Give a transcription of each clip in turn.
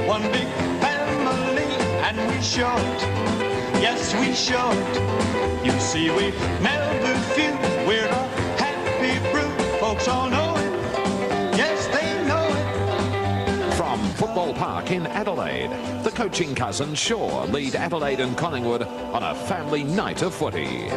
one big family, and we show it. Yes, we show it. You see, we never few. We're a happy brew. Folks all know it. Yes, they know it. From Football Park in Adelaide, the coaching cousins Shaw lead Adelaide and Collingwood on a family night of footy.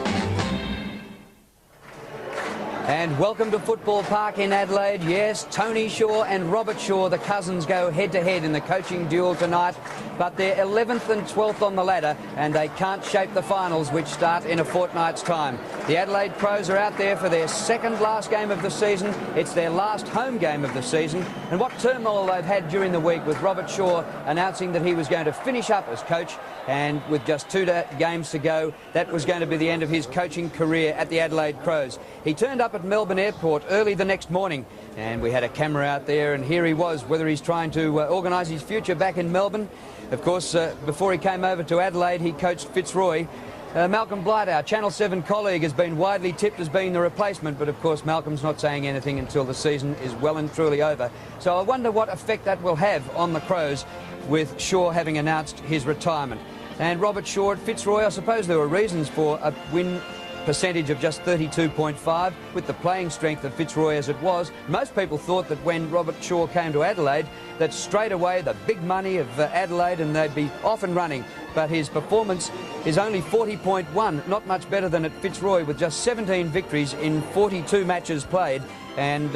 And welcome to Football Park in Adelaide. Yes, Tony Shaw and Robert Shaw, the cousins, go head-to-head in the coaching duel tonight. But they're 11th and 12th on the ladder, and they can't shape the finals, which start in a fortnight's time. The Adelaide Crows are out there for their second last game of the season. It's their last home game of the season. And what turmoil they've had during the week, with Robert Shaw announcing that he was going to finish up as coach, and with just 2 games to go, that was going to be the end of his coaching career at the Adelaide Crows. He turned up at Melbourne Airport early the next morning, and we had a camera out there, and here he was, whether he's trying to organise his future back in Melbourne. Of course, before he came over to Adelaide, he coached Fitzroy. Malcolm Blight, our Channel 7 colleague, has been widely tipped as being the replacement, but of course Malcolm's not saying anything until the season is well and truly over. So I wonder what effect that will have on the Crows, with Shaw having announced his retirement. And Robert Shaw at Fitzroy, I suppose there were reasons for a win percentage of just 32.5 with the playing strength of Fitzroy as it was. Most people thought that when Robert Shaw came to Adelaide, that straight away the big money of Adelaide and they'd be off and running. But his performance is only 40.1, not much better than at Fitzroy, with just 17 victories in 42 matches played. And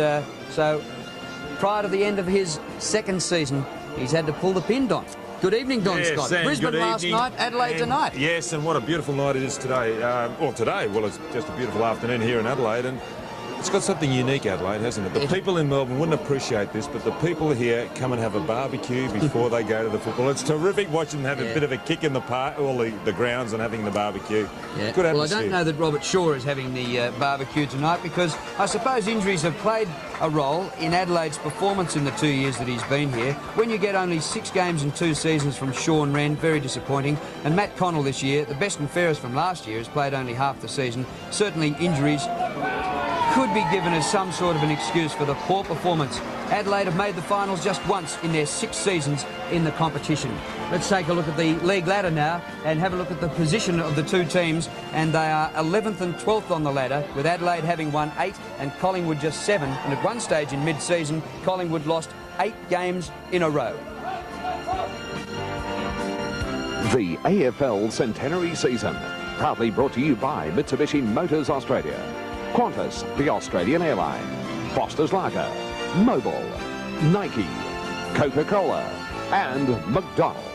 so prior to the end of his second season, he's had to pull the pin, Don. Good evening, Don Scott. Brisbane last night, Adelaide tonight. Yes, and what a beautiful night it is today. Well, it's just a beautiful afternoon here in Adelaide, and it's got something unique, Adelaide, hasn't it? The people in Melbourne wouldn't appreciate this, but the people here come and have a barbecue before they go to the football. It's terrific watching them have a bit of a kick in the park, all the grounds, and having the barbecue. Yeah. Good atmosphere. Well, I don't know that Robert Shaw is having the barbecue tonight, because I suppose injuries have played a role in Adelaide's performance in the 2 years that he's been here. When you get only 6 games in 2 seasons from Sean Wren, very disappointing. And Matt Connell this year, the best and fairest from last year, has played only half the season. Certainly injuries could be given as some sort of an excuse for the poor performance. Adelaide have made the finals just once in their 6 seasons in the competition. Let's take a look at the league ladder now and have a look at the position of the two teams, and they are 11th and 12th on the ladder, with Adelaide having won 8 and Collingwood just 7. And at one stage in mid-season, Collingwood lost 8 games in a row. The AFL Centenary Season, proudly brought to you by Mitsubishi Motors Australia, Qantas, the Australian airline, Foster's Lager, Mobil, Nike, Coca-Cola and McDonald's.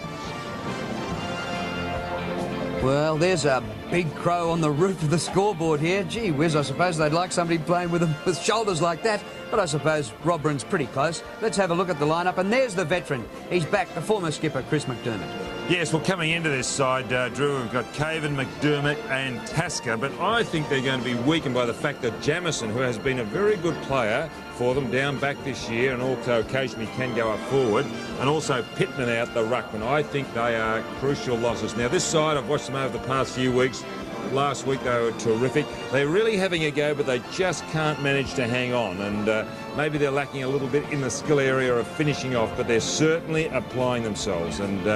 Well, there's a big crow on the roof of the scoreboard here. Gee whiz, I suppose they'd like somebody playing with them with shoulders like that. But I suppose Rob Bryn's pretty close. Let's have a look at the lineup, and there's the veteran. He's back, the former skipper, Chris McDermott. Yes, well, coming into this side, Drew, we've got Caven, McDermott and Tasker, but I think they're going to be weakened by the fact that Jamison, who has been a very good player for them down back this year and also occasionally can go up forward, and also Pittman out the ruckman. I think they are crucial losses. Now, this side, I've watched them over the past few weeks. Last week they were terrific. They're really having a go, but they just can't manage to hang on, and maybe they're lacking a little bit in the skill area of finishing off, but they're certainly applying themselves, and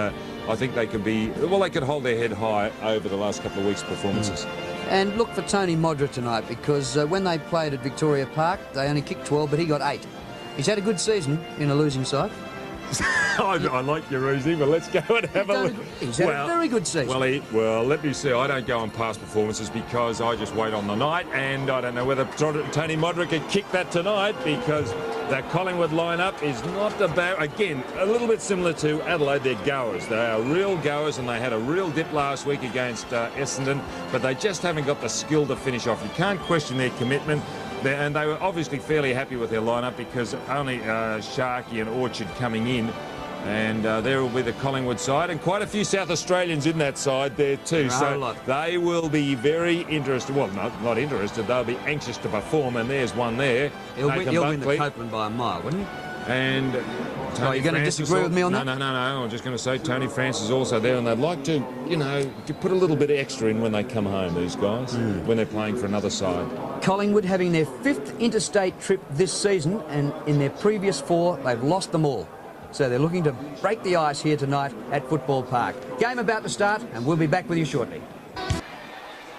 I think they could be, well, they could hold their head high over the last couple of weeks' performances. And look for Tony Modra tonight, because when they played at Victoria Park, they only kicked 12, but he got 8. He's had a good season in a losing side. I like your reasoning, but let's go and have a look. He's had a very good season. Well, let me see. I don't go on past performances because I just wait on the night, and I don't know whether Tony Modra could kick that tonight, because that Collingwood lineup is not about, again, a little bit similar to Adelaide. They're goers. They are real goers, and they had a real dip last week against Essendon, but they just haven't got the skill to finish off. You can't question their commitment. And they were obviously fairly happy with their lineup, because only Sharkey and Orchard coming in, and there will be the Collingwood side, and quite a few South Australians in that side there too. So they will be very interested. Well, not interested. They'll be anxious to perform, and there's one there. He'll win the Copeland by a mile, wouldn't he? And are you going to disagree with me on that? No. I'm just going to say Tony France is also there, and they'd like to, you know, to put a little bit extra in when they come home, these guys, when they're playing for another side. Collingwood having their 5th interstate trip this season, and in their previous 4, they've lost them all. So they're looking to break the ice here tonight at Football Park. Game about to start, and we'll be back with you shortly.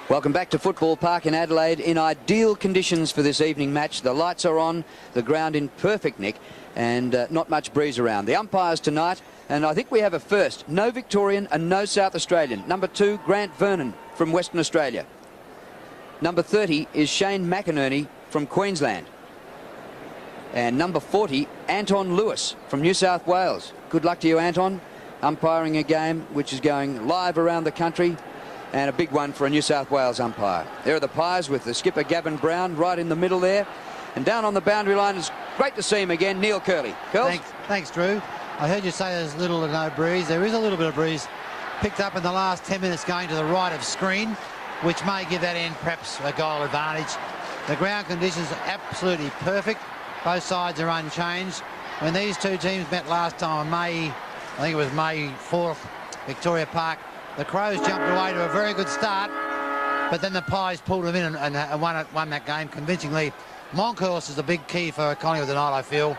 Welcome back to Football Park in Adelaide in ideal conditions for this evening match. The lights are on, the ground in perfect nick, and not much breeze around. The umpires tonight, and I think we have a first. No Victorian and no South Australian. Number 2, Grant Vernon from Western Australia. Number 30 is Shane McInerney from Queensland. And number 40, Anton Lewis from New South Wales. Good luck to you, Anton, umpiring a game which is going live around the country, and a big one for a New South Wales umpire. There are the Pies with the skipper Gavin Brown right in the middle there. And down on the boundary line, it's great to see him again, Neil Curley. Curls? Thanks, Drew. I heard you say there's little to no breeze. There is a little bit of breeze picked up in the last 10 minutes going to the right of screen, which may give that end perhaps a goal advantage. The ground conditions are absolutely perfect. Both sides are unchanged. When these two teams met last time on May, I think it was May 4th, Victoria Park, the Crows jumped away to a very good start, but then the Pies pulled them in and won that game convincingly. Monkhorst is a big key for Collingwood tonight, I feel.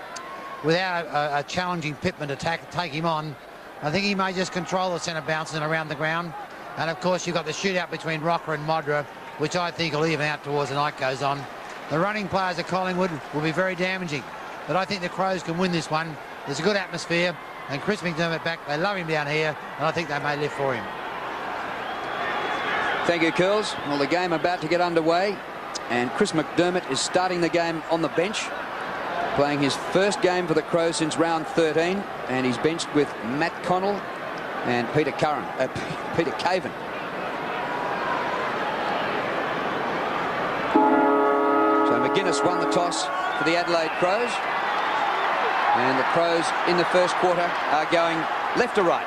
Without a challenging Pittman to take him on, I think he may just control the centre bounces and around the ground. And of course, you've got the shootout between Rocker and Modra, which I think will even out towards the night goes on. The running players at Collingwood will be very damaging, but I think the Crows can win this one. There's a good atmosphere, and Chris McDermott back. They love him down here, and I think they may live for him. Thank you, Curls. Well, the game about to get underway, and Chris McDermott is starting the game on the bench, playing his first game for the Crows since round 13, and he's benched with Matt Connell and Peter Caven. So McGuinness won the toss for the Adelaide Crows, and the Crows in the first quarter are going left to right.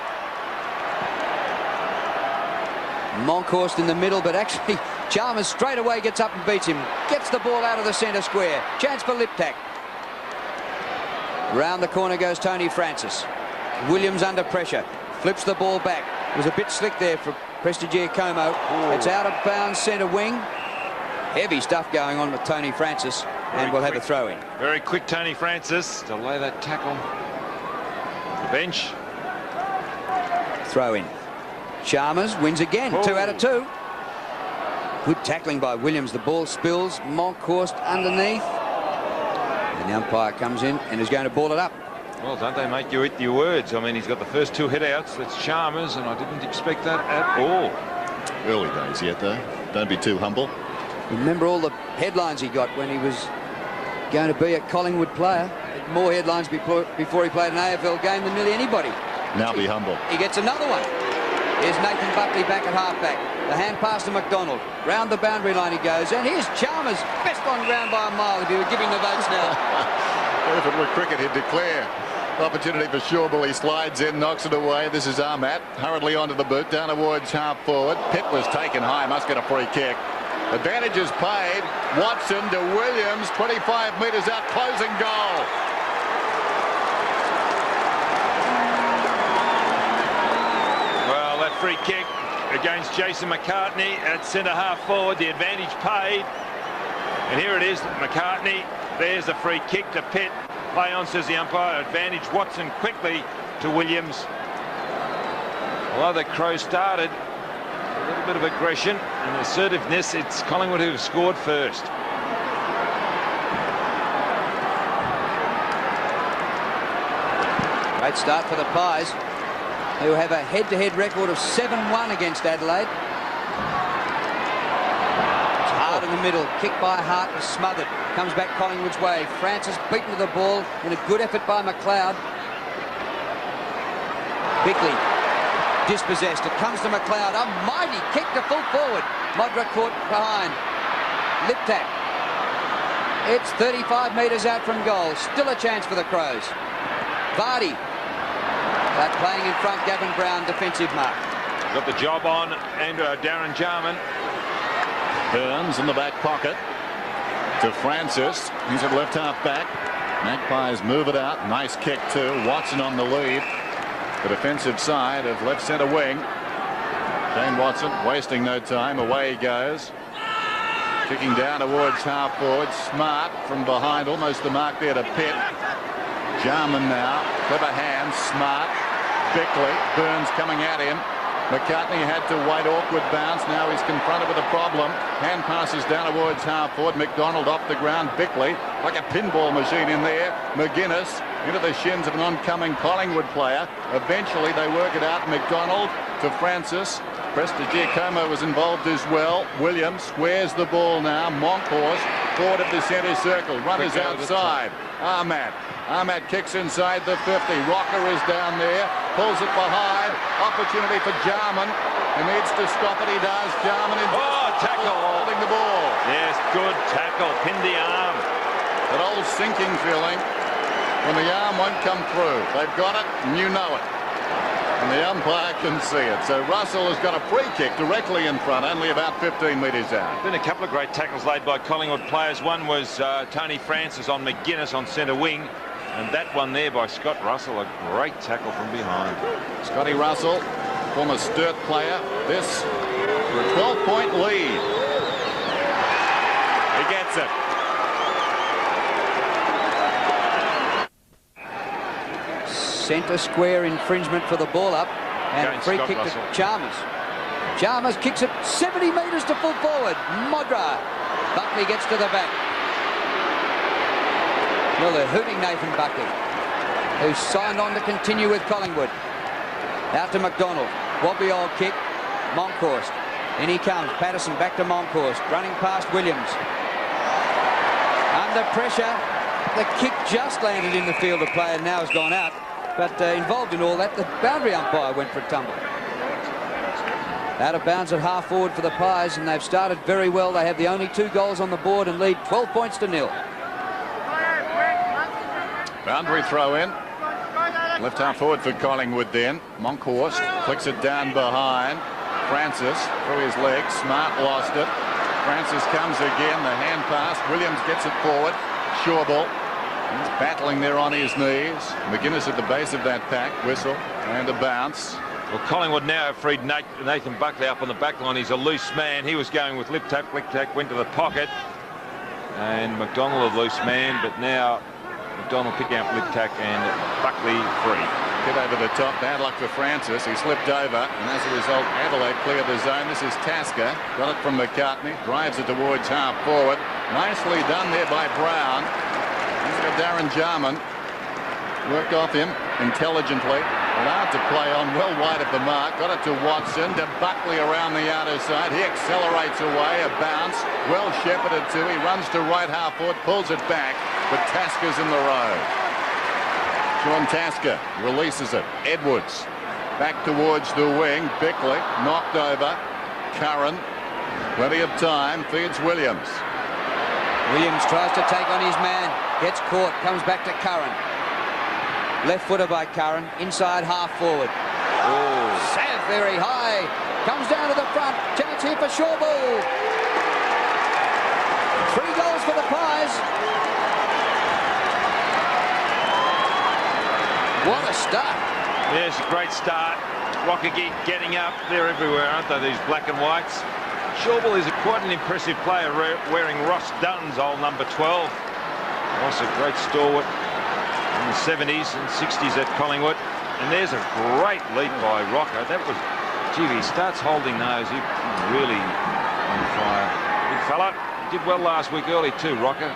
Monkhorst in the middle, but actually Chalmers straight away gets up and beats him. Gets the ball out of the centre square. Chance for Liptak. Round the corner goes Tony Francis. Williams under pressure. Flips the ball back. It was a bit slick there for Prestigiacomo. It's out of bounds centre wing. Heavy stuff going on with Tony Francis, and we'll have a throw in. Very quick Tony Francis to lay that tackle. The bench. Throw in. Chalmers wins again. 2 out of 2. Good tackling by Williams. The ball spills. Monkhorst underneath. And the umpire comes in and is going to ball it up. Well, don't they make you eat your words? I mean, he's got the first 2 hit-outs. That's Chalmers, and I didn't expect that at all. Early days yet, though. Don't be too humble. Remember all the headlines he got when he was going to be a Collingwood player. More headlines before he played an AFL game than nearly anybody. Now be humble. He gets another one. Here's Nathan Buckley back at halfback. The hand pass to McDonald. Round the boundary line he goes. And here's Chalmers. Best on ground by a mile if he were giving the votes now. If it were cricket, he'd declare. Opportunity for Shawbull. He slides in, knocks it away. This is Ahmat. Hurriedly onto the boot. Down towards half forward. Pitt was taken high. Must get a free kick. Advantage is paid. Watson to Williams. 25 metres out. Closing goal. Free kick against Jason McCartney at centre half forward. The advantage paid, and here it is. McCartney, there's a free kick to Pitt. Play on, says the umpire. Advantage Watson quickly to Williams. Although the Crows started a little bit of aggression and assertiveness, it's Collingwood who have scored first. Great start for the Pies, who have a head-to-head record of 7-1 against Adelaide. It's hard in the middle. Kick by Hart was smothered. Comes back Collingwood's way. Francis beaten to the ball in a good effort by McLeod. Bickley dispossessed. It comes to McLeod. A mighty kick to full forward. Modra caught behind. Liptak. It's 35 metres out from goal. Still a chance for the Crows. Vardy. But playing in front, Gavin Brown, defensive mark. Got the job on, and Darren Jarman. Burns in the back pocket to Francis. He's at left half back. Magpies move it out. Nice kick too. Watson on the lead. The defensive side of left centre wing. Shane Watson wasting no time. Away he goes. Kicking down towards half forward. Smart from behind, almost the mark there to Pitt. Jarman now. Clever hands. Smart. Bickley. Burns coming at him. McCartney had to wait, awkward bounce. Now he's confronted with a problem. Hand passes down towards half forward. McDonald off the ground. Bickley like a pinball machine in there. McGuinness into the shins of an oncoming Collingwood player. Eventually they work it out. McDonald to Francis. Prestigiacomo was involved as well. Williams squares the ball now. Monkhorst forward of the centre circle. Runners outside. Ahmad kicks inside the 50. Rocker is down there. Pulls it behind. Opportunity for Jarman. He needs to stop it. He does. Jarman in tackle. Holding the ball. Yes, good tackle. Pinned the arm. That old sinking feeling when the arm won't come through. They've got it and you know it. And the umpire can see it. So Russell has got a free kick directly in front, only about 15 metres out. Been a couple of great tackles laid by Collingwood players. One was Tony Francis on McGuinness on centre wing. And that one there by Scott Russell, a great tackle from behind. Scotty Russell, former Sturt player. This for a 12-point lead. He gets it. Centre square infringement for the ball up. And free kick to Chalmers. Chalmers kicks it 70 metres to full forward. Modra. Buckley gets to the back. Well, they're hooting Nathan Buckley, who's signed on to continue with Collingwood. Out to McDonald. Wobbly old kick. Monkhorst. In he comes. Patterson back to Monkhorst. Running past Williams. Under pressure. The kick just landed in the field of play and now has gone out. But involved in all that, the boundary umpire went for a tumble. Out of bounds at half forward for the Pies, and they've started very well. They have the only 2 goals on the board and lead 12 points to 0. Boundary throw in. Left half forward for Collingwood then. Monkhorst flicks it down behind. Francis through his legs. Smart lost it. Francis comes again. The hand pass. Williams gets it forward. Shawball. He's battling there on his knees. McGuinness at the base of that pack. Whistle and a bounce. Well, Collingwood now have freed Nathan Buckley up on the back line. He's a loose man. He was going with lip tap. Lip tap went to the pocket. And McDonald a loose man, but now McDonald picking up lip tack and Buckley free. Get over the top. Bad luck for Francis. He slipped over, and as a result, Adelaide cleared the zone. This is Tasker. Got it from McCartney. Drives it towards half forward. Nicely done there by Brown. He's got Darren Jarman. Worked off him intelligently. Allowed to play on well wide of the mark. Got it to Watson. To Buckley around the outer side. He accelerates away. A bounce. Well shepherded too. He runs to right half forward. Pulls it back. But Tasker's in the road. Sean Tasker releases it. Edwards back towards the wing. Bickley knocked over. Curran. Plenty of time. Feeds Williams. Williams tries to take on his man. Gets caught. Comes back to Curran. Left footer by Curran. Inside half forward. Oh, Sav very high. Comes down to the front. Chance here for Shawball. 3 goals for the Pies. What a start. Yes, a great start. Rocker getting up. They're everywhere, aren't they, these black and whites? Shawball is quite an impressive player, wearing Ross Dunn's old number 12. Ross, a great stalwart in the 70s and 60s at Collingwood. And there's a great lead by Rocker. That was, gee, he starts holding those. He's really on fire. Big fella. Did well last week early too, Rocker.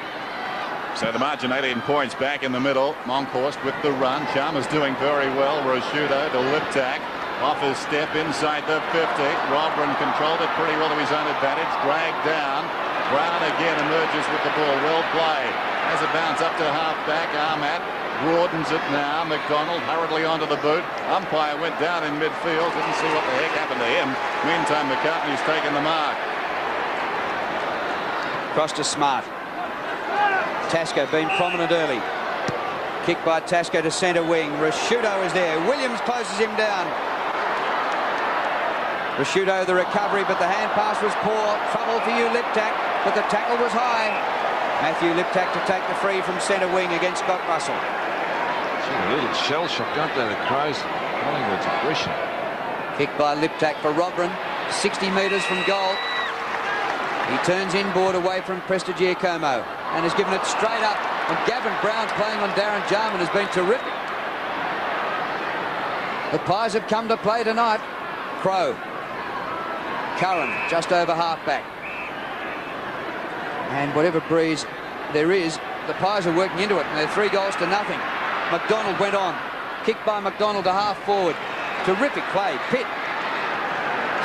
So the margin 18 points back in the middle. Monkhorst with the run. Chalmers doing very well. Rosciuto to lip tack. Off his step inside the 50. Robran controlled it pretty well to his own advantage. Dragged down. Brown again emerges with the ball. Well played. Has a bounce up to half back. Ahmad broadens it now. McDonald hurriedly onto the boot. Umpire went down in midfield. Didn't see what the heck happened to him. Meantime, McCartney's taken the mark. Cross to Smart. Tasker been prominent early. Kick by Tasker to centre wing. Rosciuto is there. Williams closes him down. Rosciuto the recovery, but the hand pass was poor. Trouble for you, Liptak, but the tackle was high. Matthew Liptak to take the free from centre wing against Scott Russell. Gee, a little shell shock, don't they, the Crows? Collingwood's aggression. Kick by Liptak for Robran. 60 metres from goal. He turns inboard away from Prestigiacomo and has given it straight up And Gavin Brown playing on Darren Jarman has been terrific. The Pies have come to play tonight. Crow. Curran just over half-back. And whatever breeze there is, the Pies are working into it, and they're 3 goals to nothing. McDonald went on. Kicked by McDonald to half-forward. Terrific play. Pitt.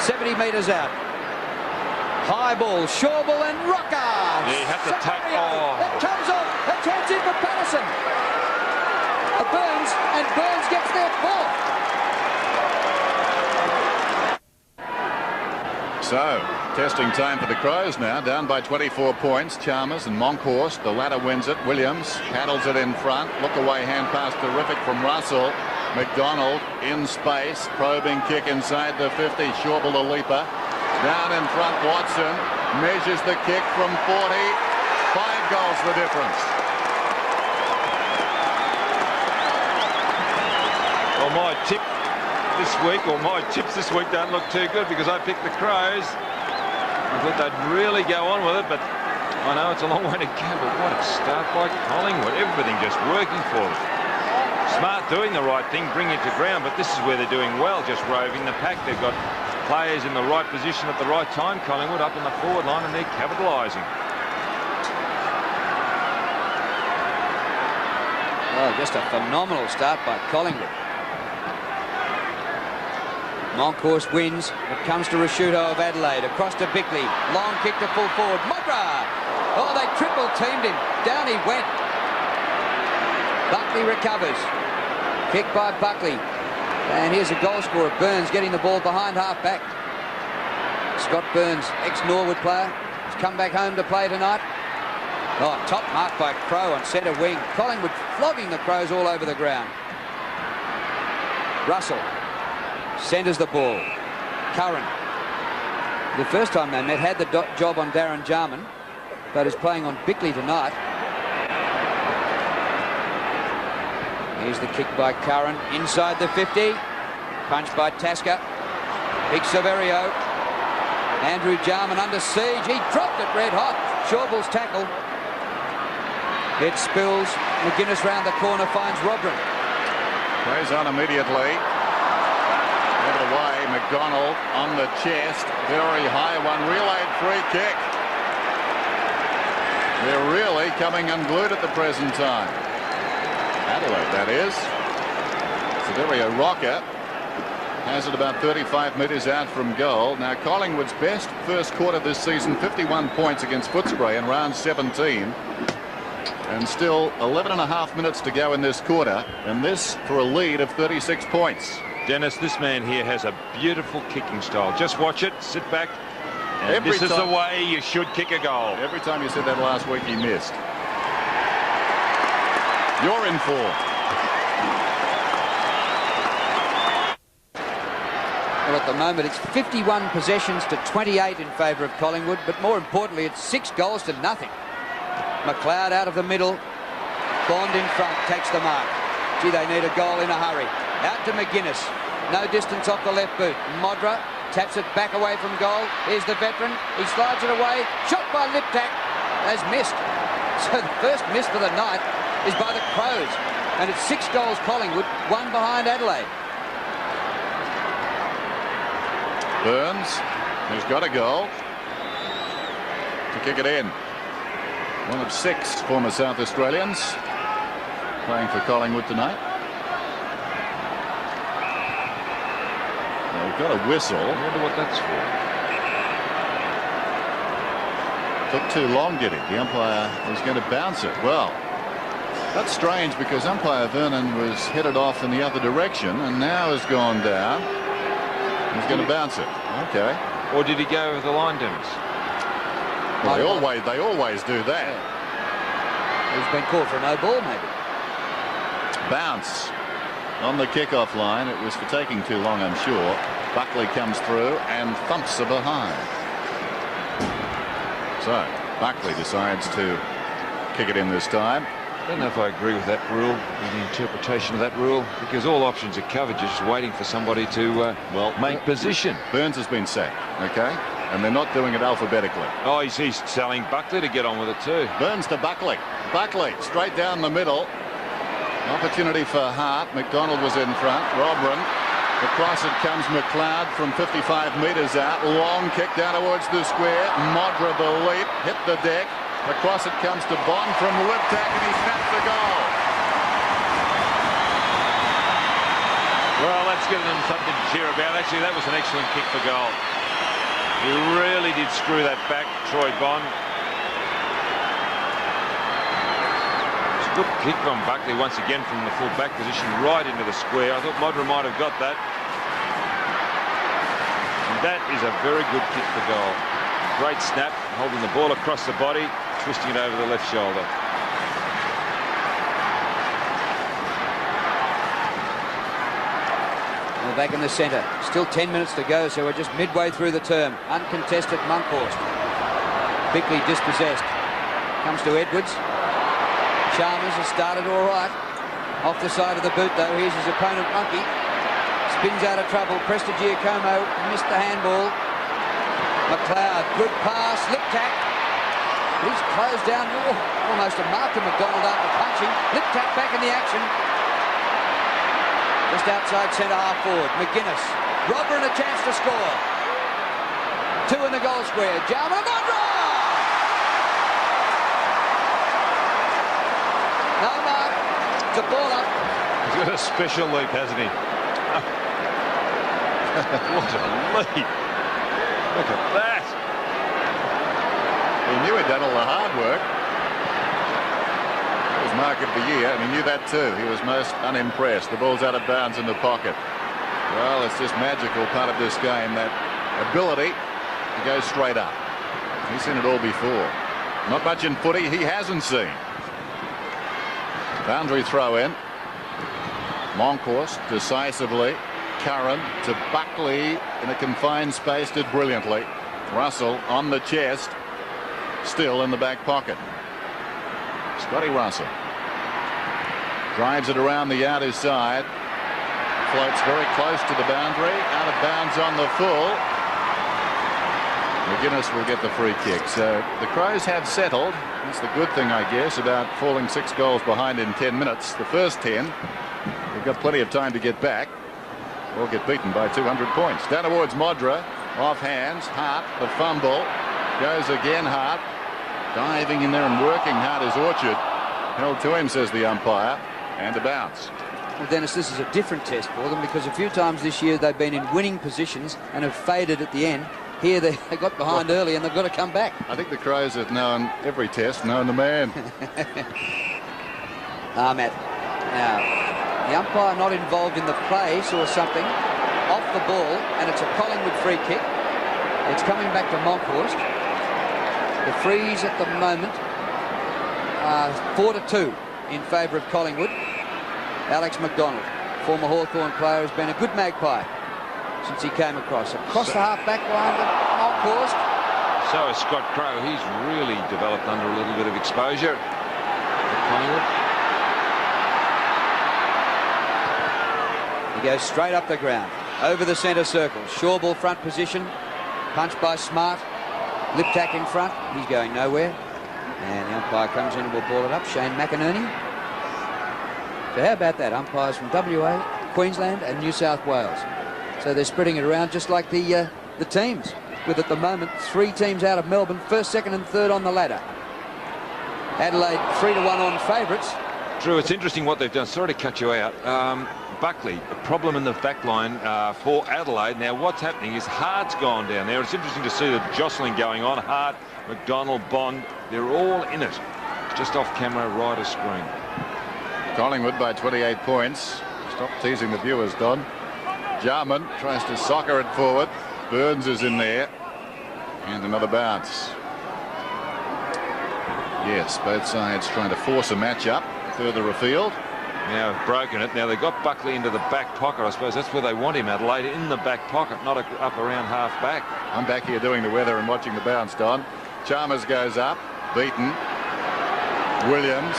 70 metres out. High ball, Shawball and Rocker. Yeah, you have to take. Oh. That comes off. A chance in for Patterson. Burns, and Burns gets their 4th. So, testing time for the Crows now, down by 24 points. Chalmers and Monkhorst. The latter wins it. Williams paddles it in front. Look away hand pass terrific from Russell. McDonald in space. Probing kick inside the 50. Shawball the leaper. Down in front, Watson measures the kick from 40. 5 goals the difference. Well, my tip this week, or my tips this week, don't look too good because I picked the Crows. I thought they'd really go on with it, but I know it's a long way to go. But what a start by Collingwood. Everything just working for them. Smart doing the right thing, bring it to ground, but this is where they're doing well, just roving the pack. They've got players in the right position at the right time. Collingwood up in the forward line, and they're capitalising. Oh, just a phenomenal start by Collingwood. Monkhorst wins. It comes to Rashuto of Adelaide. Across to Bickley. Long kick to full forward. Modra! Oh, they triple-teamed him. Down he went. Buckley recovers. Kick by Buckley. And here's a goal scorer, Burns, getting the ball behind half-back. Scott Burns, ex-Norwood player, has come back home to play tonight. Oh, top mark by Crow on centre wing. Collingwood flogging the Crows all over the ground. Russell centres the ball. Curran, the first time they met, had the job on Darren Jarman, but is playing on Bickley tonight. Here's the kick by Curran, inside the 50. Punch by Tasker. Big Severio. Andrew Jarman under siege. He dropped it red hot. Shawball's tackle. It spills. McGuinness round the corner finds Robrin. Plays on immediately. Give it away. McDonald on the chest. Very high one. Relayed free kick. They're really coming unglued at the present time. Adelaide, that is. Severio Rocker has it about 35 metres out from goal. Now, Collingwood's best first quarter this season, 51 points against Footscray in round 17. And still 11.5 minutes to go in this quarter. And this for a lead of 36 points. Dennis, this man here has a beautiful kicking style. Just watch it, sit back. And this is the way you should kick a goal. Every time you said that last week, he missed. You're in for. Well, at the moment, it's 51 possessions to 28 in favour of Collingwood, but more importantly, it's 6 goals to nothing. McLeod out of the middle. Bond in front, takes the mark. Gee, they need a goal in a hurry. Out to McGuinness. No distance off the left boot. Modra taps it back away from goal. Here's the veteran. He slides it away. Shot by Liptak. Has missed. So the first miss for the night is by the Crows. And it's 6 goals Collingwood, 1 behind Adelaide. Burns, who's got a goal, to kick it in. One of 6 former South Australians playing for Collingwood tonight. Now we've got a whistle. I wonder what that's for. Took too long, did it? The umpire was going to bounce it. Well, that's strange because umpire Vernon was headed off in the other direction and now has gone down. He's going to bounce it. Okay. Or did he go over the line, Dennis? Well, they always do that. He's been called for a no ball, maybe. Bounce on the kickoff line. It was for taking too long, I'm sure. Buckley comes through and thumps her behind. So Buckley decides to kick it in this time. I don't know if I agree with that rule, with the interpretation of that rule, because all options are covered. You're just waiting for somebody to make position. Burns has been sacked. Okay. and they're not doing it alphabetically. Oh, he's telling Buckley to get on with it too. Burns to Buckley. Buckley straight down the middle. Opportunity for Hart. McDonald was in front. Robran. Across it comes McLeod from 55 metres out. Long kick down towards the square. Modra the leap. Hit the deck. Across it comes to Bond from Liptak, and he snaps the goal. Well, that's given them something to cheer about. Actually, that was an excellent kick for goal. He really did screw that back, Troy Bond. It's a good kick from Buckley once again from the full back position right into the square. I thought Modra might have got that. And that is a very good kick for goal. Great snap, holding the ball across the body, twisting it over the left shoulder. Back in the centre. Still 10 minutes to go, so we're just midway through the term. Uncontested Monkhorst. Bickley dispossessed. Comes to Edwards. Chalmers has started all right. Off the side of the boot, though. Here's his opponent, Monkey. Spins out of trouble. Prestigiacomo missed the handball. McLeod, good pass. Liptak. He's closed down. Oh, almost a mark to McDonald after punching. Liptak back in the action. Just outside centre half forward. McGuinness. Robran a chance to score. 2 in the goal square. Jama Modra! No mark. It's a ball up. He's got a special leap, hasn't he? What a leap. Look at that. He knew he'd done all the hard work. Mark of the year, and he knew that too. He was most unimpressed. The ball's out of bounds in the pocket. Well, it's just magical part of this game, that ability to go straight up. He's seen it all before. Not much in footy he hasn't seen. Boundary throw in. Monkhorst decisively. Curran to Buckley in a confined space, did brilliantly. Russell on the chest, still in the back pocket. Scotty Russell drives it around the outer side, floats very close to the boundary, out of bounds on the full. McGuinness will get the free kick. So the Crows have settled. That's the good thing, I guess, about falling 6 goals behind in 10 minutes. The first 10, they've got plenty of time to get back or get beaten by 200 points. Down towards Modra, off hands. Hart, the fumble, goes again. Hart diving in there and working hard as Orchard. Held to him, says the umpire, and a bounce. Well, Dennis, this is a different test for them, because a few times this year they've been in winning positions and have faded at the end. Here they got behind early and they've got to come back. I think the Crows have known every test, known the man. Matt. Now, the umpire not involved in the play saw something off the ball, and it's a Collingwood free kick. It's coming back to Monkhorst. The frees at the moment are 4-2 in favour of Collingwood. Alex McDonald, former Hawthorn player, has been a good magpie since he came across the half-back line to Monkhorst. So is Scott Crow. He's really developed under a little bit of exposure at Collingwood. He goes straight up the ground, over the centre circle. Shawball front position, punched by Smart. Liptak in front. He's going nowhere. And the umpire comes in and will ball it up. Shane McInerney. So how about that? Umpires from WA, Queensland and New South Wales. So they're spreading it around just like the teams, with at the moment 3 teams out of Melbourne, first, second and third on the ladder. Adelaide 3-1 on favourites. Drew, it's interesting what they've done. Sorry to cut you out. Buckley, a problem in the back line for Adelaide. Now what's happening is Hart's gone down there. It's interesting to see the jostling going on. Hart, McDonald, Bond, they're all in it. Just off camera, right of screen. Collingwood by 28 points. Stop teasing the viewers, Don. Jarman tries to soccer it forward. Burns is in there. And another bounce. Yes, both sides trying to force a match-up further afield. Now have broken it. Now they've got Buckley into the back pocket. I suppose that's where they want him, Adelaide, in the back pocket, not up around half back. I'm back here doing the weather and watching the bounce, Don. Chalmers goes up, beaten. Williams,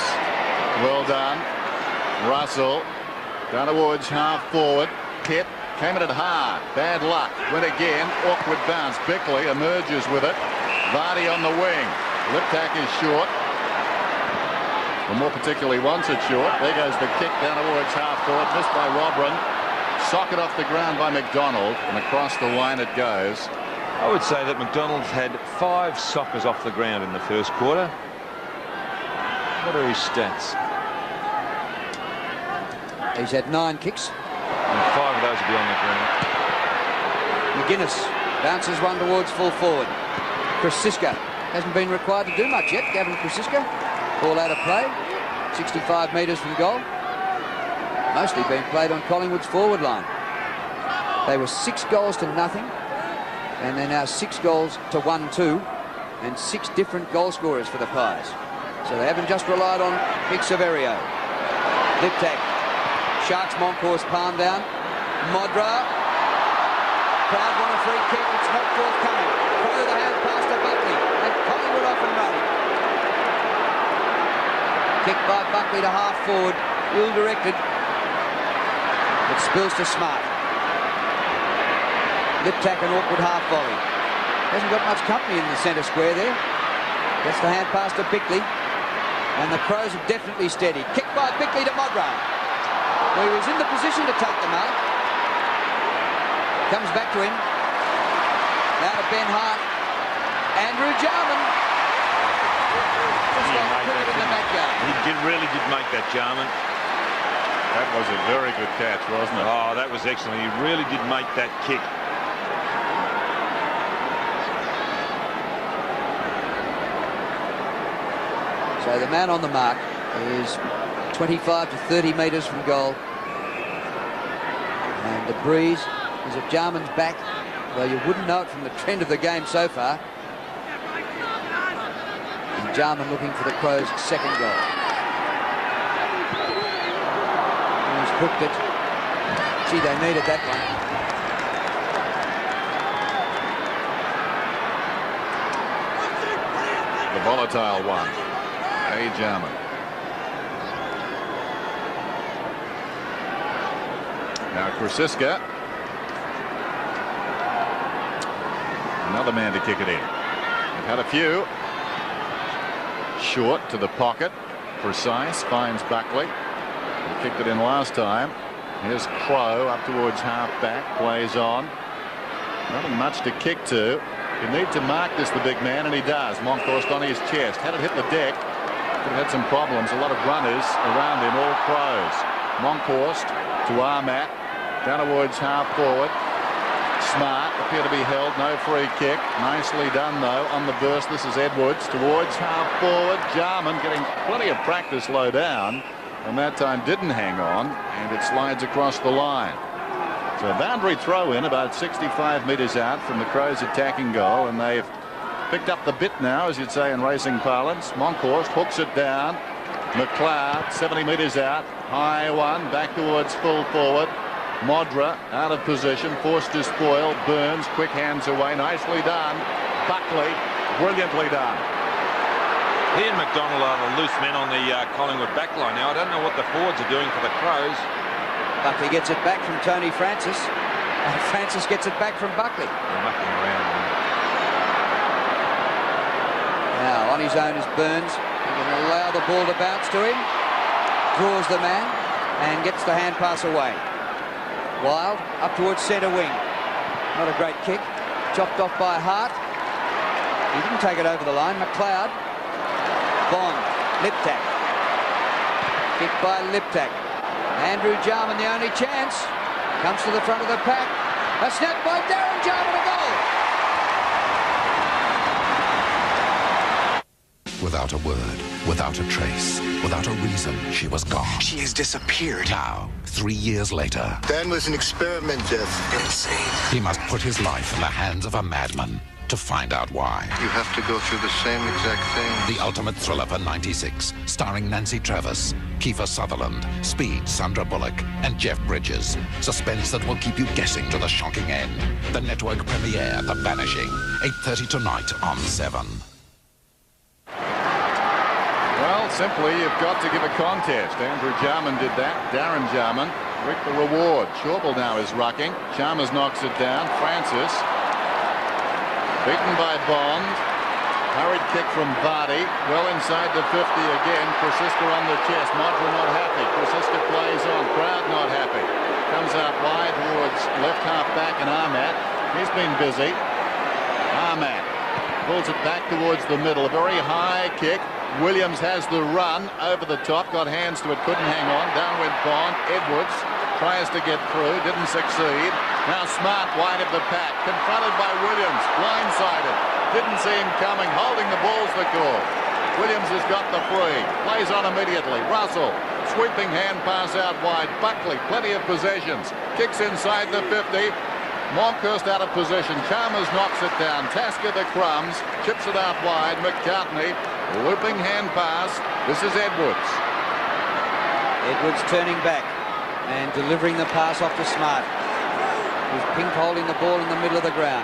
well done. Russell down towards half forward. Pitt Came at it hard. Bad luck. Went again. Awkward bounce. Bickley emerges with it. Vardy on the wing. Liptak is short. Or more particularly wants it short. There goes the kick down towards half forward. Missed by Robran. Socket off the ground by McDonald. And across the line it goes. I would say that McDonald's had 5 sockers off the ground in the first quarter. What are his stats? He's had 9 kicks. And 5 of those will be on the ground. McGuinness bounces one towards full forward. Krasiska hasn't been required to do much yet. Gavin Krasiska, ball out of play, 65 metres from goal. Mostly being played on Collingwood's forward line. They were 6 goals to nothing, and they're now 6 goals to 1-2, and 6 different goal scorers for the Pies. So they haven't just relied on Big Severio. Liptak. Sharks Moncourse palm down. Modra. Crowd want a free kick. It's not forthcoming. Throw the hand pass to Buckley. And Collingwood off and running. Kick by Buckley to half forward. Ill directed. It spills to Smart. Liptak and awkward half volley. Hasn't got much company in the centre square there. Gets the hand pass to Bickley. And the Crows are definitely steady. Kick by Bickley to Modra. Well, he was in the position to take the mark. Comes back to him. Now to Ben Hart. Andrew Jarman. Just like cricket in the backyard. He really did make that, Jarman. That was a very good catch, wasn't it? Oh, that was excellent. He really did make that kick. So the man on the mark is 25 to 30 metres from goal. And the breeze is at Jarman's back, though you wouldn't know it from the trend of the game so far. And Jarman looking for the Crows' second goal. He's hooked it. Gee, they needed that one. The volatile one. Jarman. Now Krasiska. Another man to kick it in. They've had a few. Short to the pocket. Precise. Finds Buckley. He kicked it in last time. Here's Crow up towards half back. Plays on. Nothing much to kick to. You need to mark this, the big man, and he does. Moncourse on his chest. Had it hit the deck, could have had some problems. A lot of runners around him, all Crows. Moncourse to Armat. Down towards half forward. Smart appear to be held. No free kick. Nicely done, though, on the burst. This is Edwards towards half forward. Jarman getting plenty of practice low down, and that time didn't hang on, and it slides across the line. So a boundary throw in about 65 metres out from the Crows' attacking goal, and they've picked up the bit now, as you'd say in racing parlance. Moncourse hooks it down. McLeod 70 metres out. High one back towards full forward. Modra out of position, forced to spoil. Burns quick hands away, nicely done. Buckley brilliantly done. He and McDonald are the loose men on the Collingwood backline now. I don't know what the forwards are doing for the Crows. Buckley gets it back from Tony Francis, and Francis gets it back from Buckley. They're mucking around. Now on his own is Burns. He can allow the ball to bounce to him. Draws the man and gets the hand pass away. Wild up towards centre wing. Not a great kick. Chopped off by Hart. He didn't take it over the line. McLeod. Bond. Liptak. Kick by Liptak. Andrew Jarman, the only chance. Comes to the front of the pack. A snap by Darren Jarman, a goal. Without a word, without a trace, without a reason, she was gone. She has disappeared. Now, 3 years later, That was an experiment, Jeff. Insane. he must put his life in the hands of a madman to find out why. You have to go through the same exact thing. The ultimate thriller for '96, starring Nancy Travis, Kiefer Sutherland, Speed, Sandra Bullock, and Jeff Bridges. Suspense that will keep you guessing to the shocking end. The network premiere, The Vanishing, 8:30 tonight on 7. Well, simply, you've got to give a contest. Andrew Jarman did that. Darren Jarman reap the reward. Schauble now is rucking. Chalmers knocks it down. Francis beaten by Bond. Hurried kick from Vardy. Well inside the 50 again. Krasiska on the chest. Modra not happy. Krasiska plays on. Crowd not happy. Comes out wide towards left half back and Ahmat. He's been busy. Ahmat pulls it back towards the middle. A very high kick. Williams has the run over the top. Got hands to it. Couldn't hang on. Down went Bond. Edwards tries to get through. Didn't succeed. Now Smart wide of the pack. Confronted by Williams. Blindsided. Didn't see him coming. Holding the ball's the call. Williams has got the free. Plays on immediately. Russell. Sweeping hand pass out wide. Buckley. Plenty of possessions. Kicks inside the 50. Monkhurst out of position. Chalmers knocks it down. Tasker the crumbs. Chips it out wide. McCartney. Looping hand pass. This is Edwards. Edwards turning back and delivering the pass off to Smart. With Pink holding the ball in the middle of the ground.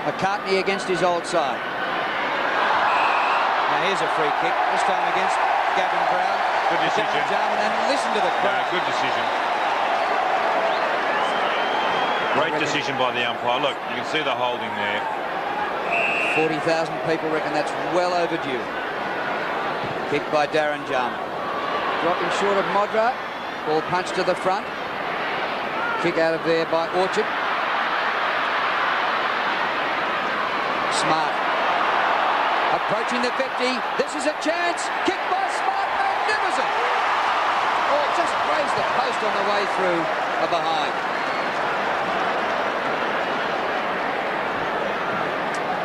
McCartney against his old side. Now here's a free kick, this time against Gavin Brown. Good decision. And listen to the crowd. Good decision. Great decision by the umpire. Look, you can see the holding there. 40,000 people reckon that's well overdue. Kick by Darren Jarman. Dropping short of Modra. Ball punched to the front. Kick out of there by Orchard. Smart. Approaching the 50. This is a chance. Kick by Smart. Magnificent. Oh, just grazed the post on the way through a behind.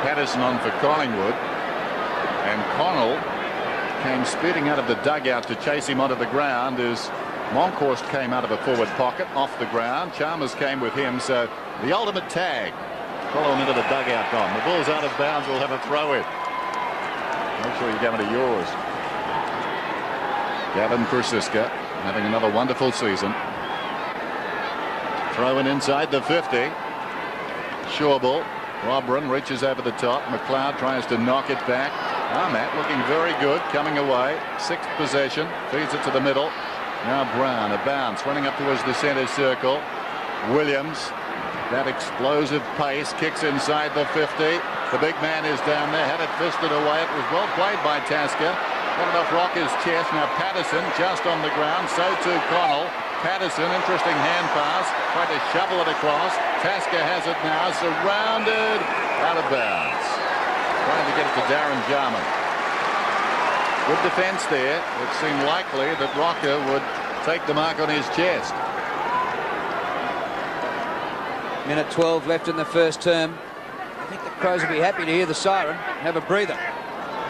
Patterson on for Collingwood. And Connell came speeding out of the dugout to chase him onto the ground as Monkhorst came out of a forward pocket off the ground. Chalmers came with him, so the ultimate tag. Follow him into the dugout, Don. The ball's out of bounds. We'll have a throw in. Make sure you go into yours. Gavin Krasiska having another wonderful season. Throw in inside the 50. Schauble. Robran reaches over the top. McLeod tries to knock it back. Ahmat looking very good, coming away. Sixth possession. Feeds it to the middle. Now Brown, a bounce, running up towards the centre circle. Williams, that explosive pace, kicks inside the 50. The big man is down there, had it fisted away. It was well played by Tasker. Got enough rock his chest. Now Patterson just on the ground, so too Connell. Patterson, interesting hand pass, tried to shovel it across. Tasker has it now, surrounded, out of bounds. Trying to get it to Darren Jarman. Good defence there. It seemed likely that Rocker would take the mark on his chest. Minute 12 left in the first term. I think the Crows will be happy to hear the siren. Have a breather.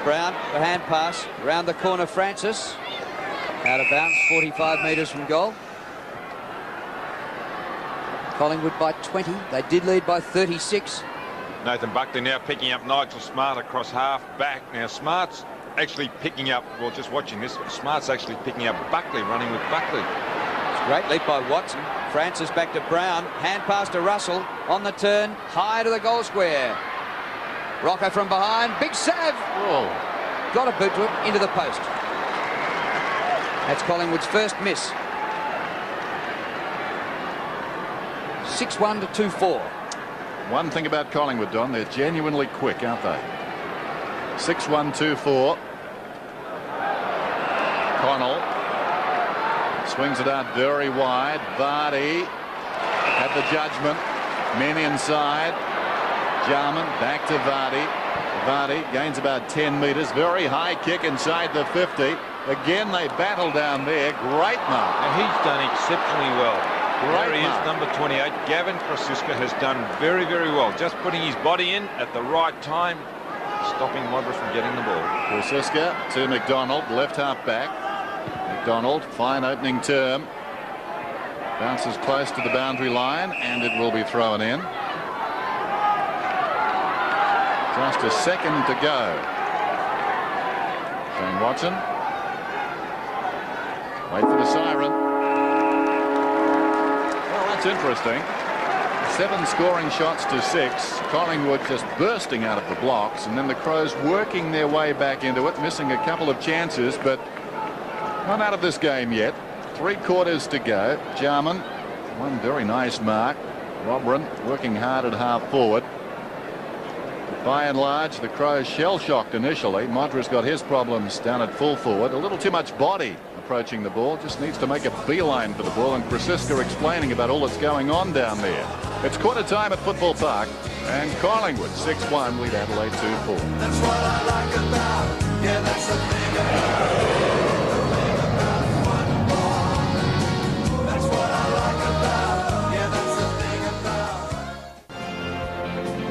Brown, the hand pass, around the corner Francis. Out of bounds, 45 metres from goal. Collingwood by 20. They did lead by 36. Nathan Buckley now picking up Nigel Smart across half back. Now Smart's actually picking up, well, just watching this, Smart's actually picking up Buckley, running with Buckley. It's a great leap by Watson. Francis back to Brown. Hand pass to Russell. On the turn, high to the goal square. Rocco from behind. Big save. Oh. Got a boot to it into the post. That's Collingwood's first miss. 6-1 to 2-4. One thing about Collingwood, Don, they're genuinely quick, aren't they? 6-1, 2-4. Connell swings it out very wide. Vardy had the judgment. Men inside. Jarman back to Vardy. Vardy gains about 10 metres. Very high kick inside the 50. Again, they battle down there. Great mark. And he's done exceptionally well. There he is, number 28. Gavin Krasiska has done very, very well. Just putting his body in at the right time, stopping Modra from getting the ball. Krasiska to McDonald, left half back. McDonald, fine opening term. Bounces close to the boundary line, and it will be thrown in. Just a second to go. Shane Watson. Wait for the siren. Well, that's interesting. 7 scoring shots to 6. Collingwood just bursting out of the blocks, and then the Crows working their way back into it, missing a couple of chances, but not out of this game yet. 3 quarters to go. Jarman, one very nice mark. Robran working hard at half forward. But by and large, the Crows shell-shocked initially. Modra's got his problems down at full forward. A little too much body approaching the ball. Just needs to make a beeline for the ball. And Krasiska explaining about all that's going on down there. It's quarter time at Football Park. And Collingwood 6-1 lead Adelaide 2-4. That's what I like about, yeah, that's the thing about. That's what I like about, yeah, that's the thing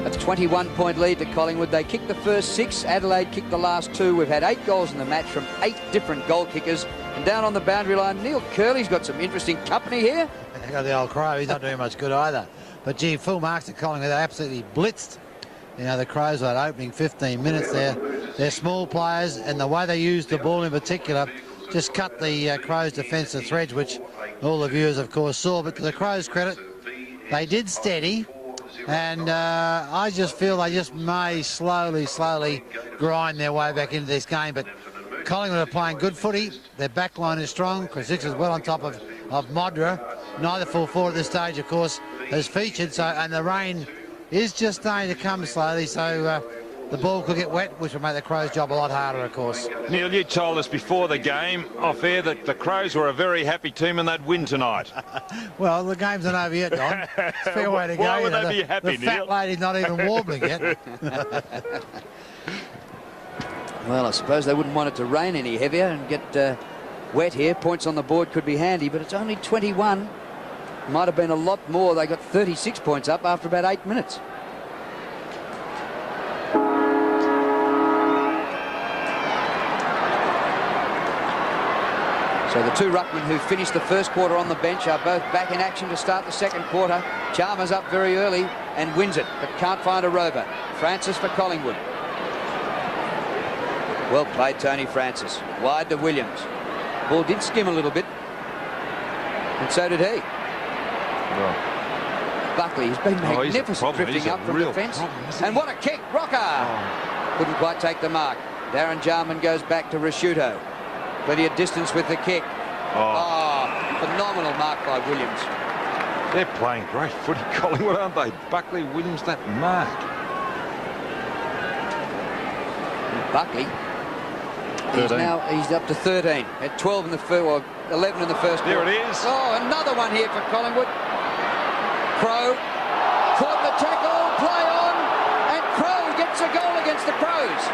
about. A 21-point lead to Collingwood. They kicked the first 6. Adelaide kicked the last 2. We've had 8 goals in the match from 8 different goal kickers. And down on the boundary line, Neil Curley's got some interesting company here. They got the old Crow. He's not doing much good either. But, gee, full marks to Collingwood. They absolutely blitzed. You know, the Crows had opening 15 minutes there. They're small players, and the way they used the ball in particular just cut the Crows' defensive threads, which all the viewers, of course, saw. But to the Crows' credit, they did steady. And I just feel they just may slowly grind their way back into this game. But Collingwood are playing good footy. Their back line is strong. Krasiska is well on top of Modra. Neither full forward at this stage, of course, has featured. So, and the rain is just starting to come slowly. So the ball could get wet, which will make the Crows' job a lot harder, of course. Neil, you told us before the game, off air, that the Crows were a very happy team and they'd win tonight. Well, the game's not over yet, Don. It's a fair way to go. Why would they be happy, the fat Neil? lady's not even warbling yet. Well, I suppose they wouldn't want it to rain any heavier and get wet here. Points on the board could be handy, but it's only 21. Might have been a lot more. They got 36 points up after about 8 minutes. So the 2 ruckmen who finished the first quarter on the bench are both back in action to start the second quarter. Chalmers up very early and wins it, but can't find a rover. Francis for Collingwood. Well played, Tony Francis. Wide to Williams. Ball did skim a little bit, and so did he. Well, Buckley has been magnificent, drifting He's a up from real defence. problem, isn't And what a kick, Rocker! Couldn't quite take the mark. Darren Jarman goes back to Rasciuto. Plenty of distance with the kick. Phenomenal mark by Williams. They're playing great footy, Collingwood, aren't they? Buckley, Williams, that mark. Buckley, he's up to 13. At 12 in the first, or 11 in the first There quarter. it is. Oh, another one here for Collingwood. Crow caught the tackle, play on, and Crow gets a goal against the Crows.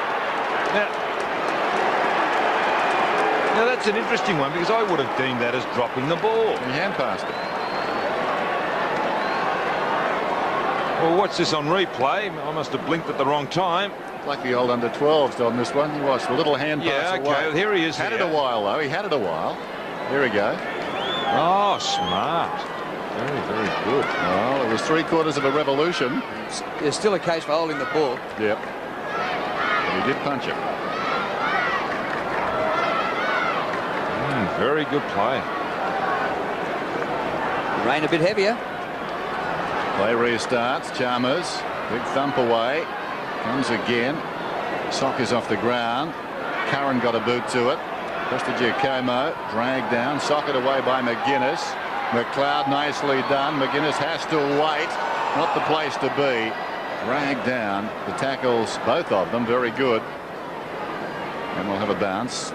Now that's an interesting one, because I would have deemed that as dropping the ball. he hand passed it. Well, watch this on replay. I must have blinked at the wrong time. Like the old under-12s on this one. He watched the little hand pass Yeah, away. okay, well, here he is. Had it a while, though. He had it a while. Here we go. Oh, smart. Very, very good. Well, it was 3/4 of a revolution. There's still a case for holding the ball. Yep. But he did punch it. Very good play. Rain a bit heavier. Play restarts. Chalmers. Big thump away. Comes again. Sock is off the ground. Curran got a boot to it. Prestigiacomo dragged down. Socket away by McGuinness. McLeod nicely done. McGuinness has to wait. Not the place to be. Dragged down. The tackles, both of them, very good. And we'll have a bounce.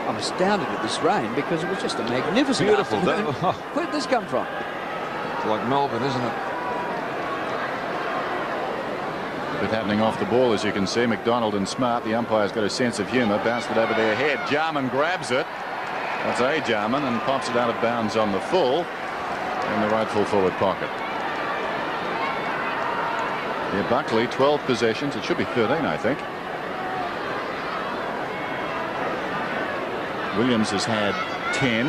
I'm astounded at this rain because it was just a magnificent Beautiful. afternoon. Where did this come from? It's like Melbourne, isn't it? A bit happening off the ball, as you can see. McDonald and Smart. The umpire's got a sense of humour. Bounced it over their head. Jarman grabs it. That's a Jarman, and pops it out of bounds on the full in the right full forward pocket. Yeah, Buckley, 12 possessions. It should be 13, I think. Williams has had 10.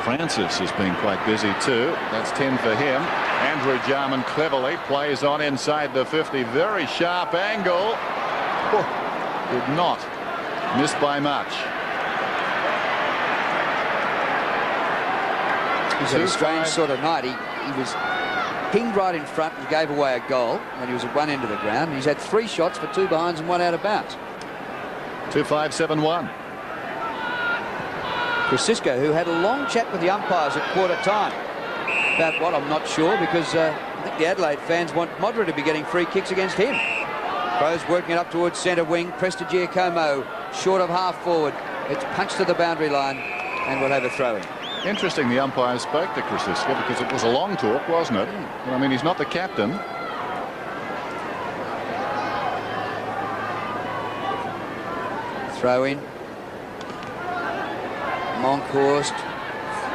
Francis has been quite busy too. That's 10 for him. Andrew Jarman cleverly plays on inside the 50. Very sharp angle. Did not miss by much. He's had a strange sort of night. He was pinged right in front and gave away a goal when he was at one end of the ground. He's had 3 shots for 2 behinds and 1 out of bounds. 2-5-7-1. Francisco, who had a long chat with the umpires at quarter time. About what, I'm not sure, because I think the Adelaide fans want Modra to be getting free kicks against him. Crows working it up towards centre wing. Prestigiacomo short of half forward. It's punched to the boundary line and we'll have a throw-in. Interesting the umpire spoke to Krasiska because it was a long talk, wasn't it? But, I mean, he's not the captain. Throw-in. Monkhorst.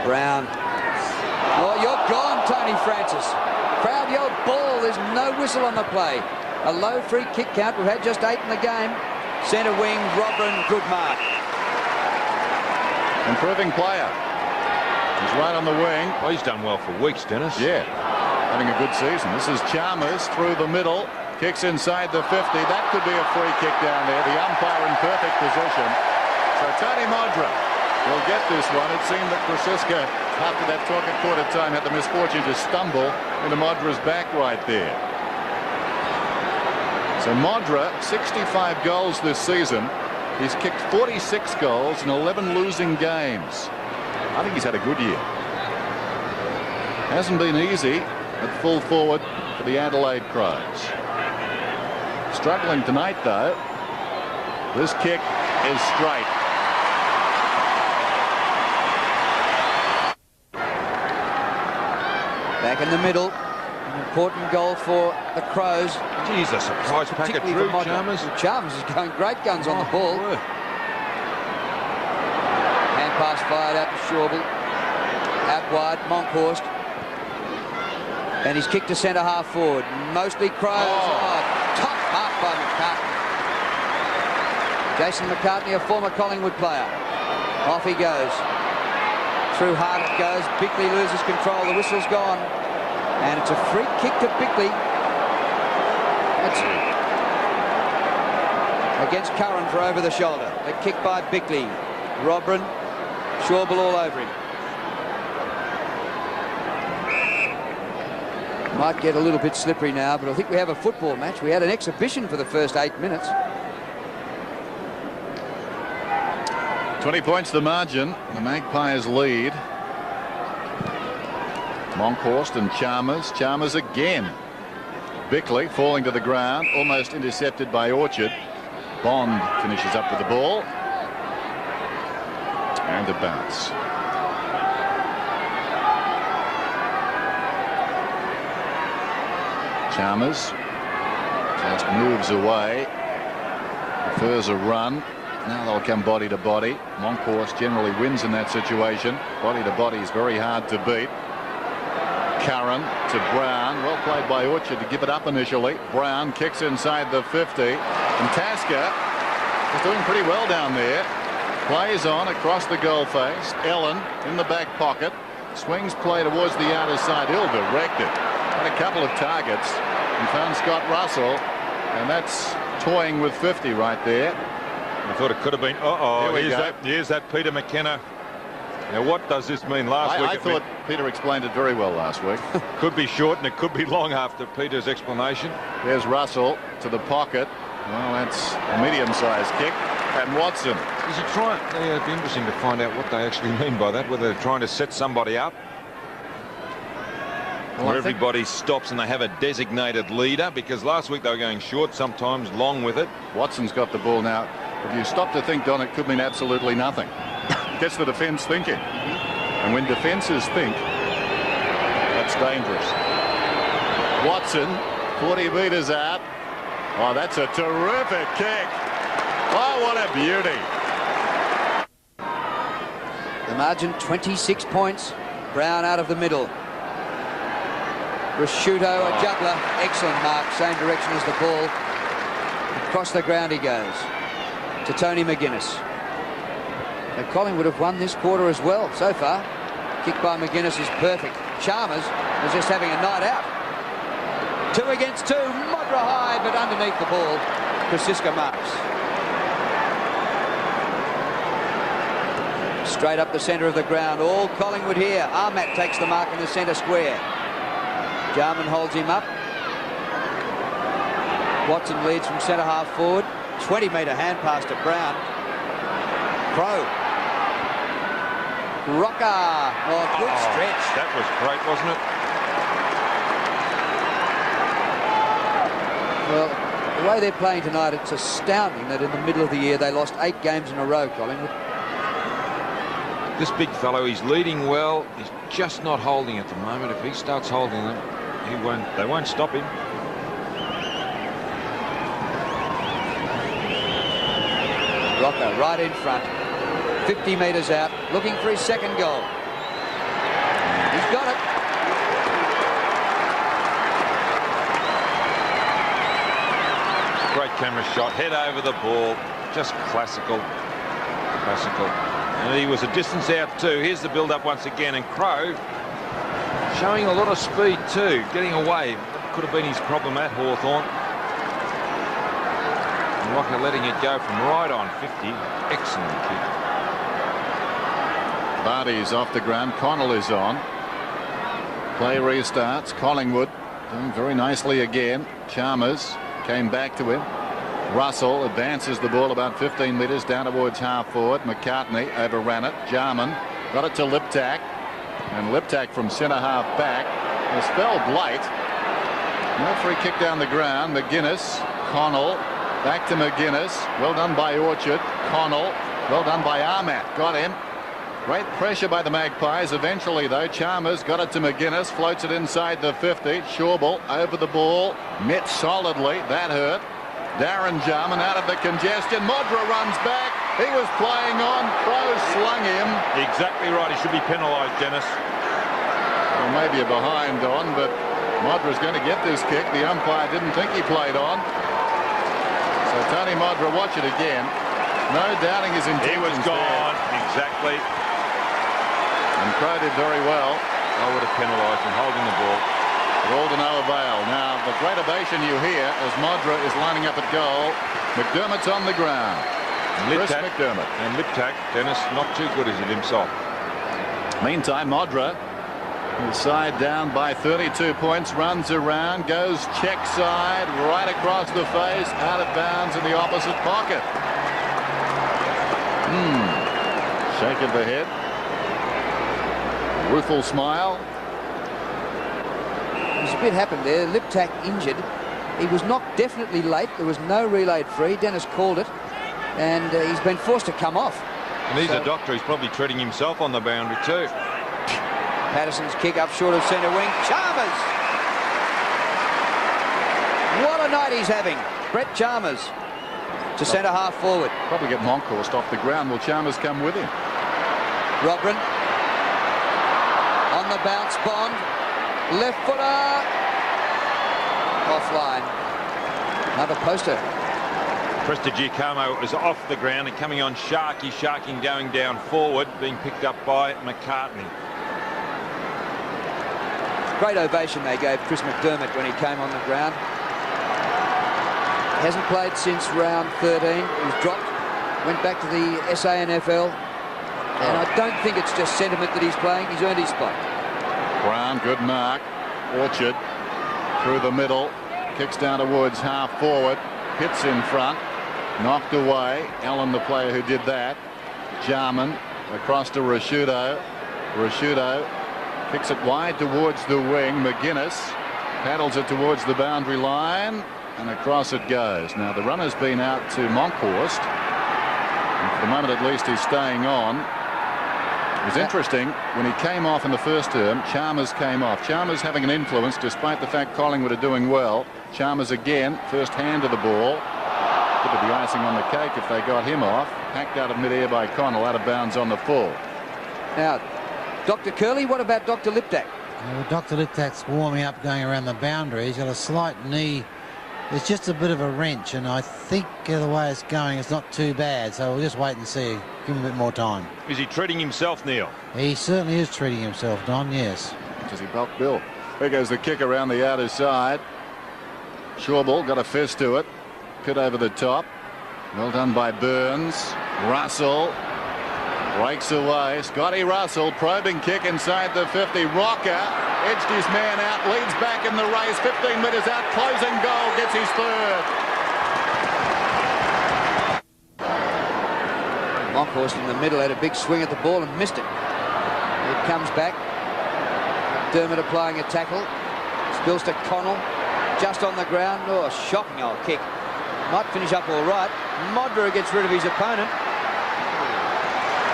Brown. Oh, you're gone, Tony Francis. Crowd yelled ball. There's no whistle on the play. A low free kick count. We've had just 8 in the game. Centre wing, Robin, good mark. Improving player. He's right on the wing. Well, he's done well for weeks, Dennis. Yeah, having a good season. This is Chalmers through the middle. Kicks inside the 50. That could be a free kick down there. The umpire in perfect position. So Tony Modra will get this one. It seemed that Krasiska, after that talk at quarter time, had the misfortune to stumble into Modra's back right there. So Modra, 65 goals this season. He's kicked 46 goals in 11 losing games. I think he's had a good year. Hasn't been easy at full forward for the Adelaide Crows. Struggling tonight, though. This kick is straight. Back in the middle. An important goal for the Crows. Geez, a surprise packet through, Chalmers. Chalmers is going great guns on the ball. Hand pass fired out to Shawble. Out wide, Monkhorst. And he's kicked to centre half forward. Mostly Crows. Oh, top mark by McCartney. Jason McCartney, a former Collingwood player. Off he goes. Through hard it goes. Bickley loses control. The whistle's gone. And it's a free kick to Bickley. It's against Curran for over the shoulder. A kick by Bickley. Robin, Shawble all over him. Might get a little bit slippery now, but I think we have a football match. We had an exhibition for the first 8 minutes. 20 points the margin. The Magpies lead. Monkhorst and Chalmers. Chalmers again. Bickley falling to the ground, almost intercepted by Orchard. Bond finishes up with the ball. And a bounce. Chalmers just moves away. Prefers a run. Now they'll come body to body. Monkhorst generally wins in that situation. Body to body is very hard to beat. Curran to Brown. Well played by Orchard to give it up initially. Brown kicks inside the 50. And Tasker is doing pretty well down there. Plays on across the goal face. Ellen in the back pocket. Swings play towards the outer side. Ill-directed. Had a couple of targets and found Scott Russell. And that's toying with 50 right there. I thought it could have been. Here's that Peter McKenna. Now, what does this mean? Last week, I thought Peter explained it very well last week. Could be short and it could be long after Peter's explanation. There's Russell to the pocket. Well, that's a medium-sized kick. And Watson. Is he trying? It'd be interesting to find out what they actually mean by that. Whether they're trying to set somebody up, or everybody stops and they have a designated leader. Because last week they were going short, sometimes long with it. Watson's got the ball now. If you stop to think, Don, it could mean absolutely nothing. Gets the defence thinking. And when defences think, that's dangerous. Watson, 40 metres out. Oh, that's a terrific kick. Oh, what a beauty. The margin, 26 points. Brown out of the middle. Rasciuto, a juggler. Excellent mark. Same direction as the ball. Across the ground he goes. To Tony McGuinness. And Collingwood have won this quarter as well so far. Kick by McGuinness is perfect. Chalmers was just having a night out. 2 against 2. Modra high, but underneath the ball. Krasiska marks. Straight up the centre of the ground. All Collingwood here. Armat takes the mark in the centre square. Jarman holds him up. Watson leads from centre half forward. 20-metre hand pass to Brown. Crow. Rocker. Oh, good stretch. That was great, wasn't it? Well, the way they're playing tonight, it's astounding that in the middle of the year they lost 8 games in a row, Collingwood. This big fellow, he's leading well. He's just not holding at the moment. If he starts holding them, they won't stop him. Rocker right in front, 50 metres out, looking for his second goal. He's got it. Great camera shot, head over the ball, just classical. And he was a distance out too. Here's the build-up once again, and Crowe showing a lot of speed too, getting away. Could have been his problem at Hawthorn. And Rocker letting it go from right on 50. Excellent kick. Barty's off the ground. Connell is on. Play restarts. Collingwood doing very nicely again. Chalmers came back to him. Russell advances the ball about 15 metres down towards half forward. McCartney overran it. Jarman got it to Liptak, and Liptak from centre half back was spelled late. No free kick down the ground. McGuinness, Connell, back to McGuinness. Well done by Orchard. Connell, well done by Armat. Got him. Great pressure by the Magpies. Eventually, though, Chalmers got it to McGuinness, floats it inside the 50. Schauble over the ball, met solidly. That hurt. Darren Jarman out of the congestion. Modra runs back. He was playing on. Crowe slung him. Exactly right. He should be penalised, Dennis. Well, maybe a behind on, but Modra's going to get this kick. The umpire didn't think he played on. So Tony Modra, watch it again. No doubting his intentions. He was gone. There. Exactly. And Crowe did very well. I would have penalised him holding the ball. But all to no avail. Now, the great ovation you hear as Modra is lining up at goal. McDermott's on the ground. Chris McDermott. And Liptak, Dennis, not too good as it himself. Meantime, Modra, his side down by 32 points, runs around, goes check side, right across the face, out of bounds in the opposite pocket. Shake of the head. Rueful smile. There's a bit happened there. Liptak injured. He was knocked definitely late. There was no relayed free. Dennis called it, and he's been forced to come off. And he's a doctor. He's probably treating himself on the boundary too. Patterson's kick up short of centre wing. Chalmers! What a night he's having. Brett Chalmers to centre half forward. Probably get Monkhorst off the ground. Will Chalmers come with him? Robrin on the bounce. Bond. Left footer. Offline. Another poster. Prestigiacomo is off the ground and coming on Sharkey. Sharking going down forward, being picked up by McCartney. Great ovation they gave Chris McDermott when he came on the ground. Hasn't played since round 13. He was dropped. Went back to the SANFL. And I don't think it's just sentiment that he's playing. He's earned his spot. Brown, good mark. Orchard through the middle. Kicks down towards half forward. Hits in front. Knocked away. Allen, the player who did that. Jarman across to Rashudo. Rashudo kicks it wide towards the wing. McGuinness paddles it towards the boundary line. And across it goes. Now the runner's been out to Monkhorst. And for the moment at least he's staying on. It was interesting when he came off in the first term. Chalmers came off. Chalmers having an influence despite the fact Collingwood are doing well. Chalmers again first hand of the ball. Could be the icing on the cake if they got him off. Hacked out of midair by Connell, out of bounds on the full. Now Dr. Curley, what about Dr. Liptak? Well, Dr. Liptak's warming up going around the boundary. He's got a slight knee. It's just a bit of a wrench, and I think the way it's going, it's not too bad. So we'll just wait and see. Give him a bit more time. Is he treating himself, Neil? He certainly is treating himself, Don, yes. Does he bulk Bill? There goes the kick around the outer side. Schauble got a fist to it. Pit over the top. Well done by Burns. Russell breaks away. Scotty Russell, probing kick inside the 50. Rocker edged his man out, leads back in the race. 15 metres out, closing goal, gets his third. Monkhorst in the middle had a big swing at the ball and missed it. comes back. Dermott applying a tackle. Spills to Connell. Just on the ground. Oh, shocking old kick. Might finish up all right. Modra gets rid of his opponent.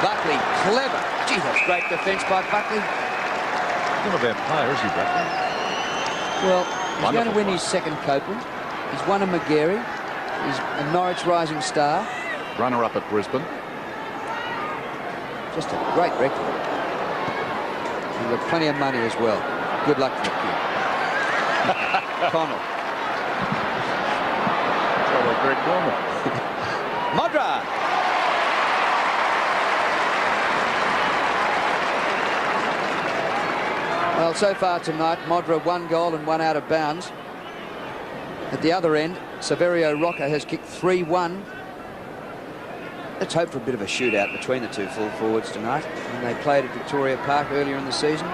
Buckley, clever. Gee, that's great defence by Buckley. He's not a bad player, is he, Buckley? Well, he's going to win his second Copeland. He's won a Magarey. He's a Norwich Rising Star. Runner-up at Brisbane. Just a great record. He's got plenty of money as well. Good luck to the kid. Connell. Greg Dormer. Modra. Well, so far tonight, Modra 1 goal and 1 out of bounds. At the other end, Saverio Rocca has kicked 3-1. Let's hope for a bit of a shootout between the two full forwards tonight. When they played at Victoria Park earlier in the season,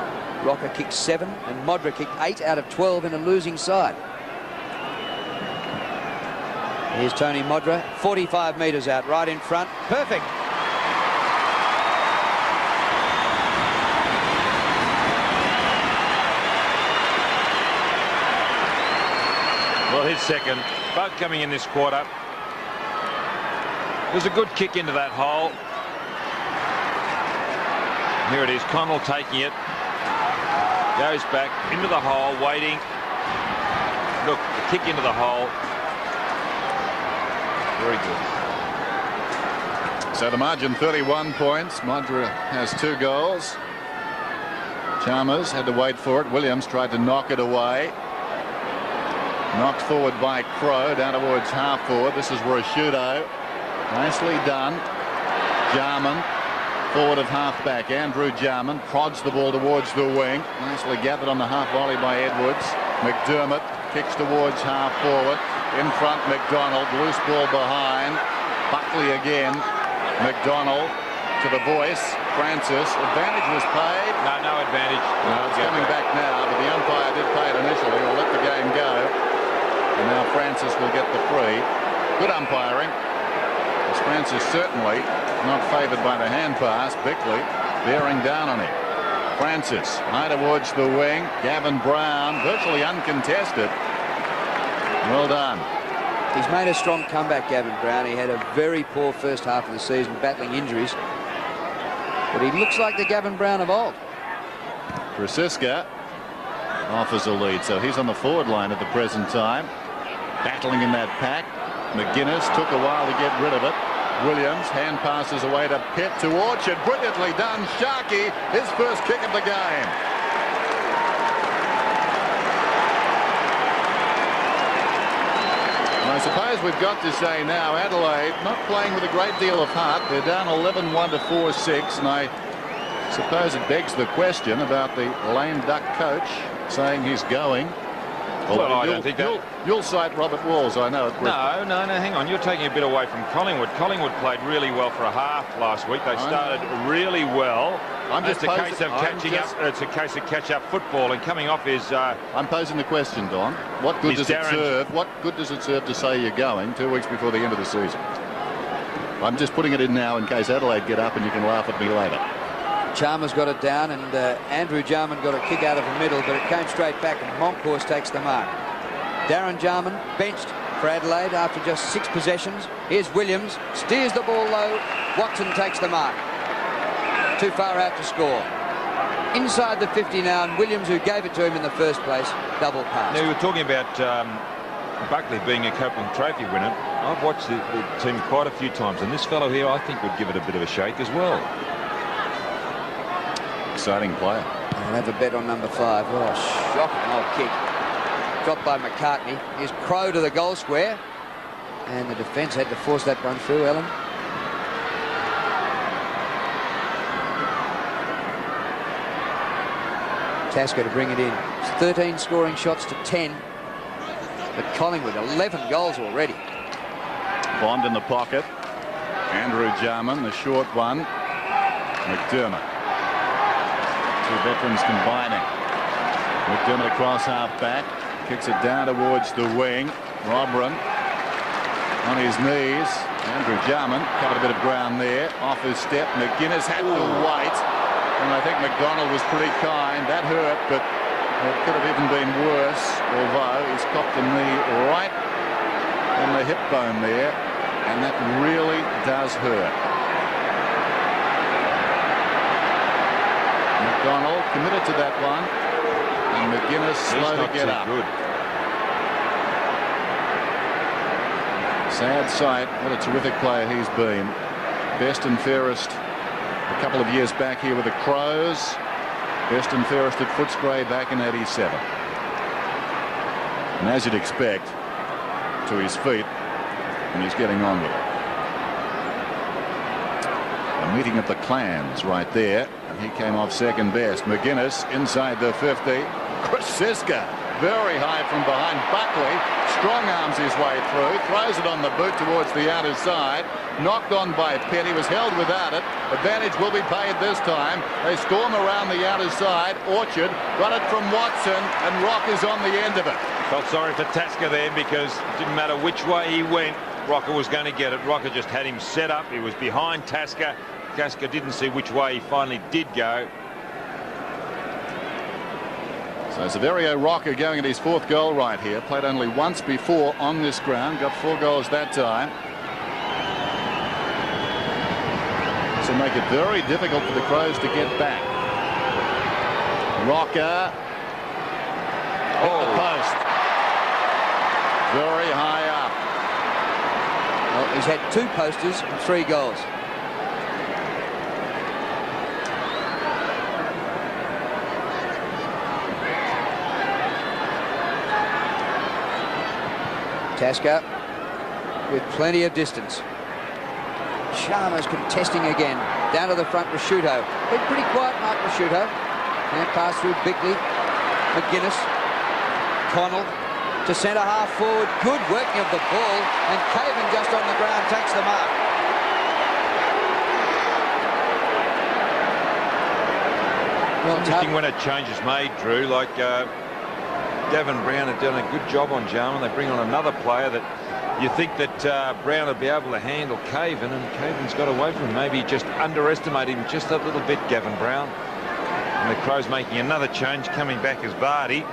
Rocca kicked 7 and Modra kicked 8 out of 12 in a losing side. Here's Tony Modra, 45 metres out, right in front. Perfect. Well, his second. Both coming in this quarter. There's a good kick into that hole. Here it is, Connell taking it. Goes back into the hole, waiting. Look, the kick into the hole. Very good. So the margin 31 points. Modra has 2 goals. Chalmers had to wait for it. Williams tried to knock it away. Knocked forward by Crow down towards half forward. This is Rashudo. Nicely done. Jarman forward of half back. Andrew Jarman prods the ball towards the wing. Nicely gathered on the half volley by Edwards. McDermott kicks towards half forward. In front, McDonald, loose ball behind. Buckley again. McDonald to the voice. Francis. Advantage was paid. No advantage. No, it's coming back now, but the umpire did pay it initially. We'll let the game go. And now Francis will get the free. Good umpiring. As Francis certainly not favoured by the hand pass. Bickley bearing down on him. Francis high towards the wing. Gavin Brown virtually uncontested. Well done. He's made a strong comeback, Gavin Brown. He had a very poor first half of the season, battling injuries. But he looks like the Gavin Brown of old. Krasiska offers a lead, so he's on the forward line at the present time. Battling in that pack. McGuinness took a while to get rid of it. Williams hand passes away to Pitt to Orchard. Brilliantly done. Sharkey, his first kick of the game. I suppose we've got to say now, Adelaide not playing with a great deal of heart. They're down 11-1 to 4-6, and I suppose it begs the question about the lame duck coach saying he's going. Well, I don't think that... You'll cite Robert Walls, I know. No, hang on. You're taking a bit away from Collingwood. Collingwood played really well for a half last week. They started really well. It's a case of catching up. It's a case of catch-up football, and coming off is. I'm posing the question, Don. What good does it serve? What good does it serve to say you're going 2 weeks before the end of the season? I'm just putting it in now in case Adelaide get up and you can laugh at me later. Chalmers got it down, and Andrew Jarman got a kick out of the middle, but it came straight back, and Monkhorst takes the mark. Darren Jarman benched for Adelaide after just 6 possessions. Here's Williams, steers the ball low. Watson takes the mark. Too far out to score. Inside the 50 now, and Williams, who gave it to him in the first place, double pass. Now, we were talking about Buckley being a Copeland Trophy winner. I've watched the team quite a few times, and this fellow here, I think, would give it a bit of a shake as well. Exciting player. I'll have a bet on number 5. Oh, shocking old kick. Dropped by McCartney. Here's Crow to the goal square. And the defence had to force that one through, Ellen. Tasker to bring it in. It's 13 scoring shots to 10. But Collingwood, 11 goals already. Bond in the pocket. Andrew Jarman, the short one. McDermott. 2 veterans combining. McDermott across half back. Kicks it down towards the wing. Robran on his knees. Andrew Jarman covered a bit of ground there. Off his step. McGuinness had to wait. And I think McDonald was pretty kind. That hurt, but it could have even been worse, although he's copped the knee right on the hip bone there, and that really does hurt. McDonald committed to that one, and McGuinness slow to get up. Good. Sad sight. What a terrific player he's been. Best and fairest a couple of years back here with the Crows. Best and fairest at Footscray back in '87. And as you'd expect, to his feet, and he's getting on with it. A meeting of the clans right there, and he came off second best. McGuinness inside the 50. Krasiska very high from behind. Buckley strong arms his way through, throws it on the boot towards the outer side. Knocked on by Pitt. He was held without it. Advantage will be paid this time. They storm around the outer side. Orchard got it from Watson, and Rock is on the end of it. Felt sorry for Tasker there because it didn't matter which way he went, Rocker was going to get it. Rocker just had him set up. He was behind Tasker. Tasker didn't see which way he finally did go. So Severio Rocker going at his fourth goal right here. Played only once before on this ground. Got 4 goals that time. So make it very difficult for the Crows to get back. Rocker. Hit the post. Very high up. Well, he's had 2 posters and 3 goals. Tasker with plenty of distance. Chalmers contesting again. Down to the front, Rashuto. Been pretty quiet, Mark Rashuto. Can't pass through Bickley. McGuinness. Connell to centre half forward. Good working of the ball. And Caven just on the ground takes the mark. Well, interesting when a change is made, Drew. Like Gavin Brown had done a good job on Jarman. They bring on another player that you think that Brown would be able to handle Caven, and Caven's got away from him. Maybe he just underestimated him just a little bit, Gavin Brown. And the Crows making another change, coming back as Vardy.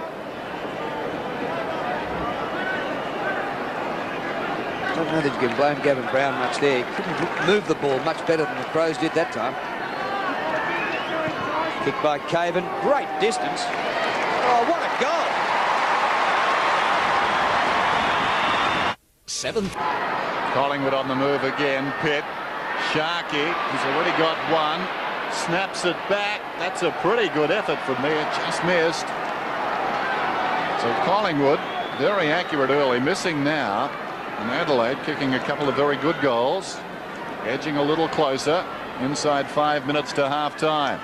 I don't know that you can blame Gavin Brown much there. He couldn't move the ball much better than the Crows did that time. Kick by Caven. Great distance. Oh, what a goal! 7th. Collingwood on the move again. Pitt. Sharkey. He's already got 1. Snaps it back. That's a pretty good effort from there. Just missed. So Collingwood very accurate early. Missing now. And Adelaide kicking a couple of very good goals. Edging a little closer. Inside 5 minutes to half time.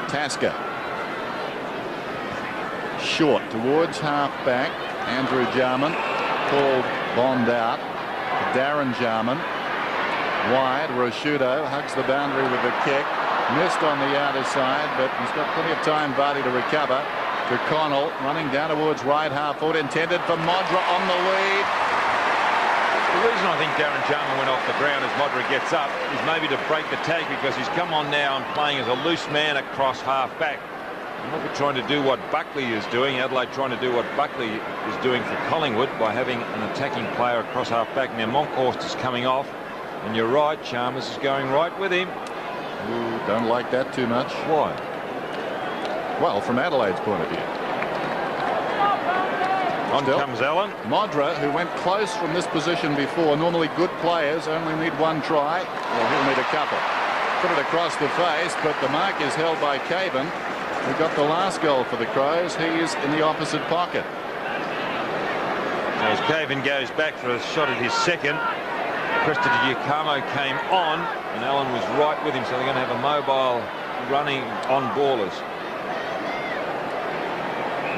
Tasker. Short towards half back. Andrew Jarman. Called Bond out. Darren Jarman. Wide. Rashuto hugs the boundary with the kick. Missed on the outer side, but he's got plenty of time, Vardy, to recover. To Connell, running down towards right half forward, intended for Modra on the lead. The reason I think Darren Jarman went off the ground as Modra gets up is maybe to break the tag, because he's come on now and playing as a loose man across half back. Not trying to do what Buckley is doing. Adelaide trying to do what Buckley is doing for Collingwood by having an attacking player across half back. Now Monkhorst is coming off, and you're right, Chalmers is going right with him. Ooh, don't like that too much. Why? Well, from Adelaide's point of view. On comes Allen. Modra, who went close from this position before. Normally good players only need 1 try. Well, he'll need a couple. Put it across the face, but the mark is held by Caven, who got the last goal for the Crows. He is in the opposite pocket. As Caven goes back for a shot at his second, Cresta Giacomo came on, and Allen was right with him, so they're going to have a mobile running on ballers.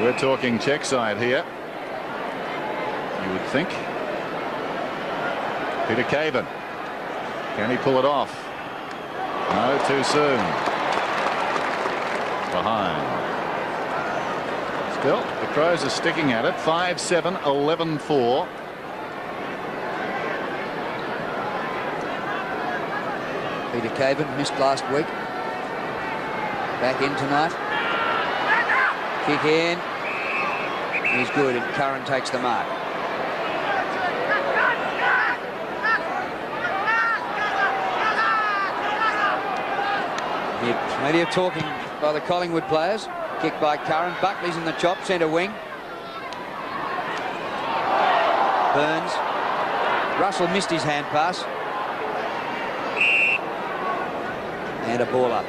We're talking check side here, you would think. Peter Caven. Can he pull it off? No, too soon. Behind. Still, the Crows are sticking at it. 5-7, 11-4. Peter Caven missed last week. Back in tonight. Kick in. He's good, and Curran takes the mark. Plenty of talking by the Collingwood players. Kick by Curran. Buckley's in the chop, centre wing. Burns. Russell missed his hand pass. And a ball up.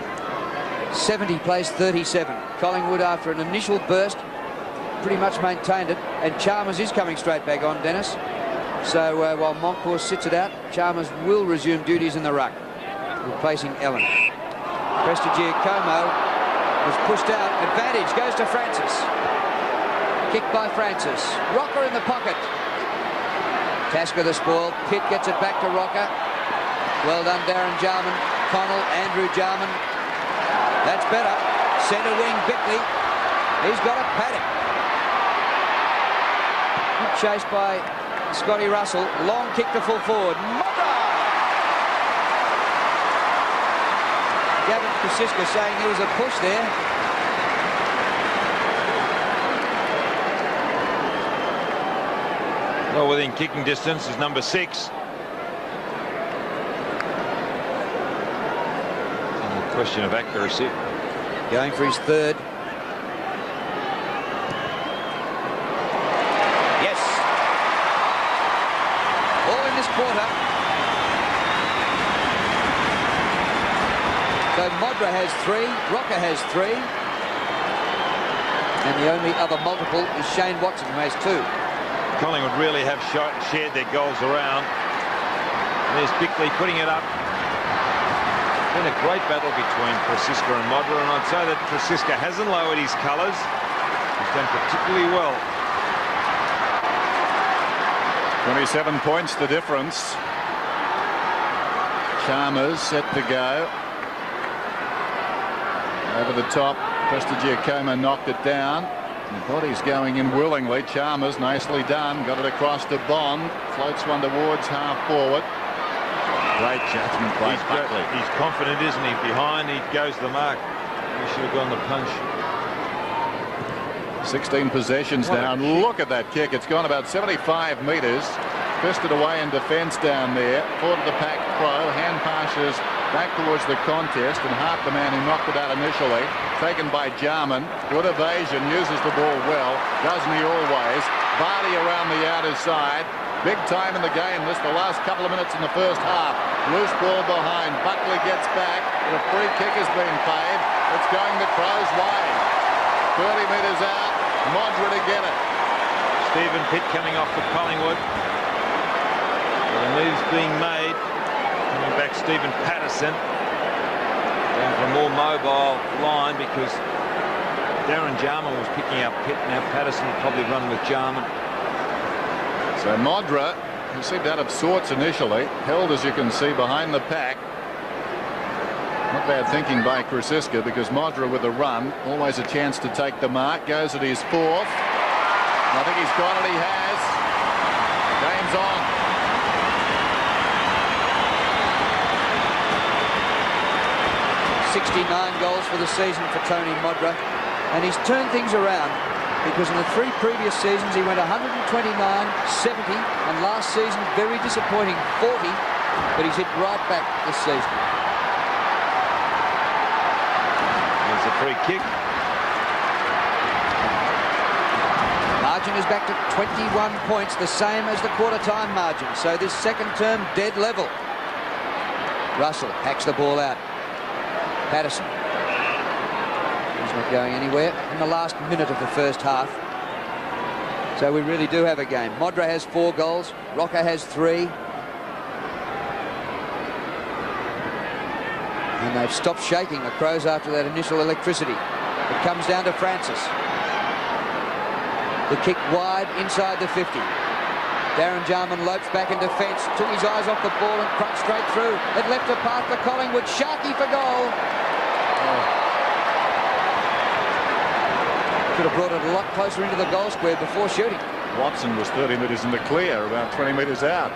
70 plays 37. Collingwood, after an initial burst, pretty much maintained it. And Chalmers is coming straight back on, Dennis. So while Moncur sits it out, Chalmers will resume duties in the ruck, replacing Ellen. Prestigiacomo was pushed out. Advantage goes to Francis. Kick by Francis. Rocker in the pocket. Tasker the spoil. Pitt gets it back to Rocker. Well done, Darren Jarman. Connell, Andrew Jarman. That's better. Centre wing, Bickley. He's got a paddock. Good chase by Scotty Russell. Long kick to full forward. Gavin Kosiska saying there was a push there. Well, within kicking distance is number 6. Question of accuracy. Going for his third. Yes. All in this quarter. So Modra has 3, Rocker has 3. And the only other multiple is Shane Watson, who has 2. Collingwood really have shared their goals around. There's Bickley putting it up. Been a great battle between Kosiska and Modra, and I'd say that Kosiska hasn't lowered his colours. He's done particularly well. 27 points the difference. Chalmers set to go. Over the top, Prestigiacomo knocked it down. The body's going in willingly. Chalmers, nicely done. Got it across to Bond. Floats one towards half forward. Great judgment by Buckley. He's confident, isn't he? Behind, he goes to the mark. He should have gone the punch. 16 possessions down. Look at that kick. It's gone about 75 metres. Fisted away in defence down there. Forward to the pack pro. Hand passes back towards the contest, and Hart, the man who knocked it out initially, taken by Jarman. Good evasion. Uses the ball well. Doesn't he always? Vardy around the outer side. Big time in the game, this the last couple of minutes in the first half. Loose ball behind. Buckley gets back. The free kick has been paid. It's going the Crows' way. 30 metres out. Modra to get it. Stephen Pitt coming off for Collingwood. The move's being made. Coming back Stephen Patterson. Going for a more mobile line because Darren Jarman was picking up Pitt. Now Patterson will probably run with Jarman. So Modra, who seemed out of sorts initially, held, as you can see, behind the pack. Not bad thinking by Kosiska, because Modra with a run, always a chance to take the mark. Goes at his 4th. I think he's got it. He has. Game's on. .69 goals for the season for Tony Modra, and he's turned things around. Because in the 3 previous seasons he went 129, 70, and last season very disappointing 40, but he's hit right back this season. There's a free kick. Margin is back to 21 points, the same as the quarter-time margin. So this second term dead level. Russell hacks the ball out. Patterson. He's not going anywhere in the last minute of the first half. So we really do have a game. Modra has 4 goals. Rocker has 3. And they've stopped shaking the Crows after that initial electricity. It comes down to Francis. The kick wide inside the 50. Darren Jarman lopes back in defence. Took his eyes off the ball and crunched straight through. It left a path to Collingwood. Sharkey for goal. Could have brought it a lot closer into the goal square before shooting. Watson was 30 metres in the clear, about 20 metres out.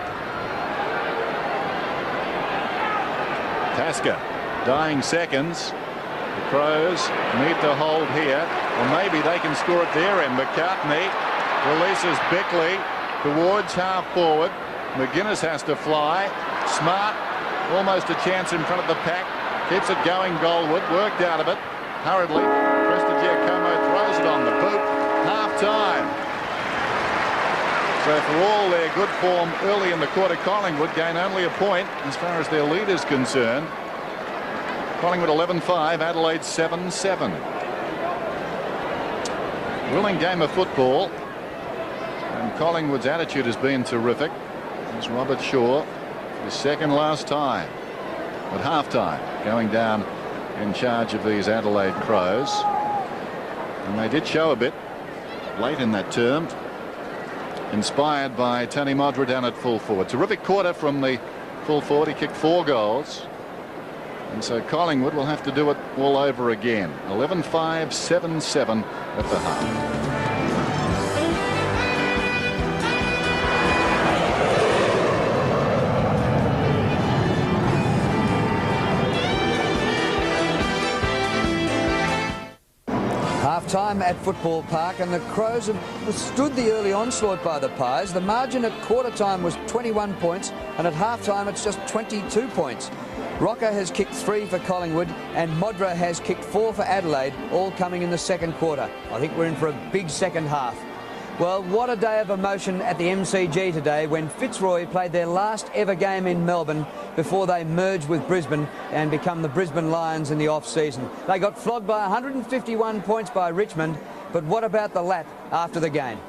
Tasker, dying seconds. The Crows need to hold here, or maybe they can score at their end. McCartney releases Beckley towards half forward. McGuinness has to fly. Smart, almost a chance in front of the pack. Keeps it going, Goldwood. Worked out of it. Hurriedly, Prestigiacomo throws it on the boot. Half-time. So for all their good form early in the quarter, Collingwood gain only a point as far as their lead is concerned. Collingwood 11-5, Adelaide 7-7. Willing game of football. And Collingwood's attitude has been terrific. As Robert Shaw, his second last time at half-time, going down in charge of these Adelaide Crows. And they did show a bit late in that term, inspired by Tony Modra down at full forward. Terrific quarter from the full forward. He kicked 4 goals. And so Collingwood will have to do it all over again. 11-5, 7-7 at the half. Half-time at Football Park, and the Crows have withstood the early onslaught by the Pies. The margin at quarter-time was 21 points, and at half-time it's just 22 points. Rocker has kicked 3 for Collingwood, and Modra has kicked 4 for Adelaide, all coming in the second quarter. I think we're in for a big second half. Well, what a day of emotion at the MCG today when Fitzroy played their last ever game in Melbourne before they merged with Brisbane and become the Brisbane Lions in the off-season. They got flogged by 151 points by Richmond, but what about the lap after the game?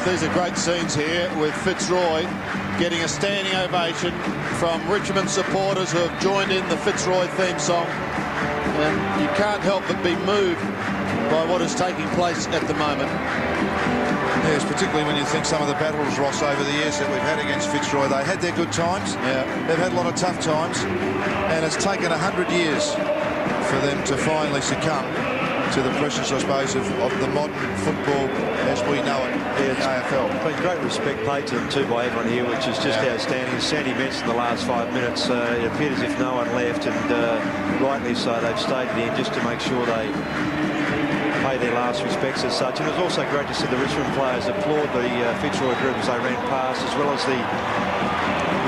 These are great scenes here with Fitzroy getting a standing ovation from Richmond supporters who have joined in the Fitzroy theme song. And you can't help but be moved by what is taking place at the moment. Yes, particularly when you think some of the battles, Ross, over the years that we've had against Fitzroy. They had their good times. Yeah. They've had a lot of tough times. And it's taken 100 years for them to finally succumb to the pressures, I suppose, of the modern football as we know it here in AFL. But great respect paid to them too by everyone here, which is just outstanding. Sandy Benson in the last 5 minutes, it appeared as if no one left, and rightly so, they've stayed there just to make sure they pay their last respects as such. And it was also great to see the Richmond players applaud the Fitzroy group as they ran past, as well as the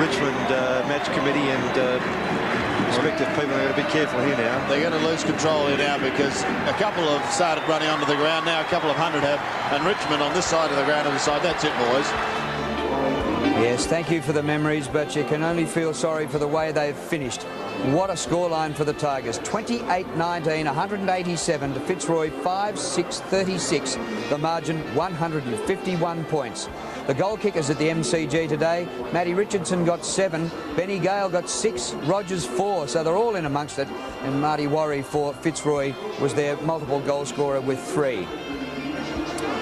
Richmond match committee and respective people. They're going to be careful here now. They're going to lose control here now because a couple have started running onto the ground. Now a couple of 100 have, and Richmond on this side of the ground have decided that's it, boys. Yes, thank you for the memories, but you can only feel sorry for the way they've finished. What a scoreline for the Tigers. 28-19, 187 to Fitzroy 5-6-36. The margin 151 points. The goal kickers at the MCG today, Matty Richardson got 7, Benny Gale got 6, Rogers 4, so they're all in amongst it, and Marty Worry for Fitzroy was their multiple goal scorer with 3.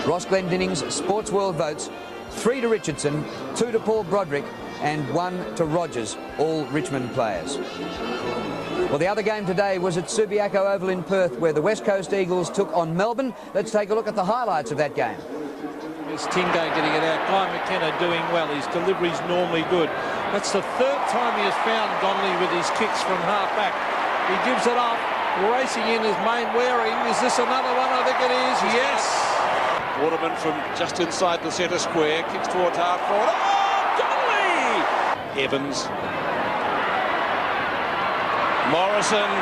Ross Glendinning's Sports World votes 3 to Richardson, 2 to Paul Broderick and 1 to Rogers, all Richmond players. Well, the other game today was at Subiaco Oval in Perth, where the West Coast Eagles took on Melbourne. Let's take a look at the highlights of that game. It's Tingo getting it out. Guy McKenna doing well. His delivery's normally good. That's the 3rd time he has found Donnelly with his kicks from half-back. He gives it up, racing in as Main Waring. Is this another one? I think it is. Yes. Waterman from just inside the centre square, kicks towards half-forward. Oh, Donnelly! Evans. Morrison.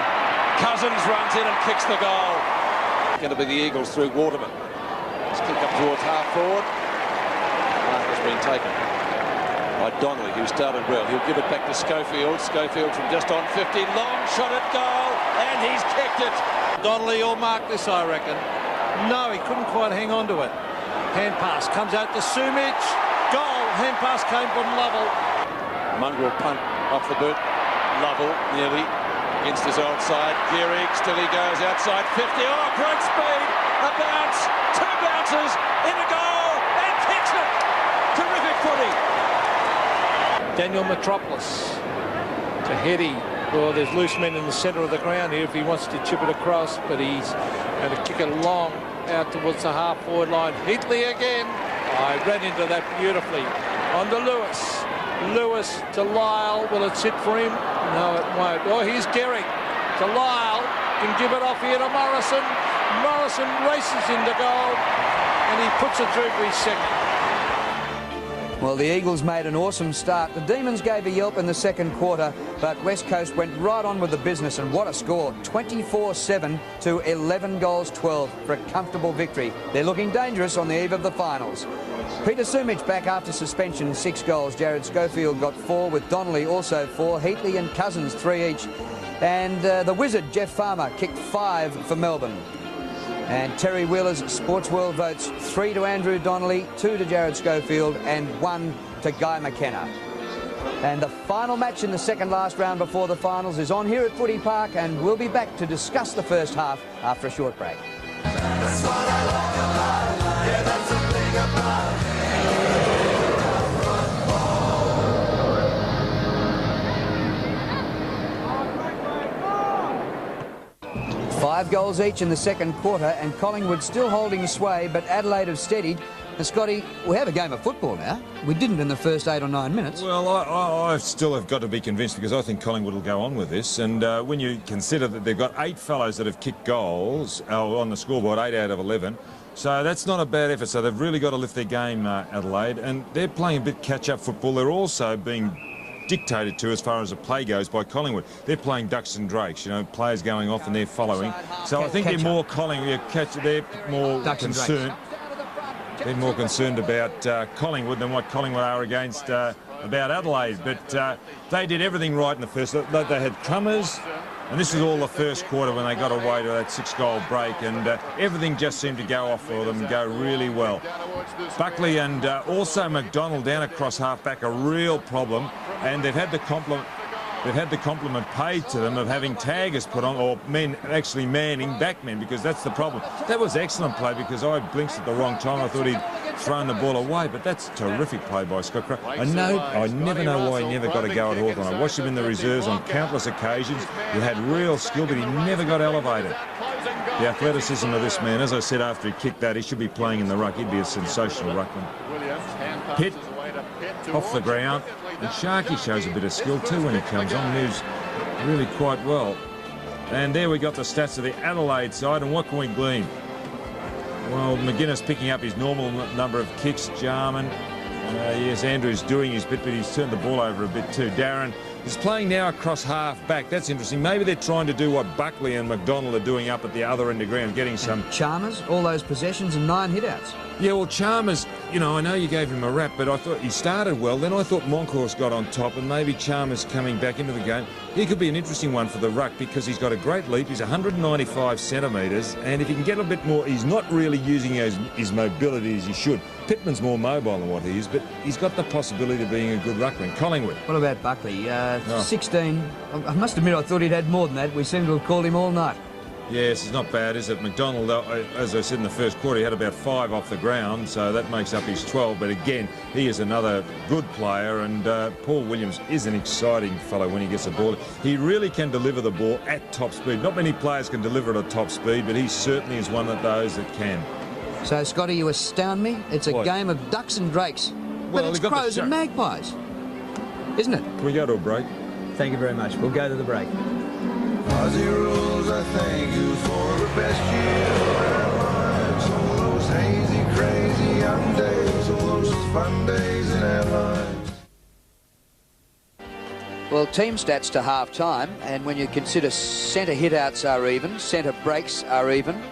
Cousins runs in and kicks the goal. Going to be the Eagles through Waterman. Let's kick up towards half-forward. Mark has been taken by Donnelly, who started well. He'll give it back to Schofield. Schofield from just on 50. Long shot at goal, and he's kicked it. Donnelly will mark this, I reckon. No, he couldn't quite hang on to it. Hand pass comes out to Sumich. Goal. Hand pass came from Lovell. Mongrel punt off the boot. Lovell nearly against his old side. Gehrig, still he goes outside 50. Oh, great speed. A bounce. 2 bounces in a goal and kicks it. Terrific footy. Daniel Metropolis to Heady. Well, there's loose men in the centre of the ground here if he wants to chip it across, but he's going to kick it long out towards the half-forward line. Heatley again. I ran into that beautifully. On to Lewis. Lewis to Lyle. Will it sit for him? No, it won't. Oh, here's Gehrig to Lyle. can give it off here to Morrison. Morrison races into goal, and he puts it through for his second. Well, the Eagles made an awesome start. The Demons gave a yelp in the second quarter, but West Coast went right on with the business, and what a score. 24-7 to 11 goals 12 for a comfortable victory. They're looking dangerous on the eve of the finals. Peter Sumich back after suspension, 6 goals. Jared Schofield got 4, with Donnelly also 4. Heatley and Cousins 3 each. And the Wizard, Jeff Farmer, kicked 5 for Melbourne. And Terry Wheeler's Sports World votes 3 to Andrew Donnelly, 2 to Jared Schofield, and 1 to Guy McKenna. And the final match in the second last round before the finals is on here at Footy Park, and we'll be back to discuss the first half after a short break. That's what I like about, yeah, that's a thing about. 5 goals each in the second quarter, and Collingwood still holding sway, but Adelaide have steadied. And Scotty, we have a game of football now. We didn't in the first 8 or 9 minutes. Well, I still have got to be convinced, because I think Collingwood will go on with this. And when you consider that they've got 8 fellows that have kicked goals on the scoreboard, 8 out of 11. So that's not a bad effort. So they've really got to lift their game, Adelaide. And they're playing a bit catch-up football. They're also being dictated to, as far as the play goes, by Collingwood. They're playing ducks and drakes, you know, players going off and they're following. So I think they're more Collingwood, they're more concerned. They're more concerned about Collingwood than what Collingwood are against about Adelaide. But they did everything right in the first. They had crummers, and this is all the first quarter when they got away to that 6-goal break, and everything just seemed to go off for them and go really well. Buckley and also McDonald down across half-back, a real problem, and they've had the compliment paid to them of having taggers put on, or men actually manning back men, because that's the problem. That was excellent play, because I blinked at the wrong time. I thought he'd thrown the ball away, but that's terrific play by Scott Crow. I never know why he never got a go at Hawthorn. I watched him in the reserves on countless occasions. He had real skill, but he never got elevated. The athleticism of this man, as I said after he kicked that, he should be playing in the ruck. He'd be a sensational ruckman. Pitt off the ground. And Sharkey shows a bit of skill too when he comes on, moves really quite well. And there we got the stats of the Adelaide side, and what can we glean? Well, McGuinness picking up his normal number of kicks. Jarman, yes, Andrew's doing his bit, but he's turned the ball over a bit too. Darren is playing now across half-back. That's interesting. Maybe they're trying to do what Buckley and McDonald are doing up at the other end of ground, getting some... Chalmers, all those possessions and 9 hit-outs. Yeah, well, Chalmers, you know, I know you gave him a rap, but I thought he started well. Then I thought Moncourse got on top, and maybe Chalmers coming back into the game. He could be an interesting one for the ruck, because he's got a great leap. He's 195 centimetres, and if he can get a bit more, he's not really using his mobility as he should. Pittman's more mobile than what he is, but he's got the possibility of being a good ruckman. Collingwood. What about Buckley? 16. I must admit, I thought he'd had more than that. We seem to have called him all night. Yes, it's not bad, is it? McDonald, as I said in the first quarter, he had about 5 off the ground, so that makes up his 12. But again, he is another good player, and Paul Williams is an exciting fellow when he gets the ball. He really can deliver the ball at top speed. Not many players can deliver it at top speed, but he certainly is one of those that can. So, Scotty, you astound me. It's a game of ducks and drakes. Well, but it's crows and magpies, isn't it? Can we go to a break? Thank you very much. We'll go to the break. Aussie rules, I thank you for the best year of our lives. All those hazy, crazy young days, all those fun days in our lives. Well, team stats to half-time, and when you consider centre hit-outs are even, centre breaks are even,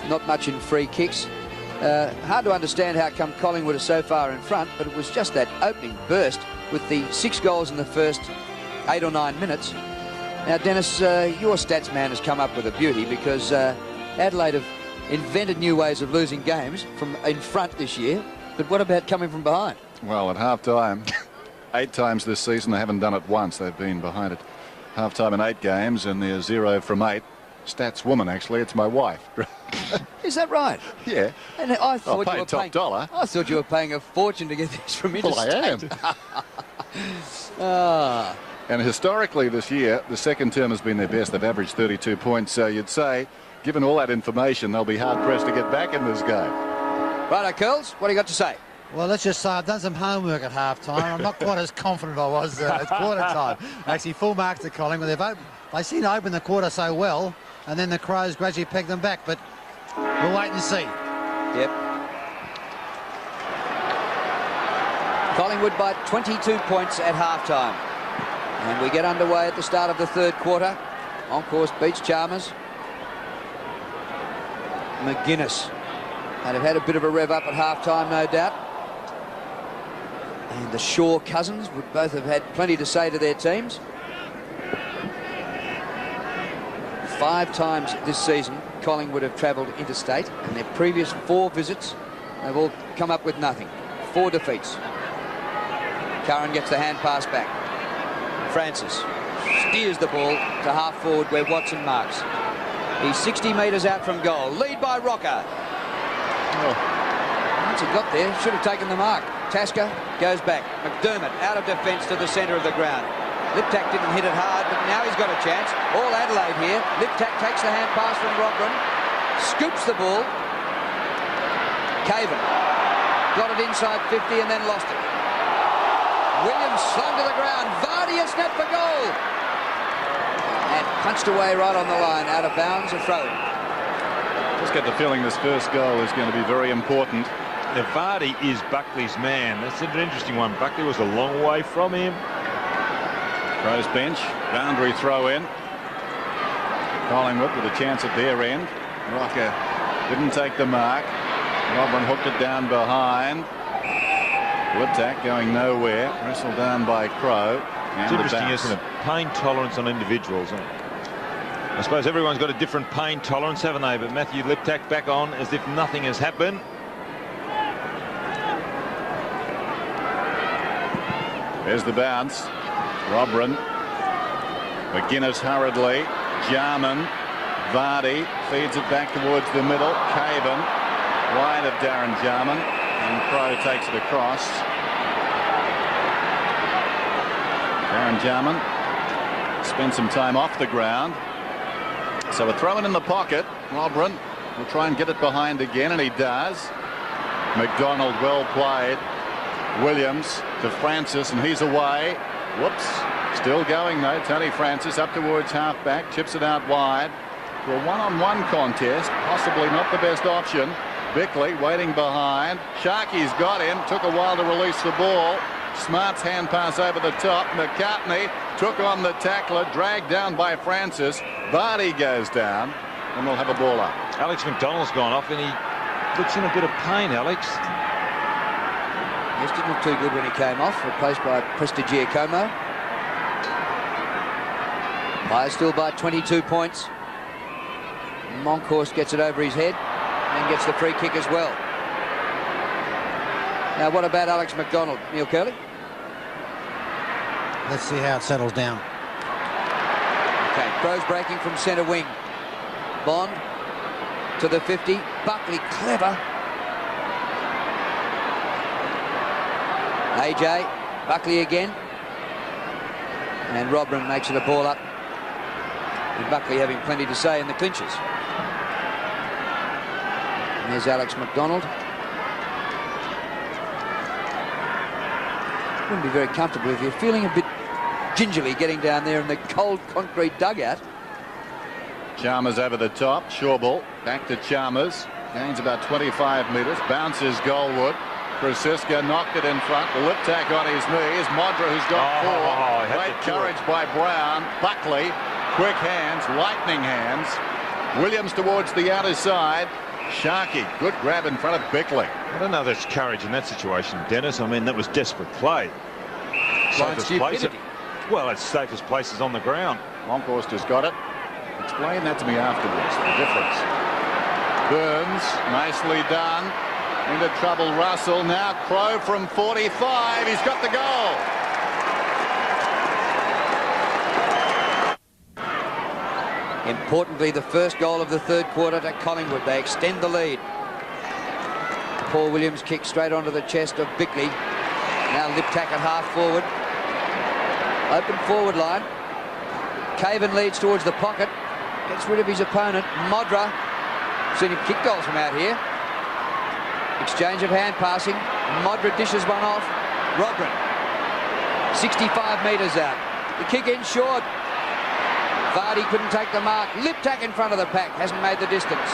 not much in free kicks. Hard to understand how come Collingwood are so far in front, but it was just that opening burst with the 6 goals in the first 8 or 9 minutes. Now, Dennis, your stats man has come up with a beauty, because Adelaide have invented new ways of losing games from in front this year. But what about coming from behind? Well, at half-time, 8 times this season, they haven't done it once. They've been behind at half-time in 8 games, and they're 0 from 8. Stats woman, actually. It's my wife. Is that right? Yeah. And I thought you were top dollar. I thought you were paying a fortune to get this from interstate. Well, I am. And historically this year, the second term has been their best. They've averaged 32 points. So you'd say, given all that information, they'll be hard-pressed to get back in this game. Righto, Curls, what do you got to say? Well, let's just say I've done some homework at half-time. I'm not quite as confident I was at quarter time. Actually, full marks to Collingwood. They seem to open the quarter so well. and then the Crows gradually pegged them back, but we'll wait and see. Yep. Collingwood by 22 points at half-time. And we get underway at the start of the third quarter. On course beats Chalmers. McGuinness. And have had a bit of a rev up at half-time, no doubt. And the Shaw cousins would both have had plenty to say to their teams. 5 times this season, Collingwood have travelled interstate, and their previous 4 visits, they've all come up with nothing. 4 defeats. Curran gets the hand pass back. Francis steers the ball to half forward where Watson marks. He's 60 metres out from goal. Lead by Rocker. Once he got there, should have taken the mark. Tasker goes back. McDermott out of defence to the centre of the ground. Liptak didn't hit it hard, but now he's got a chance. All Adelaide here. Liptak takes the hand pass from Robran. Scoops the ball. Caven got it inside 50 and then lost it. Williams slung to the ground. Vardy a snap for goal. And punched away right on the line. Out of bounds, a throw. Just get the feeling this first goal is going to be very important. Now, Vardy is Buckley's man. That's an interesting one. Buckley was a long way from him. Crows bench, boundary throw in. Collingwood with a chance at their end. Rocker didn't take the mark. Robin hooked it down behind. Liptak going nowhere. Wrestled down by Crow. It's interesting, isn't it? Pain tolerance on individuals. I suppose everyone's got a different pain tolerance, haven't they? But Matthew Liptak back on as if nothing has happened. There's the bounce. Robran. McGuinness hurriedly. Jarman. Vardy feeds it back towards the middle. Caven wide of Darren Jarman. And Crow takes it across. Darren Jarman spent some time off the ground. So a throw in the pocket. Robran will try and get it behind again, and he does. McDonald well played. Williams to Francis, and he's away. Whoops. Still going though. Tony Francis up towards half-back. Chips it out wide. To a one-on-one contest. Possibly not the best option. Bickley waiting behind. Sharkey's got him. Took a while to release the ball. Smart's hand pass over the top. McCartney took on the tackler. Dragged down by Francis. Vardy goes down. And we'll have a ball up. Alex McDonald's gone off and he looks in a bit of pain, Alex. This didn't look too good when he came off. Replaced by Prestigiacomo. Pies still by 22 points. Monkhorst gets it over his head and gets the free kick as well. Now, what about Alex McDonald, Neil Curley? Let's see how it settles down. Okay, Crows breaking from centre wing. Bond to the 50. Buckley clever. AJ, Buckley again. And Robran makes it a ball up. And Buckley having plenty to say in the clinches. And there's Alex McDonald. Wouldn't be very comfortable if you're feeling a bit gingerly getting down there in the cold concrete dugout. Chalmers over the top. Shawball back to Chalmers. Gains about 25 metres. Bounces Goldwood. Krasiska knocked it in front. The lip tack on his knees. Modra, who's got 4. Great courage by Brown. Buckley. Quick hands. Lightning hands. Williams towards the outer side. Sharkey. Good grab in front of Bickley. I don't know if there's courage in that situation, Dennis. I mean, that was desperate play. Safest place. Well, it's safest places on the ground. Monkhorst has got it. Explain that to me afterwards. The difference. Burns. Nicely done. Into trouble, Russell. Now Crow from 45. He's got the goal. Importantly, the first goal of the third quarter to Collingwood. They extend the lead. Paul Williams kicks straight onto the chest of Bickley. Now Liptak at half forward. Open forward line. Caven leads towards the pocket. Gets rid of his opponent. Modra. Seen him kick goals from out here. Exchange of hand passing. Modra dishes one off. Robran. 65 metres out. The kick in short. Vardy couldn't take the mark. Lip tack in front of the pack. Hasn't made the distance.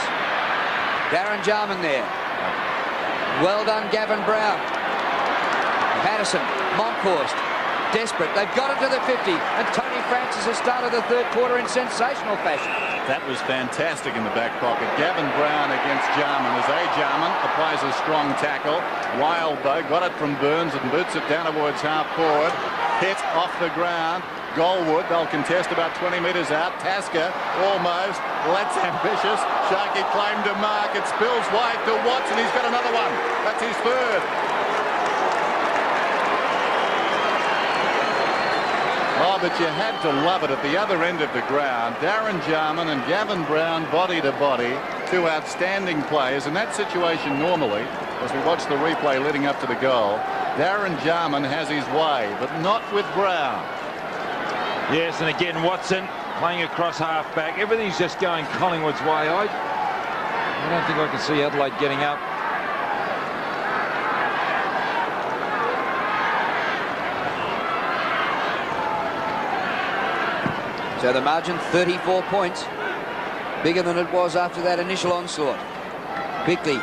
Darren Jarman there. Well done, Gavin Brown. Patterson, Monkhorst, desperate. They've got it to the 50, and Tony Francis has started the third quarter in sensational fashion. That was fantastic in the back pocket. Gavin Brown against Jarman as Jarman applies a strong tackle. Wild though, got it from Burns and boots it down towards half forward. Hit off the ground. Goldwood, they'll contest about 20 metres out. Tasker, almost. That's ambitious. Sharkey claimed to mark. It spills wide to Watson. He's got another one. That's his third. Oh, but you had to love it at the other end of the ground. Darren Jarman and Gavin Brown body to body. Two outstanding players. In that situation normally, as we watch the replay leading up to the goal, Darren Jarman has his way, but not with Brown. Yes, and again, Watson playing across half-back. Everything's just going Collingwood's way. I don't think I can see Adelaide getting up. So the margin, 34 points. Bigger than it was after that initial onslaught. Bickley,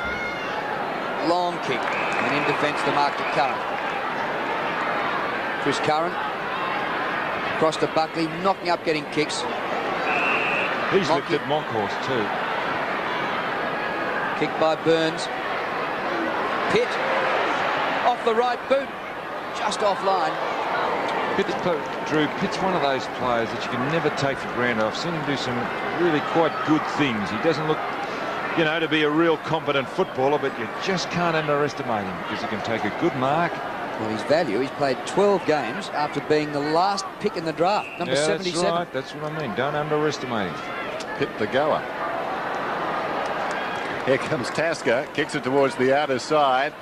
long kick. And in defence, the mark to Curran. Chris Curran. Across to Buckley, knocking up, getting kicks. He's looked at Monkhorst too. Kick by Burns. Pitt. Off the right boot. Just offline. Drew, Pitt's one of those players that you can never take for granted. I've seen him do some really quite good things. He doesn't look, you know, to be a real competent footballer, but you just can't underestimate him because he can take a good mark. Well, his value, he's played 12 games after being the last pick in the draft, number 77. That's right. That's what I mean. Don't underestimate him. Pitt the goer. Here comes Tasker, kicks it towards the outer side.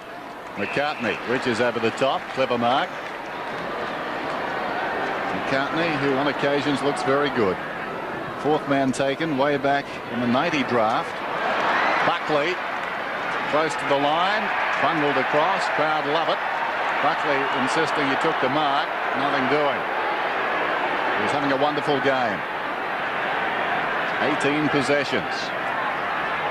McCartney reaches over the top, clever mark. McCartney, who on occasions looks very good. Fourth man taken way back in the 90 draft. Buckley close to the line, bundled across, crowd love it. Buckley insisting he took the mark, nothing doing. He was having a wonderful game. 18 possessions.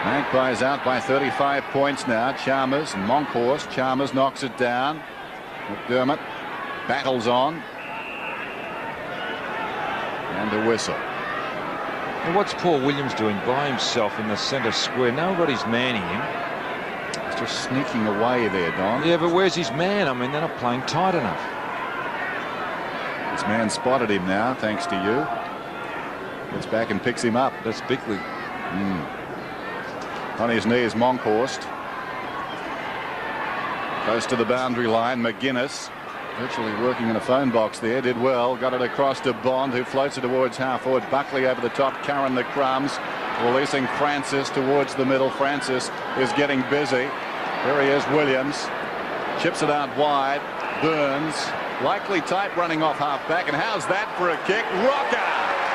Magpies out by 35 points now. Chalmers and Monkhorst. Chalmers knocks it down. McDermott battles on. And a whistle. Well, what's Paul Williams doing by himself in the centre square? Nobody's manning him. He's just sneaking away there, Don. Yeah, but where's his man? I mean, they're not playing tight enough. His man spotted him now, thanks to you. Gets back and picks him up. That's Bickley. On his knee is Monkhorst. Close to the boundary line, McGuinness. Virtually working in a phone box there, did well, got it across to Bond, who floats it towards half forward. Buckley over the top, Curran the crumbs, releasing Francis towards the middle. Francis is getting busy. There he is, Williams. Chips it out wide. Burns, likely tight running off half back, and how's that for a kick? Rocker!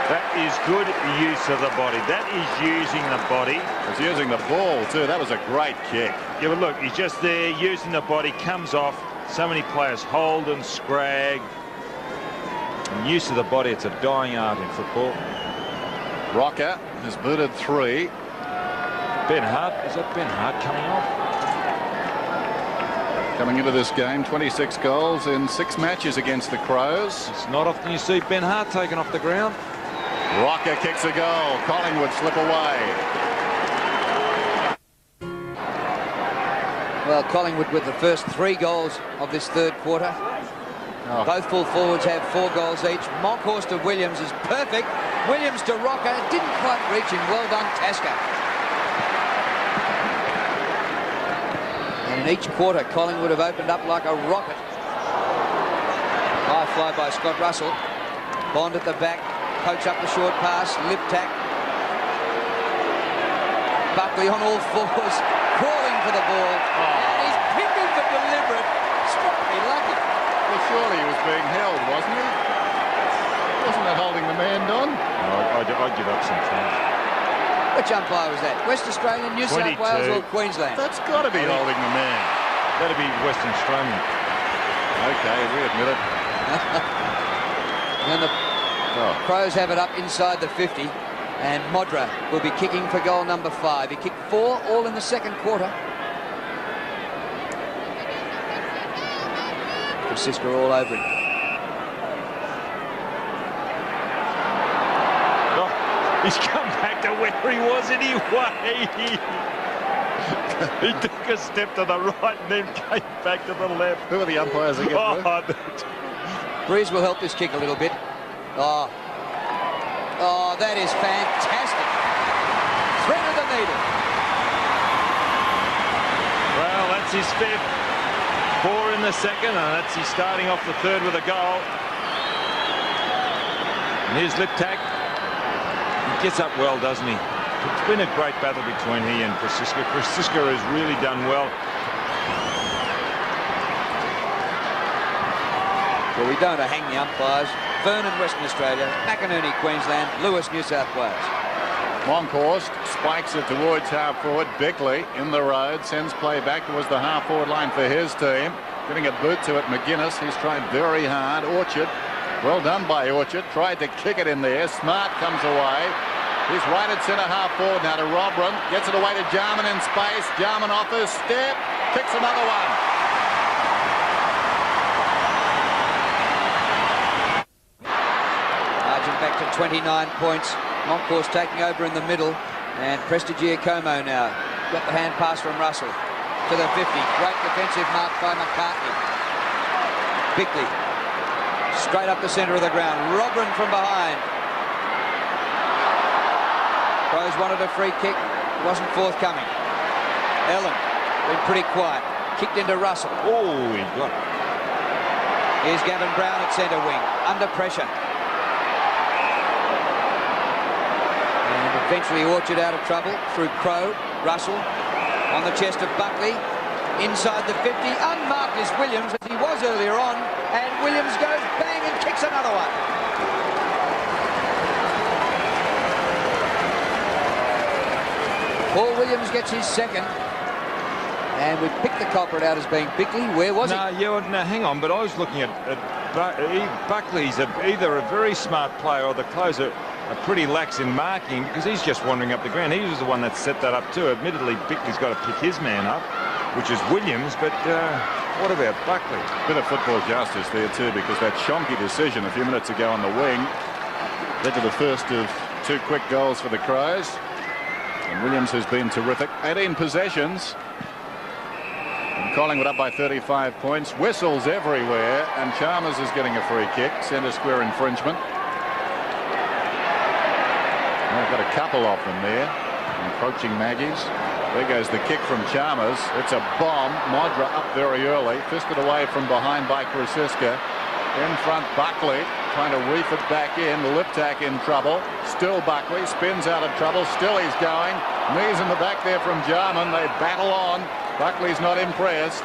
That is good use of the body. That is using the body. He's using the ball too. That was a great kick. Yeah, but look, he's just there using the body, comes off. So many players hold and scrag. And use of the body, it's a dying art in football. Rocker has booted 3. Ben Hart, is that Ben Hart coming off? Coming into this game, 26 goals in 6 matches against the Crows. It's not often you see Ben Hart taken off the ground. Rocker kicks a goal. Collingwood slip away. Well, Collingwood with the first 3 goals of this third quarter. Both full forwards have 4 goals each. Monkhorst to Williams is perfect. Williams to Rocker. Didn't quite reach him. Well done, Tasker. And in each quarter, Collingwood have opened up like a rocket. High fly by Scott Russell. Bond at the back. Poach up the short pass. Lip tack. Buckley on all fours. Crawling for the ball. And he's picking for deliberate. Struck me lucky. Well, surely he was being held, wasn't he? Wasn't that holding the man, Don? No, I'd give up some time. Which umpire was that? West Australian, New South Wales or Queensland? That's got to be holding the man. That'd be Western Australian. Okay, we admit it. And the Crows have it up inside the 50, and Modra will be kicking for goal number 5. He kicked 4, all in the second quarter. Francisca all over him. Oh, he's come back to where he was anyway. He took a step to the right and then came back to the left. Who are the umpires again? Breeze will help this kick a little bit. Oh, that is fantastic. Threaded the needle. Well, that's his 5th. 4 in the second, and that's he's starting off the 3rd with a goal. And here's Liptak. He gets up well, doesn't he? It's been a great battle between he and Francisca. Francisca has really done well. Well, we don't hang the umpires. Vernon, Western Australia. McInerney, Queensland. Lewis, New South Wales. Monkhorst spikes it towards half forward. Bickley in the road, sends play back towards the half forward line for his team. Getting a boot to it, McGuinness. He's tried very hard. Orchard, well done by Orchard. Tried to kick it in there. Smart comes away. He's right at centre half forward now to Robran. Gets it away to Jarman in space. Jarman off his step. Kicks another one. Margin back to 29 points. Monkhorst taking over in the middle, and Prestigiacomo now got the hand pass from Russell to the 50. Great defensive mark by McCartney. Bickley straight up the centre of the ground. Robran from behind. Crows wanted a free kick, wasn't forthcoming. Ellen been pretty quiet. Kicked into Russell. Oh, he got it. Here's Gavin Brown at centre wing, under pressure. Eventually Orchard out of trouble through Crow. Russell on the chest of Buckley. Inside the 50. Unmarked is Williams, as he was earlier on. And Williams goes bang and kicks another one. Paul Williams gets his second. And we picked the culprit out as being Bickley. Where was he? No, hang on, but I was looking at Buckley's either a very smart player or the closer are pretty lax in marking, because he's just wandering up the ground. He was the one that set that up too. Admittedly, Bickley's got to pick his man up, which is Williams, but what about Buckley? Bit of football justice there too, because that shonky decision a few minutes ago on the wing led to the first of 2 quick goals for the Crows. And Williams has been terrific. 18 possessions. And Collingwood up by 35 points. Whistles everywhere, and Chalmers is getting a free kick. Centre square infringement. I've got a couple of them there. Encroaching Maggies. There goes the kick from Chalmers. It's a bomb. Modra up very early. Fisted away from behind by Krasiska. In front, Buckley trying to reef it back in. Liptak in trouble. Still Buckley. Spins out of trouble. Still he's going. Knees in the back there from Jarman. They battle on. Buckley's not impressed.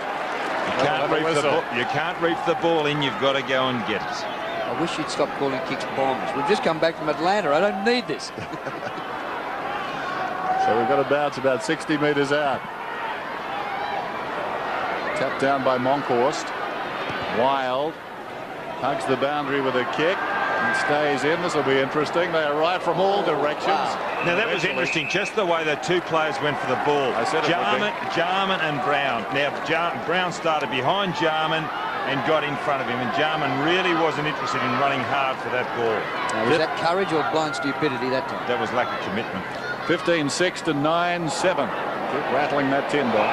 You can't reef the ball in. You've got to go and get it. I wish you'd stop calling kicks bombs. We've just come back from Atlanta. I don't need this. So we've got a bounce about 60 metres out. Tapped down by Monkhorst. Wild hugs the boundary with a kick and stays in. This will be interesting. They arrive from all directions. Wow. Now that was interesting, just the way the 2 players went for the ball. I said Jarman and Brown. Now Brown started behind Jarman and got in front of him, and Jarman really wasn't interested in running hard for that ball. Now, was that courage or blind stupidity that time? That was lack of commitment. 15-6 to 9-7. Keep rattling that tin ball.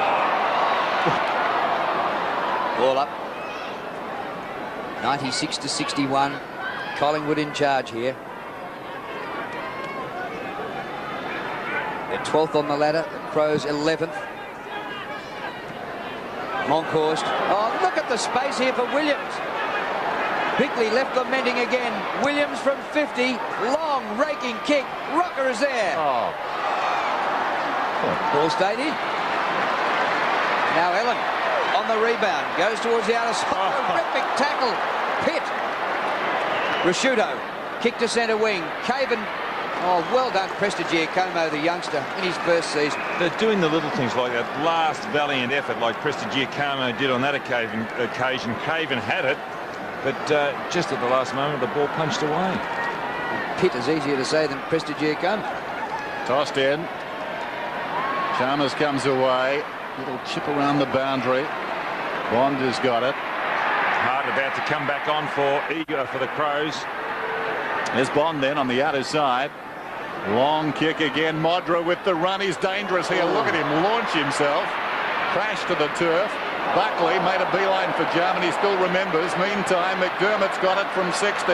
Ball up. 96 to 61. Collingwood in charge here. They're 12th on the ladder. The Crows 11th. Monkhorst. Oh, look at the space here for Williams. Bickley left lamenting again. Williams from 50. Long raking kick. Rocker is there. Oh. Ball stayed in. Now Ellen on the rebound. Goes towards the outer side. Terrific tackle. Pitt. Rasciuto. Kick to centre wing. Caven. Oh, well done, Prestigiacomo, the youngster, in his first season. They're doing the little things like that last valiant effort like Prestigiacomo did on that occasion. Caven had it, but just at the last moment, the ball punched away. Pitt is easier to say than Prestigiacomo. Tossed in. Chalmers comes away. Little chip around the boundary. Bond has got it. Hart about to come back on for the Crows. There's Bond then on the outer side. Long kick again. Modra with the run. He's dangerous here. Look at him launch himself. Crash to the turf. Buckley made a beeline for Germany. Still remembers. Meantime, McDermott's got it from 60.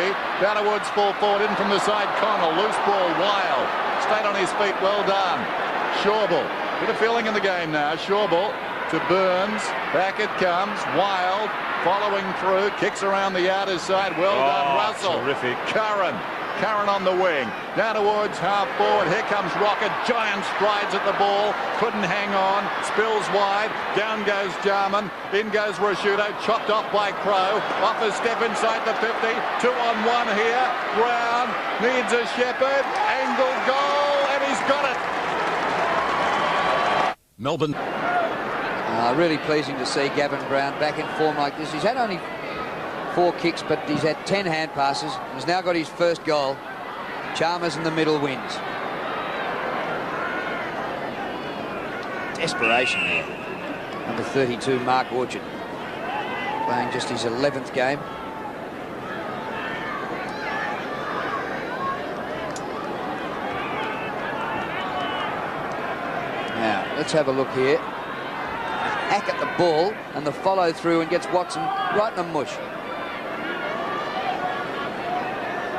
Woods fall forward in from the side. Connell. Loose ball. Wild. Stayed on his feet. Well done. Shawball. Bit of feeling in the game now. Shawball to Burns. Back it comes. Wild. Following through. Kicks around the outer side. Well done, Russell. Terrific. Curran on the wing. Down towards half forward. Here comes Rocket. Giant strides at the ball. Couldn't hang on. Spills wide. Down goes Jarman. In goes Rashudo. Chopped off by Crow. Off a step inside the 50. 2-on-1 here. Brown needs a shepherd. Angled goal. And he's got it. Melbourne. Really pleasing to see Gavin Brown back in form like this. He's had only 4 kicks, but he's had 10 hand passes. He's now got his first goal. Chalmers in the middle wins. Desperation there. Number 32, Mark Orchard, playing just his 11th game. Now, let's have a look here. Hack at the ball and the follow through and gets Watson right in the mush.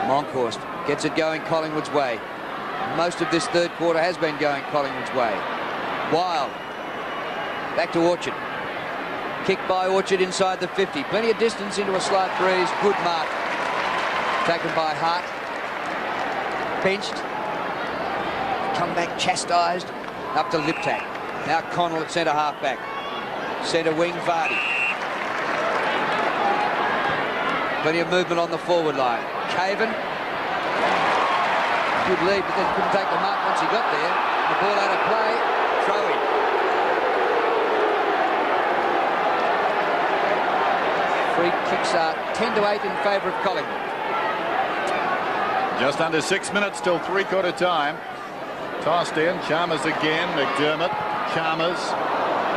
Monkhorst gets it going Collingwood's way. Most of this third quarter has been going Collingwood's way. Wild. Back to Orchard. Kick by Orchard inside the 50. Plenty of distance into a slight breeze. Good mark. Taken by Hart. Benched. Come back chastised. Up to Liptak. Now Connell at centre half back. Centre wing Vardy. Plenty of movement on the forward line. Caven. Good lead, but then couldn't take the mark once he got there. The ball out of play. Throw in. Free kicks are 10-8 in favour of Collingwood. Just under 6 minutes till three-quarter time. Tossed in. Chalmers again. McDermott. Chalmers.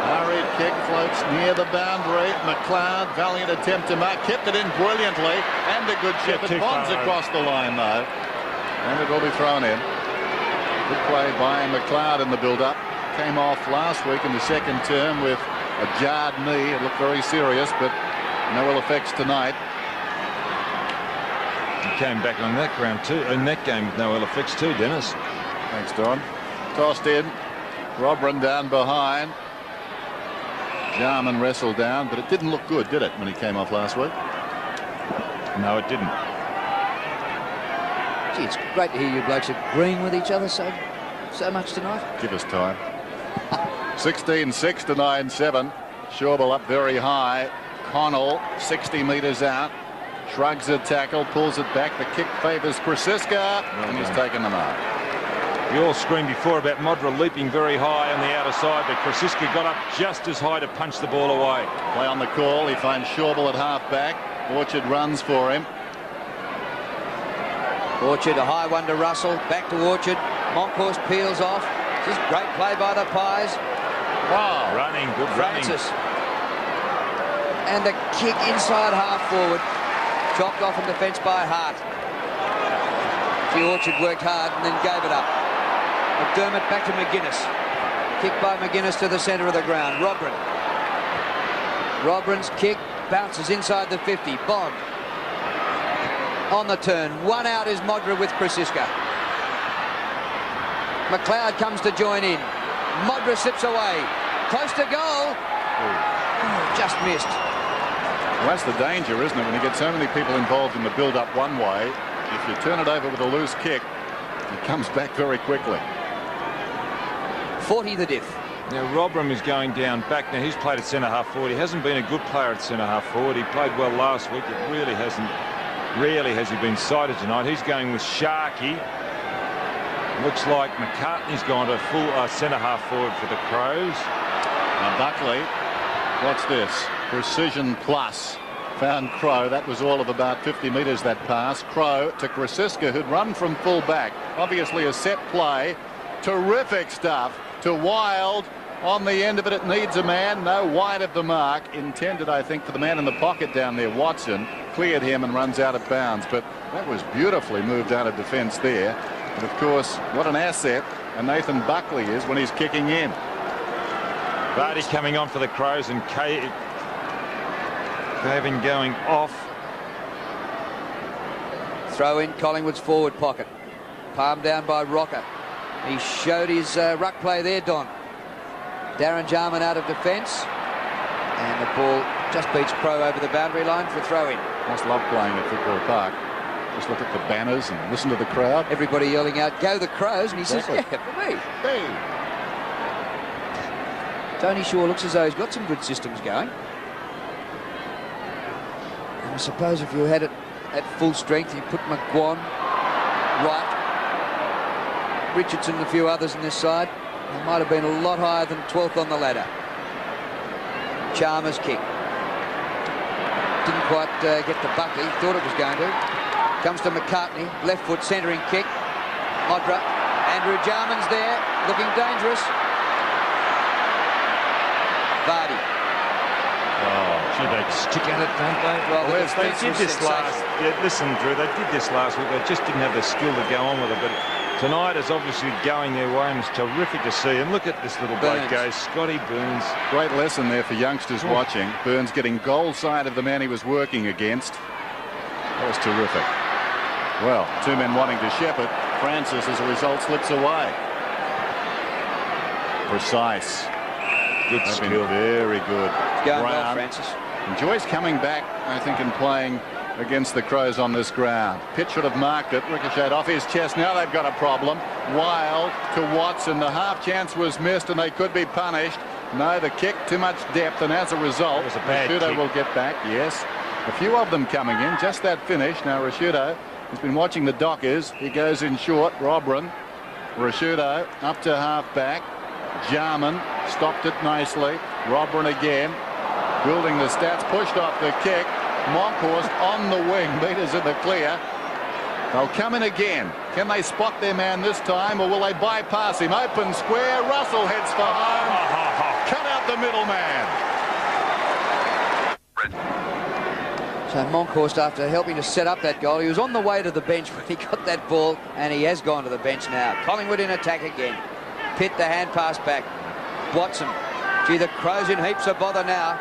Hurried kick floats near the boundary. McLeod, valiant attempt to mark, kept it in brilliantly, and a good chip. It bonds across the line though, and it will be thrown in. Good play by McLeod in the build-up. Came off last week in the second term with a jarred knee. It looked very serious, but no ill effects tonight. He came back on that ground too, in that game with no ill effects too, Dennis. Thanks, Don. Tossed in. Robran down behind. Jarman wrestled down, but it didn't look good, did it, when he came off last week? No, it didn't. Gee, it's great to hear you blokes agreeing with each other so much tonight. Give us time. 16-6 to 9-7. Shawball up very high. Connell 60 metres out. Shrugs a tackle, pulls it back. The kick favours Krasiska, and he's taken the mark. We all screamed before about Modra leaping very high on the outer side, but Krasiska got up just as high to punch the ball away. Play on the call. He finds Shawball at half back. Orchard runs for him. Orchard, a high one to Russell. Back to Orchard. Monkhorst peels off. This is great play by the Pies. Wow. Running, good Francis. And the kick inside half forward. Chopped off in defence by Hart. The Orchard worked hard and then gave it up. McDermott back to McGuinness. Kick by McGuinness to the centre of the ground. Robran's kick bounces inside the 50. Bond on the turn. One out is Modra with Krasiska. McLeod comes to join in. Modra slips away. Close to goal. Oh, just missed. Well, that's the danger, isn't it, when you get so many people involved in the build-up one way. If you turn it over with a loose kick, it comes back very quickly. 40 the diff. Now Robram is going down back. Now he's played at centre half forward. He hasn't been a good player at centre half forward. He played well last week. It really hasn't. Rarely has he been sighted tonight. He's going with Sharkey. Looks like McCartney's gone to full centre half forward for the Crows. Now Buckley, what's this? Precision plus. found Crowe. That was all of about 50 metres, that pass. Crowe to Krasiska, who'd run from full back. Obviously a set play. Terrific stuff to Wild. On the end of it, it needs a man. No, wide of the mark. Intended, I think, for the man in the pocket down there, Watson. Cleared him and runs out of bounds. But that was beautifully moved out of defence there. And, of course, what an asset and Nathan Buckley is when he's kicking in. Vardy coming on for the Crows and Caven going off. Throw in Collingwood's forward pocket. Palm down by Rocker. He showed his ruck play there, Don. Darren Jarman out of defence. And the ball just beats Crowe over the boundary line for throw-in. Must love playing at Football Park. Just look at the banners and listen to the crowd. Everybody yelling out, "Go the Crows!" And he Exactly. says, "Yeah, for me." Hey. Tony Shaw looks as though he's got some good systems going. And I suppose if you had it at full strength, you put McGuan right, Richardson and a few others in this side, it might have been a lot higher than 12th on the ladder. Chalmers kick. Didn't quite get to Buckley. Thought it was going to. Comes to McCartney. Left foot centering kick. Modra. Andrew Jarman's there. Looking dangerous. Vardy. Oh, gee, they stick at it, don't they? Well, the they defence did was this last. Yeah, listen, Drew, they did this last week. They just didn't have the skill to go on with it. But tonight is obviously going their way, and it's terrific to see. And look at this little bloke go, Scotty Burns. Great lesson there for youngsters watching. Burns getting goal side of the man he was working against. That was terrific. Well, two men wanting to shepherd. Francis, as a result, slips away. Precise. Good They've skill. been very good. Going well, Francis. Enjoys coming back, I think, and playing against the Crows on this ground. Pitt should have marked it. Ricocheted off his chest. Now they've got a problem. Wild to Watson. The half chance was missed and they could be punished. No, the kick, too much depth, and as a result, Rashudo will get back. Yes, a few of them coming in. Just that finish. Now Rashudo has been watching the Dockers. He goes in short. Robran. Rashudo up to half back. Jarman stopped it nicely. Robran again. Building the stats. Pushed off the kick. Monkhorst on the wing. Meters in the clear. They'll come in again. Can they spot their man this time, or will they bypass him? Open square. Russell heads for home. Cut out the middleman. So Monkhorst, after helping to set up that goal, he was on the way to the bench when he got that ball, and he has gone to the bench now. Collingwood in attack again. Pitt the hand pass back. Watson. Gee, the Crows in heaps of bother now.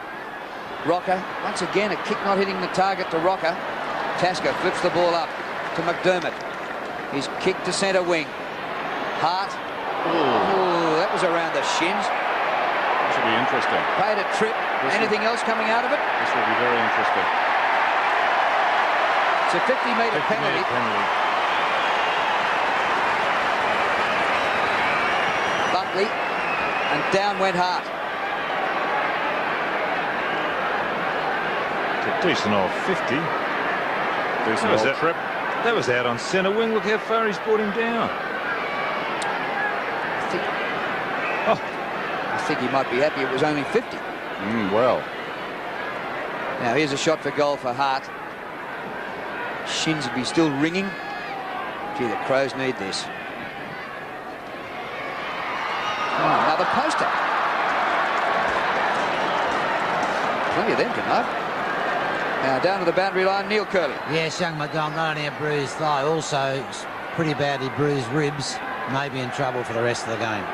Rocker, once again, a kick not hitting the target to Rocker. Tasker flips the ball up to McDermott. He's kicked to centre wing. Hart. Ooh, that was around the shins. This will be interesting. Paid a trip. Anything else coming out of it? This will be very interesting. It's a 50-metre penalty. Buckley, and down went Hart. It's a decent old 50. Decent old trip. That was out on centre wing. Look how far he's brought him down. I think he might be happy it was only 50. Well. Now here's a shot for goal for Hart. Shins would be still ringing. Gee, the Crows need this. Another poster. Plenty of them tonight. Now down to the boundary line, Neil Curley. Yes, young McDonald not only a bruised thigh, also pretty badly bruised ribs. Maybe in trouble for the rest of the game.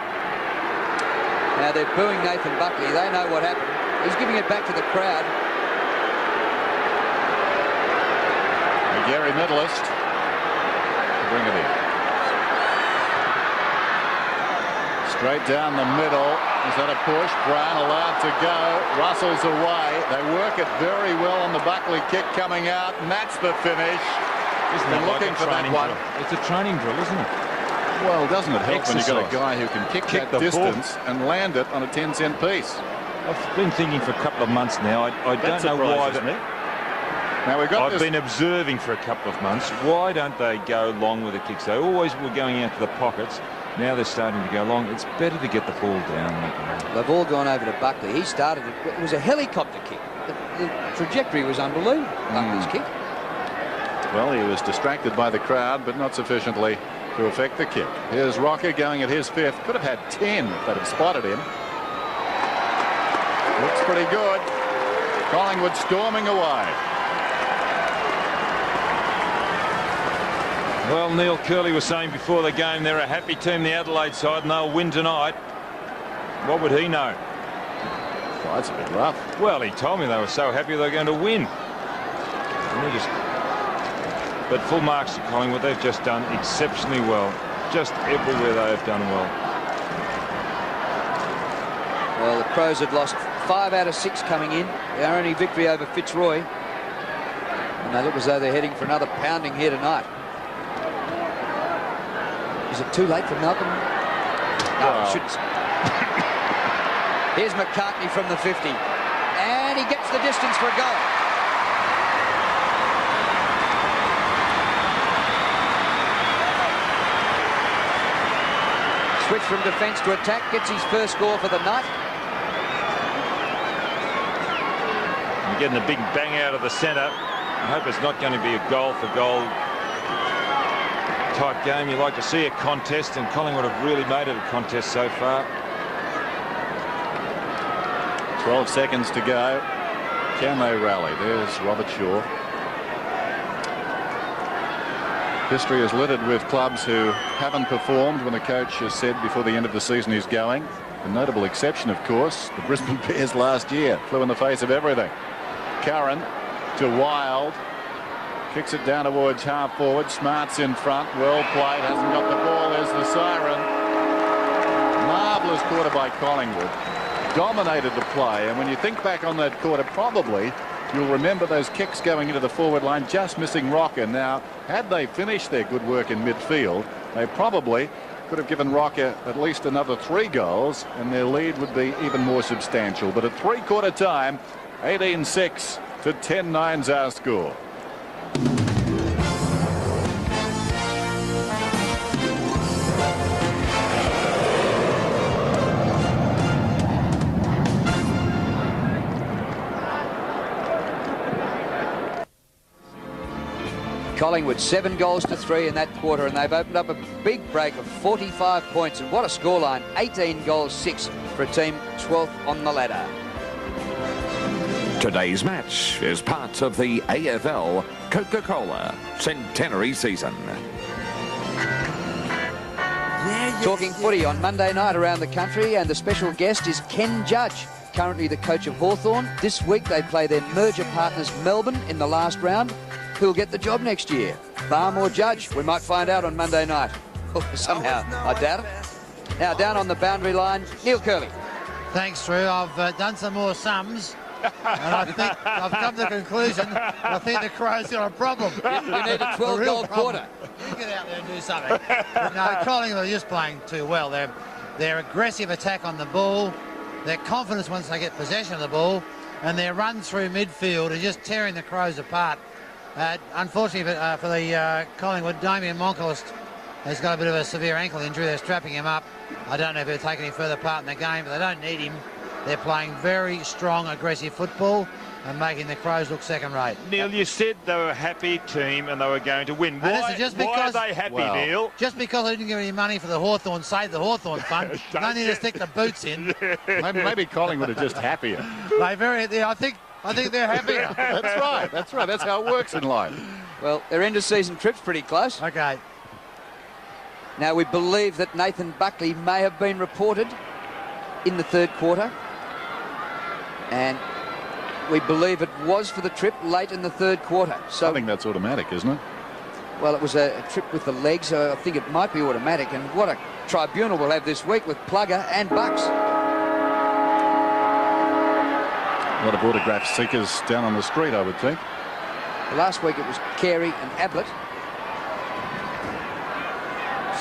Now they're booing Nathan Buckley. They know what happened. He's giving it back to the crowd. Gary Medalist. Bring it in. Straight down the middle. Is that a push? Brown allowed to go. Russell's away. They work it very well on the Buckley kick coming out, and that's the finish. Isn't Been it like looking a for that training one. drill? It's a training drill, isn't it? Well, doesn't it help when you've got a Exercise. guy who can kick Kick that the ball. distance and land it on a 10-cent piece? I've been thinking for a couple of months now. I don't know why. Now we've got I've been observing for a couple of months. Why don't they go long with the kicks? They always were going out to the pockets. Now they're starting to go long. It's better to get the ball down. They've all gone over to Buckley. He started it. It was a helicopter kick. the trajectory was unbelievable. Buckley's kick. Well, he was distracted by the crowd, but not sufficiently to affect the kick. Here's Rocker going at his 5th. Could have had 10 if they'd have spotted him. Looks pretty good. Collingwood storming away. Well, Neil Curley was saying before the game they're a happy team, the Adelaide side, and they'll win tonight. What would he know? Oh, that's a bit rough. Well, he told me they were so happy they were going to win. But full marks to Collingwood. They've just done exceptionally well. Just everywhere they have done well. Well, the Crows had lost 5 out of 6 coming in. Their only victory over Fitzroy. And they look as though they're heading for another pounding here tonight. Is it too late for Malcolm? No, Wow. shouldn't. Here's McCartney from the 50. And he gets the distance for a goal. Switch from defence to attack, gets his first score for the night. You're getting a big bang out of the centre. I hope it's not going to be a goal-for-goal type game. You like to see a contest, and Collingwood have really made it a contest so far. 12 seconds to go. Can they rally? There's Robert Shaw. History is littered with clubs who haven't performed when the coach has said before the end of the season he's going. A notable exception, of course, the Brisbane Bears last year. Flew in the face of everything. Curran to Wild. Kicks it down towards half forward. Smart's in front. Well played. Hasn't got the ball. There's the siren. Marvellous quarter by Collingwood. Dominated the play. And when you think back on that quarter, probably you'll remember those kicks going into the forward line, just missing Rocker. Now, had they finished their good work in midfield, they probably could have given Rocker at least another 3 goals, and their lead would be even more substantial. But at 3/4 time, 18-6 to 10-9's our score. Collingwood 7 goals to 3 in that quarter, and they've opened up a big break of 45 points. And what a scoreline, 18 goals 6 for a team 12th on the ladder. Today's match is part of the AFL Coca-Cola centenary season. Talking footy on Monday night around the country, and the special guest is Ken Judge, currently the coach of Hawthorn. This week they play their merger partners Melbourne in the last round. Who'll get the job next year? Barm or Judge? We might find out on Monday night. Somehow, I doubt it. Now down on the boundary line, Neil Curley. Thanks, Drew. I've done some more sums, and I think I've come to the conclusion I think the Crows got a problem. We need a 12-goal quarter. You get out there and do something. But no, Collingwood are just playing too well. Their aggressive attack on the ball, their confidence once they get possession of the ball, and their run through midfield are just tearing the Crows apart. Unfortunately for the Collingwood, Damien Monkhorst has got a bit of a severe ankle injury. They're strapping him up. I don't know if he'll take any further part in the game, but they don't need him. They're playing very strong, aggressive football and making the Crows look second-rate. Neil, you said they were a happy team and they were going to win. Why are they happy, Neil? Just because they didn't give any money for the Hawthorn, save the Hawthorn fund, don't need to stick the boots in. Maybe Collingwood are just happier. I think they're happier. That's right. That's right. That's how it works in life. Well, their end-of-season trip's pretty close. Okay. Now, we believe that Nathan Buckley may have been reported in the 3rd quarter. And we believe it was for the trip late in the 3rd quarter. So I think that's automatic, isn't it? Well, it was a trip with the legs, so I think it might be automatic. And what a tribunal we'll have this week with Plugger and Bucks. A lot of autograph seekers down on the street, I would think. Last week it was Carey and Ablett.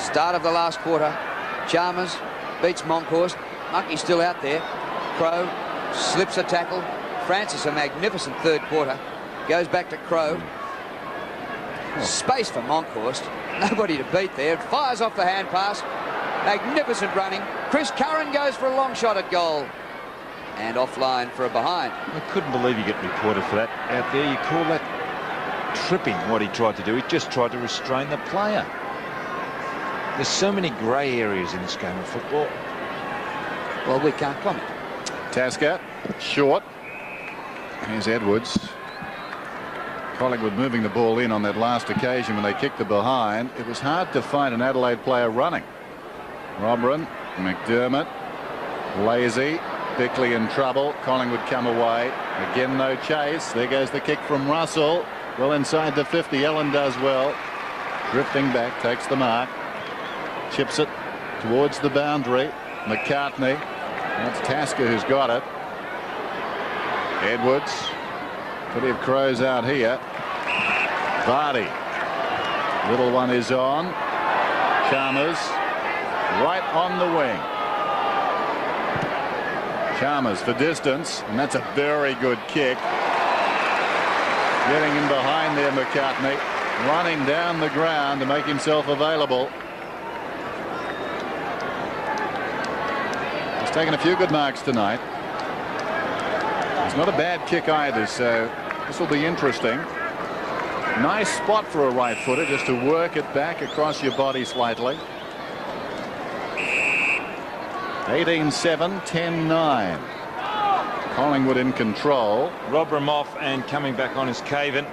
Start of the last quarter. Chalmers beats Monkhorst. Monkey's still out there. Crow slips a tackle. Francis, a magnificent 3rd quarter. Goes back to Crow. Space for Monkhorst. Nobody to beat there. Fires off the hand pass. Magnificent running. Chris Curran goes for a long shot at goal. and offline for a behind. I couldn't believe you get reported for that out there. You call that tripping, what he tried to do. He just tried to restrain the player. There's so many grey areas in this game of football. Well, we can't comment. Tasker, short. Here's Edwards. Collingwood moving the ball in on that last occasion when they kicked the behind. It was hard to find an Adelaide player running. Robran, McDermott, Lazy, Bickley in trouble. Collingwood come away. Again, no chase. There goes the kick from Russell. Well inside the 50. Ellen does well. Drifting back, takes the mark. Chips it towards the boundary. McCartney. That's Tasker who's got it. Edwards. Plenty of crows out here. Vardy. Little one is on. Chalmers. Right on the wing. Chalmers for distance. And that's a very good kick. Getting in behind there, McCartney. Running down the ground to make himself available. He's taken a few good marks tonight. It's not a bad kick either, so this will be interesting. Nice spot for a right footer, just to work it back across your body slightly. 18-7, 10-9. Collingwood in control. Robram off and coming back on his Caven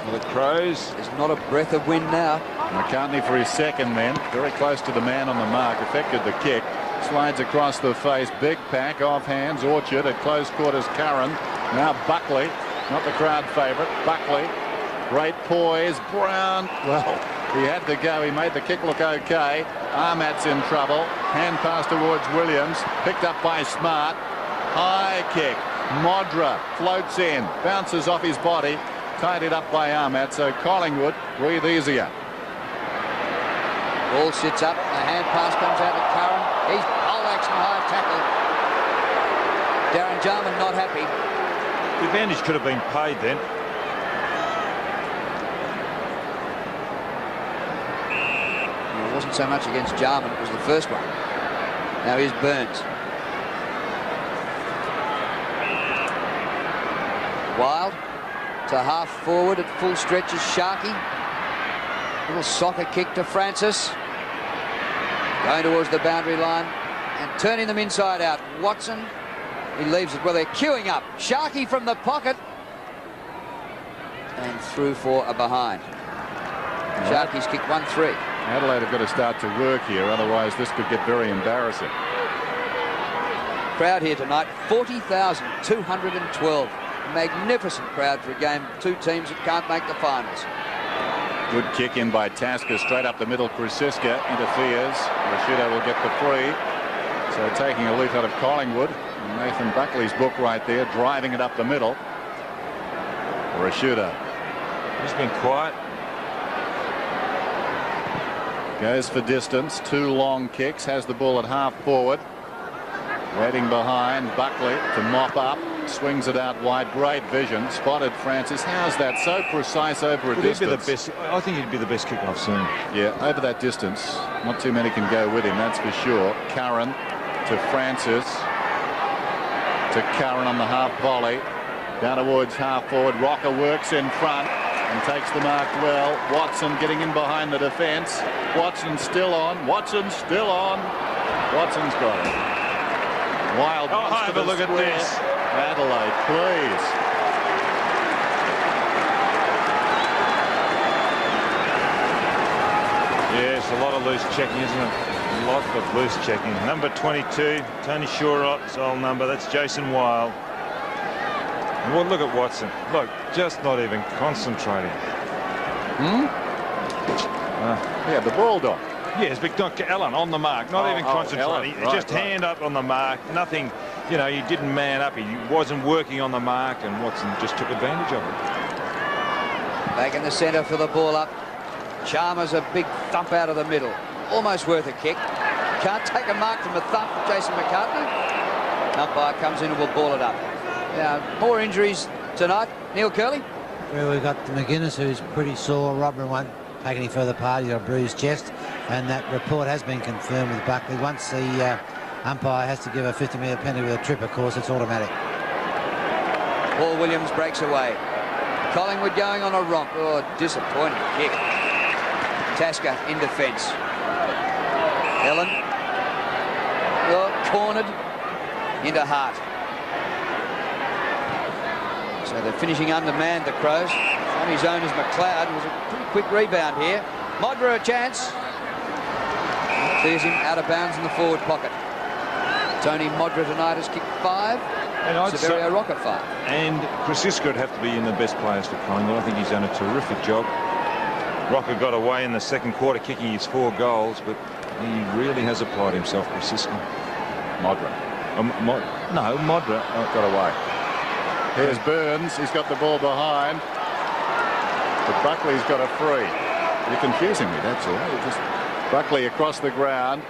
for the Crows. There's not a breath of wind now. McCartney for his second then. Very close to the man on the mark. Affected the kick. Slides across the face. Big pack off hands. Orchard at close quarters. Curran. Now Buckley. Not the crowd favourite. Buckley. Great poise. Brown. Well, he had to go. He made the kick look okay. Armat's in trouble. Hand pass towards Williams. Picked up by Smart. High kick. Modra floats in. Bounces off his body. Tied up by Armat. So Collingwood breathe easier. Ball sits up. The hand pass comes out to Curran. He's all action high tackle. Darren Jarman not happy. The advantage could have been paid then. It wasn't so much against Jarman, it was the first one. Now here's Burns. Wild to half forward at full stretch is Sharkey. Little soccer kick to Francis. Going towards the boundary line and turning them inside out. Watson, he leaves it. Well, they're queuing up. Sharkey from the pocket. And through for a behind. Sharkey's kick 1-3. Adelaide have got to start to work here, otherwise this could get very embarrassing. Crowd here tonight, 40,212. Magnificent crowd for a game. Two teams that can't make the finals. Good kick in by Tasker, straight up the middle. Krasiska interferes. Rashuda will get the free. So taking a leaf out of Collingwood. Nathan Buckley's book right there, driving it up the middle. Rashuda. He's been quiet. Goes for distance. Two long kicks. Has the ball at half forward. Waiting behind. Buckley to mop up. Swings it out wide. Great vision. Spotted Francis. How's that? So precise over a distance. He'd be the best. I think he'd be the best kick I've seen. Yeah, over that distance. Not too many can go with him, that's for sure. Curran to Francis. To Curran on the half volley. Down towards half forward. Rocker works in front and takes the mark well. Watson getting in behind the defence. Watson still on. Watson still on. Watson's got it. Wild. Have a look at this. Adelaide, please. Yes, a lot of loose checking, isn't it? A lot of loose checking. Number 22, Tony Shorrott's old number. That's Jason Wild. And well, look at Watson. Look, just not even concentrating. Yeah, the Bulldog. Yes, but not Allen on the mark. Not even concentrating. Ellen. Just hand up on the mark. Nothing, you know, he didn't man up. He wasn't working on the mark, and Watson just took advantage of it. Back in the centre for the ball up. Chalmers a big thump out of the middle. Almost worth a kick. Can't take a mark from a thump from Jason McCartney. Umpire comes in and will ball it up. Now, more injuries tonight. Neil Curley. Well, we've got McGuinness, who's pretty sore. Robin won't take any further part. He's got a bruised chest. And that report has been confirmed with Buckley. Once the Umpire has to give a 50-metre penalty with a trip, of course. It's automatic. Paul Williams breaks away. Collingwood going on a romp. Oh, disappointing kick. Tasker in defence. Ellen. Oh, cornered into Hart. So they're finishing undermanned, the Crows. On his own as McLeod. It was a pretty quick rebound here. Modra a chance. Clears him out of bounds in the forward pocket. Tony Modra tonight has kicked 5. And Severio Rocket 5. And Krasiska would have to be in the best players for Collingwood. I think he's done a terrific job. Rocker got away in the second quarter, kicking his 4 goals, but he really has applied himself, Krasiska. Modra. No, Modra got away. Here's Burns. He's got the ball behind. But Buckley's got a free. You're confusing me, that's all. Just Buckley across the ground.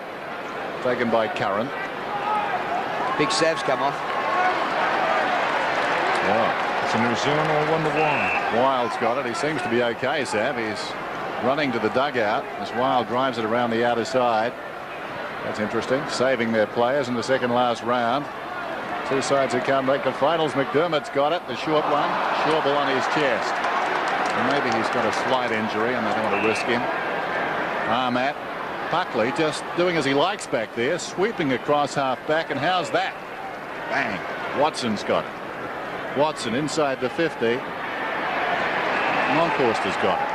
Taken by Curran. Big Sav's come off. Yeah. It's a New Zealand or wonder why. Wild's got it. He seems to be okay, Sav. He's running to the dugout as Wild drives it around the outer side. That's interesting. Saving their players in the second last round. 2 sides who can't make the finals. McDermott's got it. The short one. Schauble on his chest. And maybe he's got a slight injury and they don't want to risk him. Armat. Buckley just doing as he likes back there. Sweeping across half back. And how's that? Bang. Watson's got it. Watson inside the 50. Monkhorst has got it.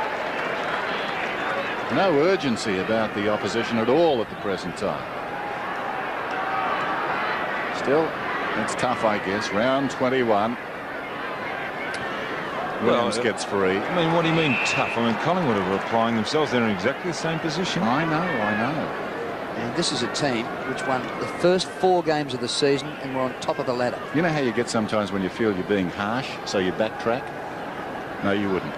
No urgency about the opposition at all at the present time. Still, it's tough, I guess. Round 21. Williams gets free. I mean, what do you mean tough? I mean, Collingwood are applying themselves. They're in exactly the same position. I know. And this is a team which won the first 4 games of the season and were on top of the ladder. You know how you get sometimes when you feel you're being harsh, so you backtrack? No, you wouldn't.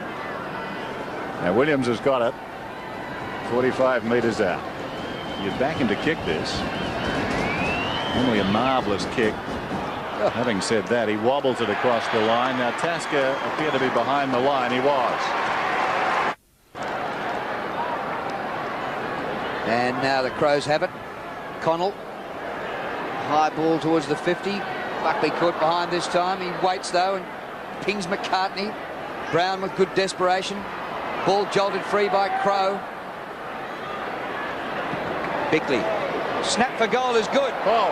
Now, Williams has got it. 45 metres out. You're back him to kick this. Only a marvellous kick. Having said that, he wobbles it across the line. Now, Tasker appeared to be behind the line. He was. And now the Crows have it. Connell. High ball towards the 50. Buckley caught behind this time. He waits, though, and pings McCartney. Brown with good desperation. Ball jolted free by Crow. Bickley. Snap for goal is good. Oh.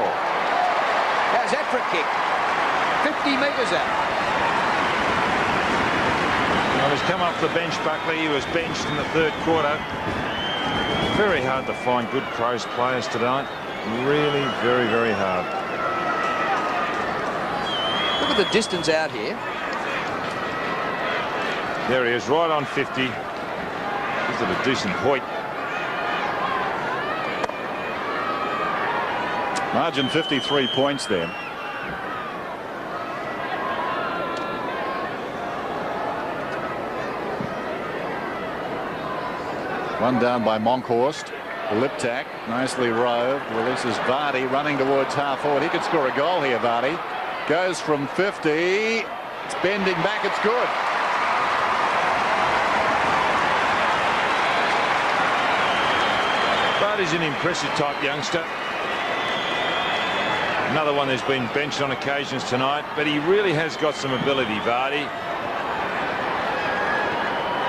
How's that for a kick? 50 metres out. Well, he's come off the bench, Buckley. He was benched in the 3rd quarter. Very hard to find good Crows players tonight. Really, very, very hard. Look at the distance out here. There he is, right on 50. He's at a decent point. Margin 53 points then. One down by Monkhorst. Liptak nicely roved. Releases Vardy running towards half forward. He could score a goal here, Vardy. Goes from 50. It's bending back. It's good. Vardy's an impressive type youngster. Another one who's been benched on occasions tonight, but he really has got some ability, Vardy.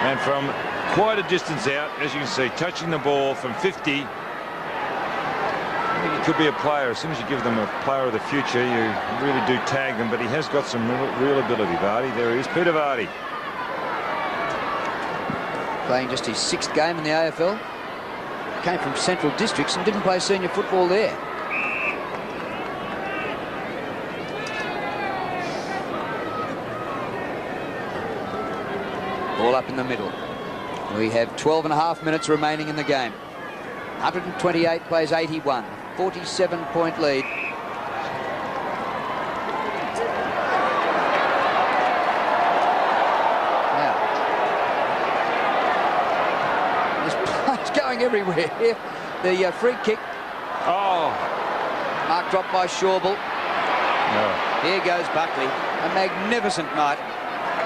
And from quite a distance out, as you can see, touching the ball from 50. I think he could be a player. As soon as you give them a player of the future, you really do tag them, but he has got some real ability, Vardy. There he is, Peter Vardy. Playing just his 6th game in the AFL. Came from Central Districts and didn't play senior football there. Ball up in the middle. We have 12.5 minutes remaining in the game. 128 plays 81. 47-point lead. Now, this play's going everywhere here. The free kick. Oh. Mark dropped by Schauble. No. Here goes Buckley. A magnificent night.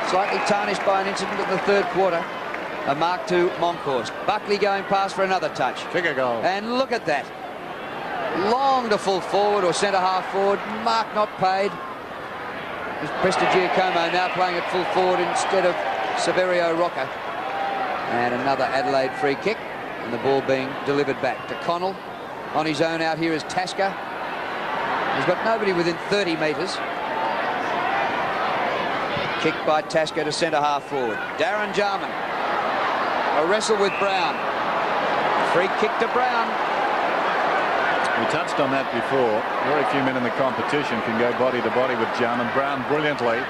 Slightly tarnished by an incident in the 3rd quarter. A mark to Monkhorst. Buckley going past for another touch. Kick a goal. And look at that. Long to full forward or centre half forward. Mark not paid. Prestigiacomo now playing at full forward instead of Severio Rocca. And another Adelaide free kick. And the ball being delivered back to Connell. On his own out here is Tasker. He's got nobody within 30 metres. Kick by Tasker to centre half forward. Darren Jarman. A wrestle with Brown. Free kick to Brown. We touched on that before. Very few men in the competition can go body to body with Jarman. Brown brilliantly.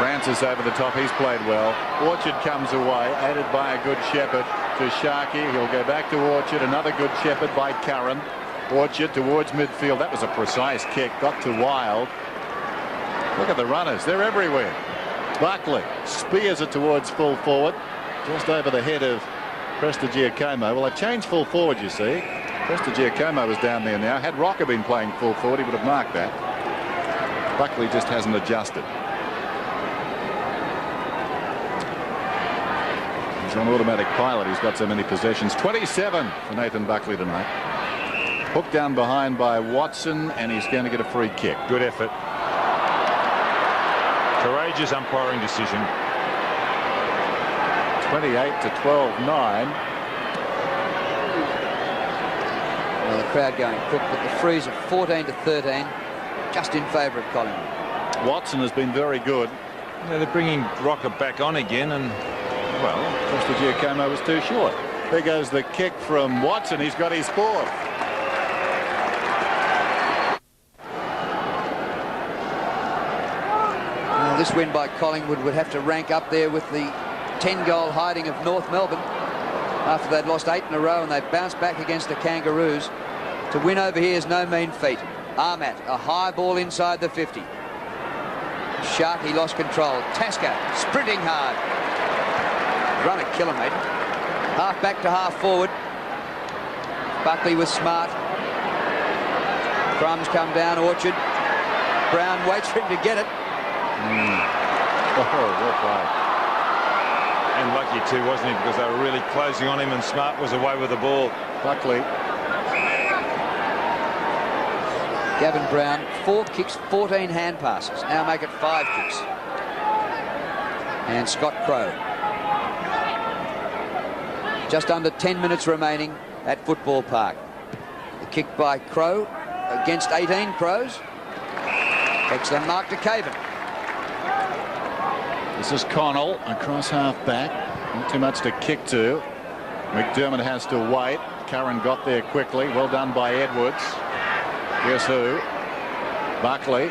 Francis over the top. He's played well. Orchard comes away, aided by a good Shepherd to Sharkey. He'll go back to Orchard. Another good Shepherd by Curran. Orchard towards midfield. That was a precise kick. Got to Wild. Look at the runners. They're everywhere. Buckley spears it towards full forward. Just over the head of Prestigiacomo. Well, they've changed full forward, you see. Prestigiacomo is down there now. Had Rocca been playing full forward, he would have marked that. Buckley just hasn't adjusted. He's on automatic pilot. He's got so many possessions. 27 for Nathan Buckley tonight. Hooked down behind by Watson, and he's going to get a free kick. Good effort. Courageous umpiring decision. 28 to 12-9. Well, the crowd going crook, but the freeze of 14 to 13, just in favour of Collingwood. Watson has been very good. Yeah, they're bringing Rocca back on again, and well, Prestigiacomo was too short. There goes the kick from Watson. He's got his fourth. Well, this win by Collingwood would have to rank up there with the 10-goal hiding of North Melbourne after they'd lost 8 in a row, and they've bounced back against the Kangaroos. To win over here is no mean feat. Armat, a high ball inside the 50. Sharkey lost control. Tasker sprinting hard. Run a kilometre. Half back to half forward. Buckley was smart. Crumbs come down. Orchard. Brown waits for him to get it. Oh, well played. And lucky too, wasn't he? Because they were really closing on him, and Smart was away with the ball. Buckley. Gavin Brown, 4 kicks, 14 hand passes. Now make it 5 kicks. And Scott Crowe. Just under 10 minutes remaining at Football Park. The kick by Crowe against 18 Crows. Excellent mark to Caven. This is Connell across half back. Not too much to kick to. McDermott has to wait. Curran got there quickly. Well done by Edwards. Guess who? Buckley.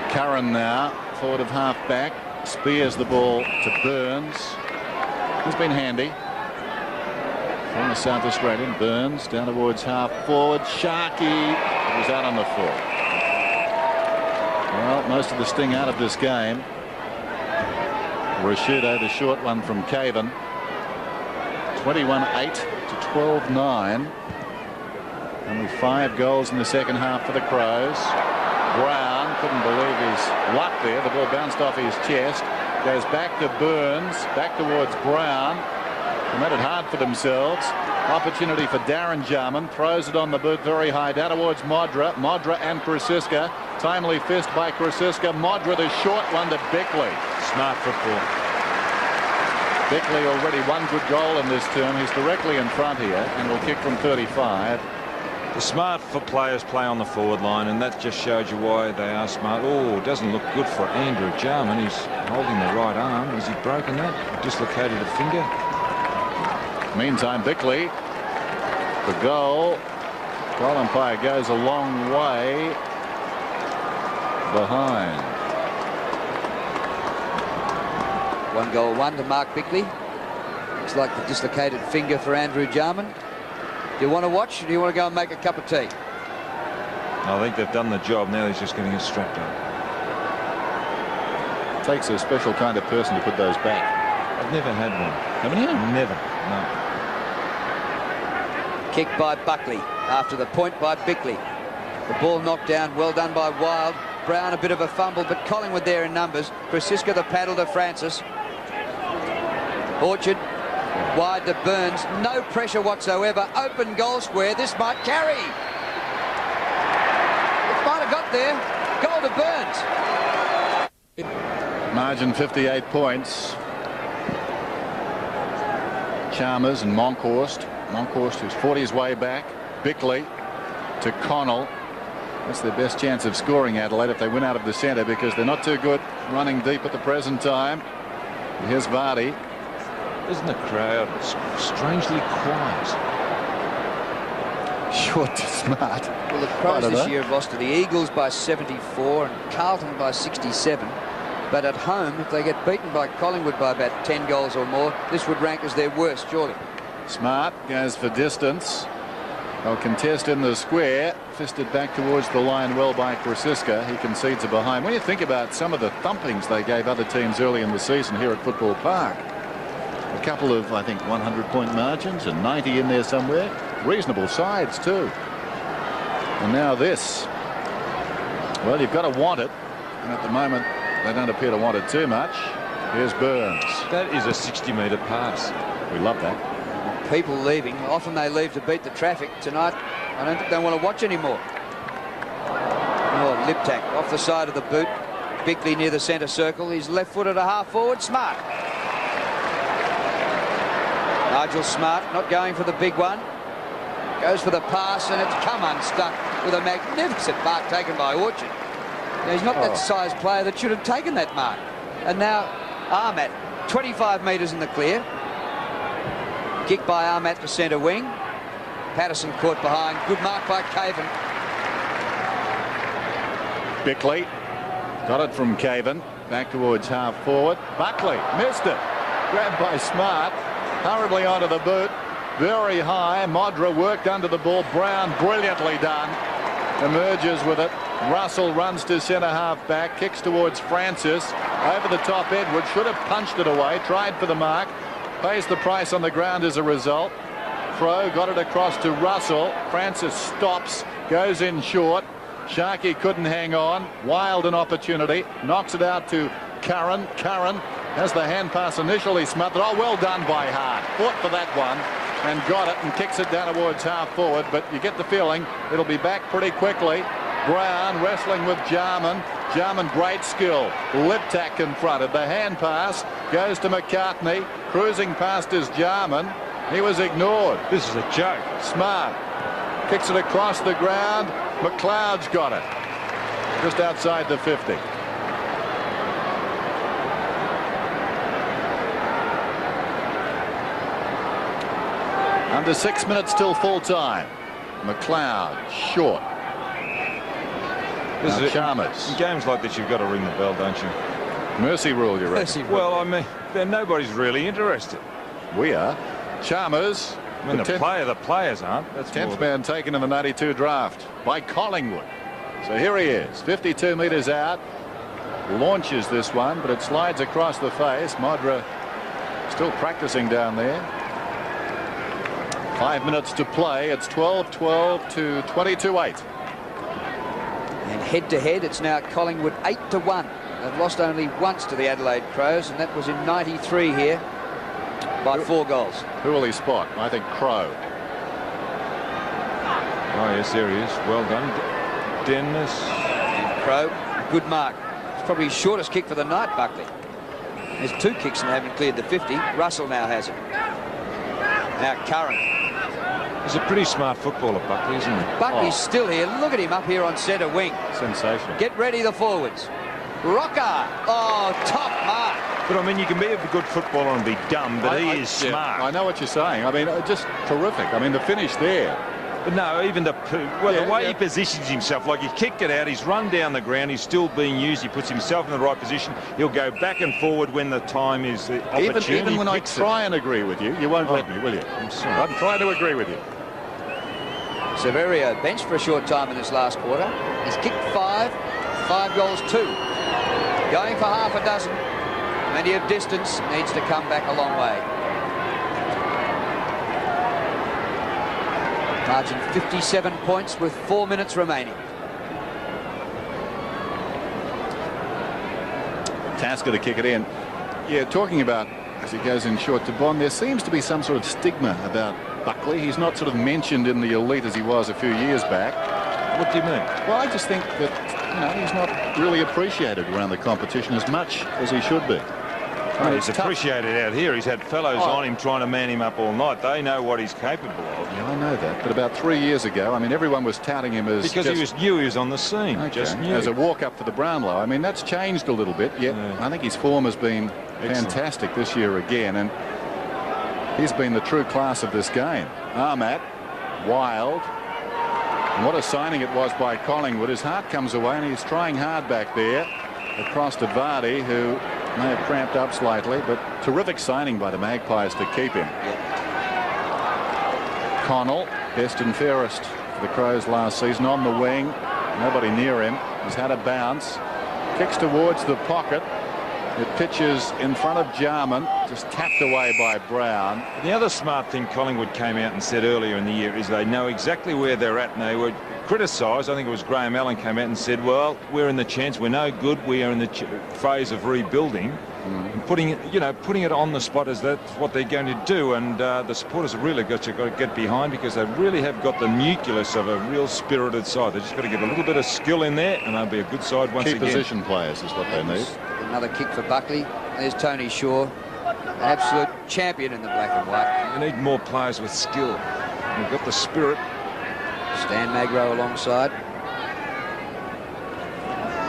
Curran now, forward of half back. Spears the ball to Burns. He's been handy. From the South Australian. Burns down towards half forward. Sharkey was out on the full. Well, most of the sting out of this game. Rashudo, the short one from Caven. 21-8 to 12-9. Only 5 goals in the second half for the Crows. Brown couldn't believe his luck there. The ball bounced off his chest. Goes back to Burns. Back towards Brown. They made it hard for themselves. Opportunity for Darren Jarman. Throws it on the boot very high. Down towards Modra. Modra and Krasiska. Timely fist by Krasiska. Modra the short one to Bickley. Smart football. Bickley already 1 good goal in this term. He's directly in front here and will kick from 35. The smart players play on the forward line, and that just shows you why they are smart. Oh, it doesn't look good for Andrew Jarman. He's holding the right arm. Has he broken that? Dislocated a finger? Meantime, Bickley, the goal. Goal umpire goes a long way behind. 1 goal, 1 to Mark Bickley. Looks like the dislocated finger for Andrew Jarman. Do you want to watch, or do you want to go and make a cup of tea? I think they've done the job. Now he's just getting it strapped up. It takes a special kind of person to put those back. I've never had one. Haven't you? Never. No. Kick by Buckley after the point by Bickley. The ball knocked down. Well done by Wild. Brown a bit of a fumble, but Collingwood there in numbers. Krasiska the paddle to Francis. Orchard. Wide to Burns. No pressure whatsoever. Open goal square. This might carry. It might have got there. Goal to Burns. Margin 58 points. Chalmers and Monkhorst. Monkhorst who's fought his way back. Bickley to Connell. That's their best chance of scoring, Adelaide, if they win out of the centre, because they're not too good running deep at the present time. Here's Vardy. Isn't the crowd strangely quiet? Short to Smart. Well, the Crows this year have lost to the Eagles by 74 and Carlton by 67. But at home, if they get beaten by Collingwood by about 10 goals or more, this would rank as their worst, surely. Smart goes for distance. They'll contest in the square. Fisted back towards the line well by Krasiska. He concedes a behind. When you think about some of the thumpings they gave other teams early in the season here at Football Park, a couple of, I think, 100-point margins and 90 in there somewhere. Reasonable sides, too. And now this. Well, you've got to want it. And at the moment, they don't appear to want it too much. Here's Burns. That is a 60-metre pass. We love that. People leaving. Often they leave to beat the traffic. Tonight, I don't think they want to watch anymore. Oh, Liptak off the side of the boot. Bickley near the centre circle. He's left-footed a half-forward. Smart. Nigel Smart not going for the big one. Goes for the pass, and it's come unstuck with a magnificent mark taken by Orchard. Now, he's not that size player that should have taken that mark. And now Ahmat, 25 metres in the clear. Kick by Ahmat to centre wing. Patterson caught behind. Good mark by Caven. Bickley got it from Caven. Back towards half forward. Buckley missed it. Grabbed by Smart. Hurriedly onto the boot. Very high. Modra worked under the ball. Brown brilliantly done. Emerges with it. Russell runs to centre half back. Kicks towards Francis. Over the top, Edwards should have punched it away. Tried for the mark. Pays the price on the ground as a result. Crow got it across to Russell. Francis stops. Goes in short. Sharkey couldn't hang on. Wild an opportunity. Knocks it out to Curran. Curran has the hand pass initially smothered. Oh, well done by Hart. Fought for that one and got it and kicks it down towards half forward. But you get the feeling it'll be back pretty quickly. Brown wrestling with Jarman. Jarman, great skill. Liptak confronted. The hand pass goes to McCartney. Cruising past his Jarman. He was ignored. This is a joke. Smart kicks it across the ground. McLeod's got it. Just outside the 50. Under 6 minutes till full time. McLeod short. This is Chalmers. In games like this, you've got to ring the bell, don't you? Mercy rule, you reckon? Well, I mean, then nobody's really interested. We are. Chalmers. I mean, the players aren't. That's 10th man taken in the 92 draft by Collingwood. So here he is, 52 metres out. Launches this one, but it slides across the face. Modra still practicing down there. 5 minutes to play. It's 12-12 to 22-8. And head-to-head, it's now Collingwood 8-1. They've lost only once to the Adelaide Crows, and that was in 93 here by 4 goals. Who will he spot? I think Crow. Oh, yes, there he is. Well done. Dennis. And Crow, good mark. It's probably his shortest kick for the night, Buckley. There's 2 kicks and they haven't cleared the 50. Russell now has it. Now Curran. He's a pretty smart footballer, Buckley, isn't he? Buckley's still here. Look at him up here on centre wing. Sensational. Get ready, the forwards. Rocker. Oh, top mark. But, I mean, you can be a good footballer and be dumb, but he is smart. I know what you're saying. I mean, just terrific. I mean, the finish there. But no, even the way he positions himself, like he kicked it out, he's run down the ground, he's still being used, he puts himself in the right position, he'll go back and forward when the time is the opportunity. Even when I try and agree with you, you won't let me, will you? I'm sorry. I'm trying to agree with you. Severio benched for a short time in this last quarter. He's kicked 5 goals 2. Going for half a dozen. Plenty of distance, needs to come back a long way. Margin 57 points with 4 minutes remaining. Tasker to kick it in. Yeah, talking about as he goes in short to Bond. There seems to be some sort of stigma about Buckley. He's not sort of mentioned in the elite as he was a few years back. What do you mean? Well, I just think that he's not really appreciated around the competition as much as he should be. I mean, he's appreciated out here. He's had fellows on him trying to man him up all night. They know what he's capable of. Yeah, I know that. But about 3 years ago, I mean, everyone was touting him as because he was new. He was on the scene. Okay. Just new. As a walk up to the Brownlow. I mean, that's changed a little bit. Yet I think his form has been fantastic this year again, and he's been the true class of this game. Armat, wild. And what a signing it was by Collingwood. His heart comes away, and he's trying hard back there across to Vardy, who may have cramped up slightly, but terrific signing by the Magpies to keep him. Connell, best and fairest for the Crows last season, on the wing. Nobody near him. He's had a bounce. Kicks towards the pocket. It pitches in front of Jarman, just tapped away by Brown. The other smart thing Collingwood came out and said earlier in the year is they know exactly where they're at, and they were criticised. I think it was Graham Allen came out and said, well, we're in the chance, we're no good, we are in the phase of rebuilding. And putting it on the spot as that's what they're going to do, and the supporters have really got to get behind, because they really have got the nucleus of a real spirited side. They just got to get a little bit of skill in there, and they'll be a good side once again. Key position players is what they need. Another kick for Buckley. There's Tony Shaw, an absolute champion in the black and white. You need more players with skill. They've got the spirit. Stan Magro alongside.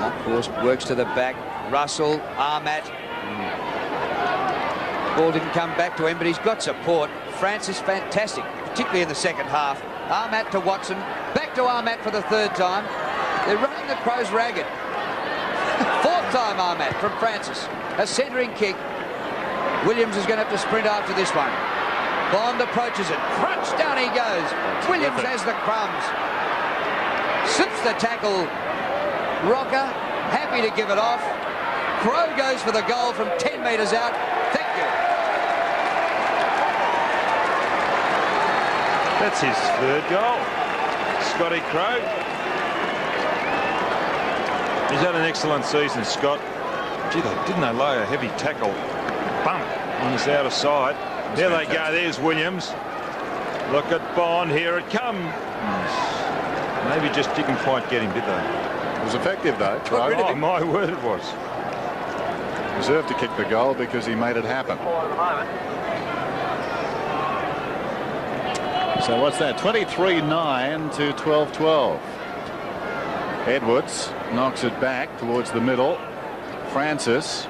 Moncourse works to the back. Russell, Armat. Ball didn't come back to him, but he's got support. Francis fantastic, particularly in the second half. Armat to Watson. Back to Armat for the third time. They're running the Crows ragged. Fourth time Armat from Francis. A centering kick. Williams is going to have to sprint after this one. Bond approaches it. Crunch, down he goes. Williams has the crumbs. Slips the tackle. Rocker, happy to give it off. Crow goes for the goal from 10 metres out. Thank you. That's his third goal. Scotty Crow. He's had an excellent season, Scott. Gee, didn't they lay a heavy tackle bump on his outer side? There they go. There's Williams. Look at Bond. Here it comes. Maybe just didn't quite get him, did they? It was effective, though. Oh, my word, it was. Deserved to kick the goal because he made it happen. So what's that? 23-9 to 12-12. Edwards knocks it back towards the middle. Francis,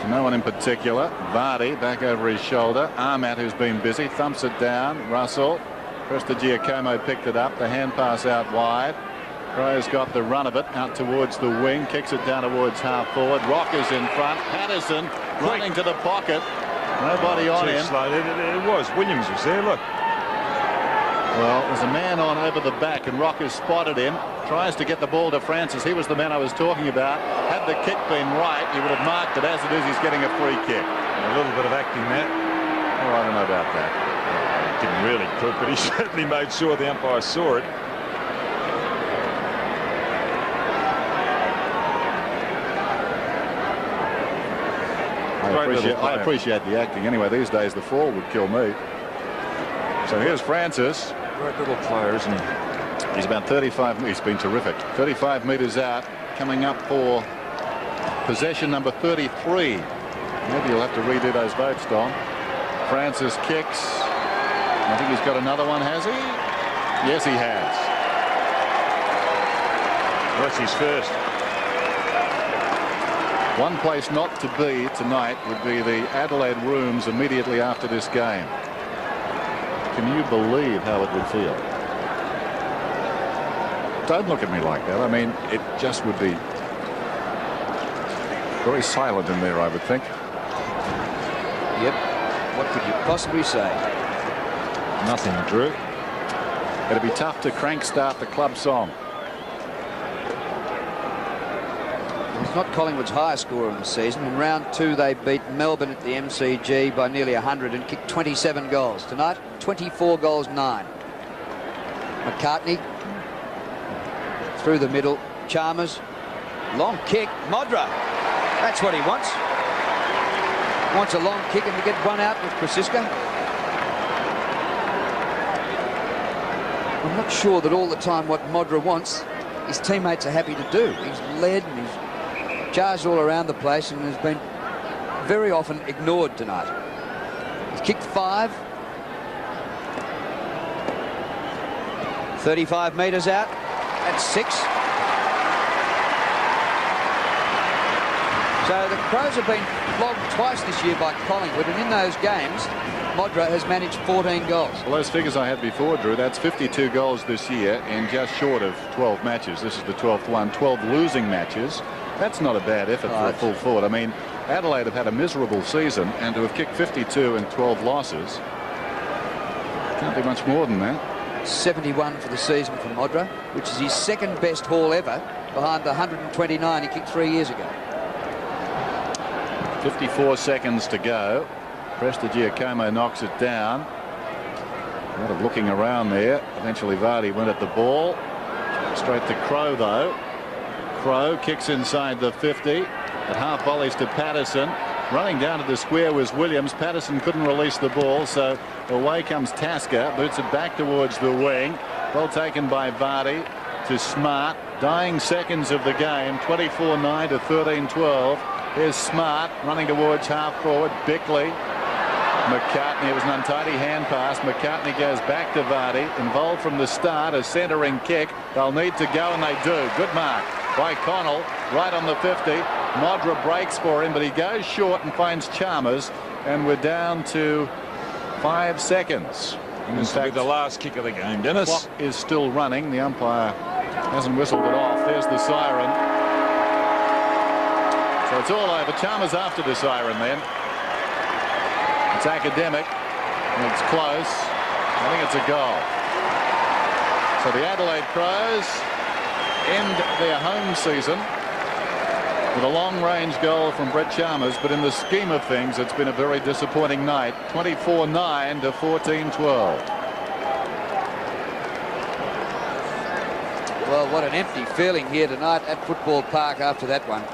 to no one in particular. Vardy back over his shoulder. Armat, who's been busy, thumps it down. Russell. Prestigiacomo picked it up. The hand pass out wide. Crow's got the run of it out towards the wing. Kicks it down towards half forward. Rocker's in front. Patterson running to the pocket. Nobody on him. Slow. It was. Williams was there. Look. Well, there's a man on over the back, and Rocker's spotted him. Tries to get the ball to Francis. He was the man I was talking about. Had the kick been right, he would have marked it. As it is, he's getting a free kick. A little bit of acting there. Oh, I don't know about that. Didn't really cook, but he certainly made sure the umpire saw it. I appreciate the acting. Anyway, these days the fall would kill me. So here's Francis. Great little player, isn't he? He's about 35. He's been terrific. 35 metres out, coming up for possession number 33. Maybe you'll have to redo those votes, Don. Francis kicks. I think he's got another one, has he? Yes, he has. That's his first. One place not to be tonight would be the Adelaide rooms immediately after this game. Can you believe how it would feel? Don't look at me like that. I mean, it just would be very silent in there, I would think. Yep. What could you possibly say? Nothing, Drew. It'd be tough to crank start the club song. It's not Collingwood's highest scorer in the season. In round 2, they beat Melbourne at the MCG by nearly 100 and kicked 27 goals. Tonight, 24 goals, 9. McCartney through the middle. Chalmers, long kick. Modra. That's what he wants. Wants a long kick and to get one out with Krasiska. I'm not sure that all the time what Modra wants his teammates are happy to do. He's led and he's charged all around the place and has been very often ignored tonight. He's kicked 5. 35 metres out. That's 6. So the Crows have been flogged twice this year by Collingwood, and in those games, Modra has managed 14 goals. Well, those figures I had before, Drew, that's 52 goals this year in just short of 12 matches. This is the 12th one, 12 losing matches. That's not a bad effort for a full forward. I mean, Adelaide have had a miserable season, and to have kicked 52 in 12 losses, can't be much more than that. 71 for the season for Modra, which is his second best haul ever, behind the 129 he kicked 3 years ago. 54 seconds to go. Prestigiacomo knocks it down. A lot of looking around there. Eventually Vardy went at the ball. Straight to Crowe, though. Crowe kicks inside the 50. At half volleys to Patterson. Running down to the square was Williams. Patterson couldn't release the ball, so away comes Tasker. Boots it back towards the wing. Well taken by Vardy to Smart. Dying seconds of the game. 24-9 to 13-12. Here's Smart running towards half forward. Bickley. McCartney, it was an untidy hand pass. McCartney goes back to Vardy. Involved from the start, a centering kick. They'll need to go, and they do. Good mark by Connell, right on the 50. Modra breaks for him, but he goes short and finds Chalmers, and we're down to 5 seconds. This will be the last kick of the game, Dennis. Clock is still running. The umpire hasn't whistled it off. There's the siren. So it's all over. Chalmers after the siren then. It's academic, and it's close. I think it's a goal. So the Adelaide Crows end their home season with a long-range goal from Brett Chalmers, but in the scheme of things, it's been a very disappointing night. 24-9 to 14-12. Well, what an empty feeling here tonight at Football Park after that one.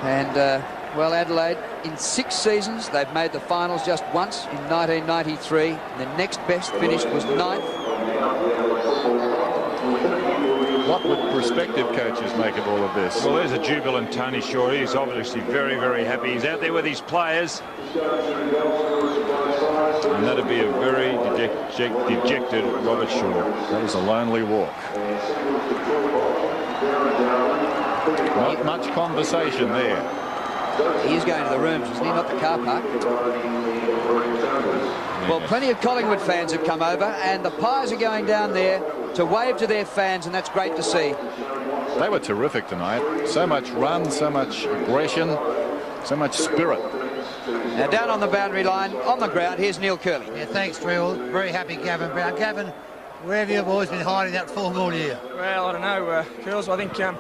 And, well, Adelaide, in 6 seasons, they've made the finals just once in 1993. The next best finish was 9th. What would prospective coaches make of all of this? Well, there's a jubilant Tony Shaw. He's obviously very, very happy. He's out there with his players. And that'd be a very dejected Robert Shaw. That was a lonely walk. Not much conversation there. He is going to the rooms, isn't he? Not the car park. Well, plenty of Collingwood fans have come over, and the Pies are going down there to wave to their fans, and that's great to see. They were terrific tonight. So much run, so much aggression, so much spirit. Now down on the boundary line, on the ground, here's Neil Curley. Yeah, thanks, Drew. Very happy, Gavin Brown. Gavin, where have you boys been hiding that form all year? Well, I don't know, Curls. I think no,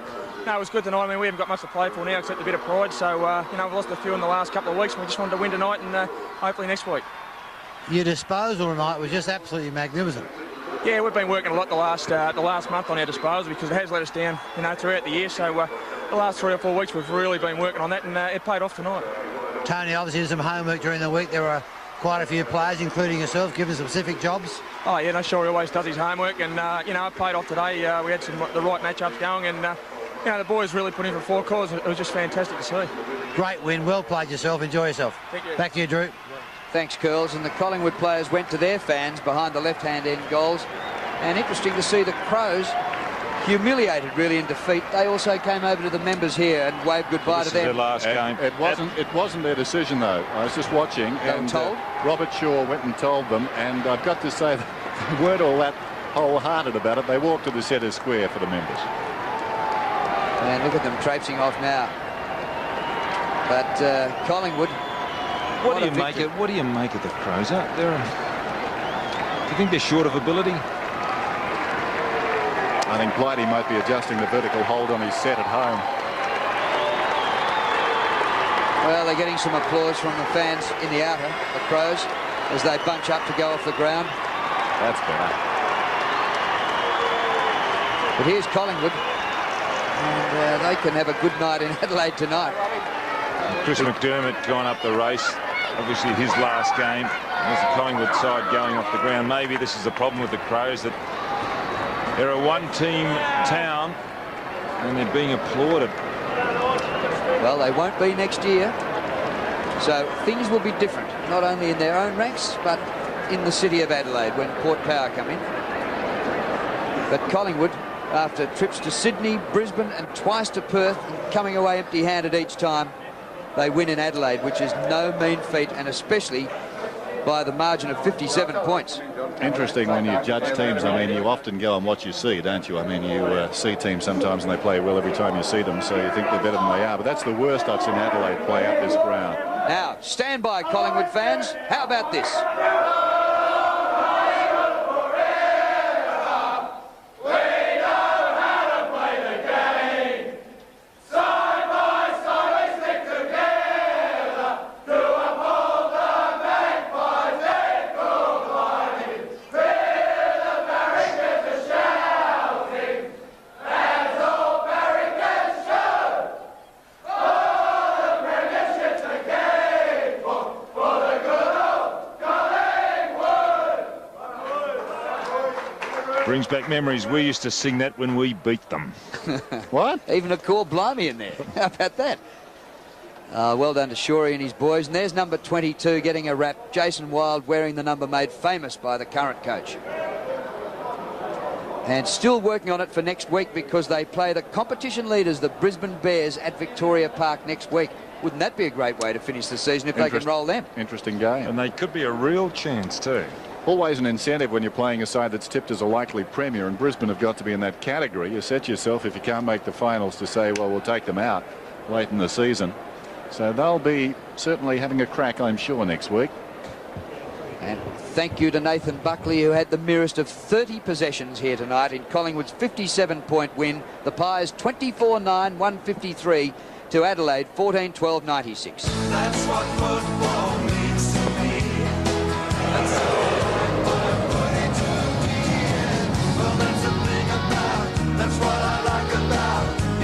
it was good tonight. I mean, we haven't got much to play for now except a bit of pride. So, you know, we've lost a few in the last couple of weeks, and we just wanted to win tonight and hopefully next week. Your disposal tonight was just absolutely magnificent. Yeah, we've been working a lot the last month on our disposal because it has let us down, you know, throughout the year. So the last 3 or 4 weeks we've really been working on that, and it paid off tonight. Tony obviously did some homework during the week. There were quite a few players, including yourself, given some specific jobs. Oh yeah, no, sure, he always does his homework, and you know, it paid off today. We had the right matchups going, and you know, the boys really put in for 4 quarters. It was just fantastic to see. Great win, well played yourself. Enjoy yourself. Thank you. Back to you, Drew. Thanks, Curls. And the Collingwood players went to their fans behind the left-hand end goals. And interesting to see the Crows humiliated, really, in defeat. They also came over to the members here and waved goodbye to them. Their last game. It wasn't their decision, though. I was just watching, and told? Robert Shaw went and told them, and I've got to say they weren't all that wholehearted about it. They walked to the centre square for the members. And look at them traipsing off now. But Collingwood. What do you make of? What do you make of the Crows? Do you think they're short of ability? I think Blighty might be adjusting the vertical hold on his set at home. Well, they're getting some applause from the fans in the outer, the Crows, as they bunch up to go off the ground. That's better. But here's Collingwood, and they can have a good night in Adelaide tonight. Chris McDermott gone up the race. Obviously his last game. There's the Collingwood side going off the ground. Maybe this is the problem with the Crows, that they're a one-team town and they're being applauded. Well, they won't be next year. So things will be different, not only in their own ranks, but in the city of Adelaide when Port Power come in. But Collingwood, after trips to Sydney, Brisbane and twice to Perth, and coming away empty-handed each time, they win in Adelaide, which is no mean feat, and especially by the margin of 57 points. Interesting when you judge teams. I mean, you often go on what you see, don't you? I mean, you see teams sometimes and they play well every time you see them, so you think they're better than they are. But that's the worst I've seen Adelaide play up this ground. Now, stand by, Collingwood fans. How about this? Brings back memories. We used to sing that when we beat them. What? Even a call blimey in there. How about that? Well done to Shorey and his boys. And there's number 22 getting a wrap. Jason Wild wearing the number made famous by the current coach. And still working on it for next week because they play the competition leaders, the Brisbane Bears, at Victoria Park next week. Wouldn't that be a great way to finish the season if they can roll them? Interesting game. And they could be a real chance too. Always an incentive when you're playing a side that's tipped as a likely premier, and Brisbane have got to be in that category. You set yourself, if you can't make the finals, to say, well, we'll take them out late in the season. So they'll be certainly having a crack, I'm sure, next week. And thank you to Nathan Buckley, who had the merest of 30 possessions here tonight in Collingwood's 57-point win. The Pies 24-9, 153 to Adelaide 14-12, 96. That's what football means.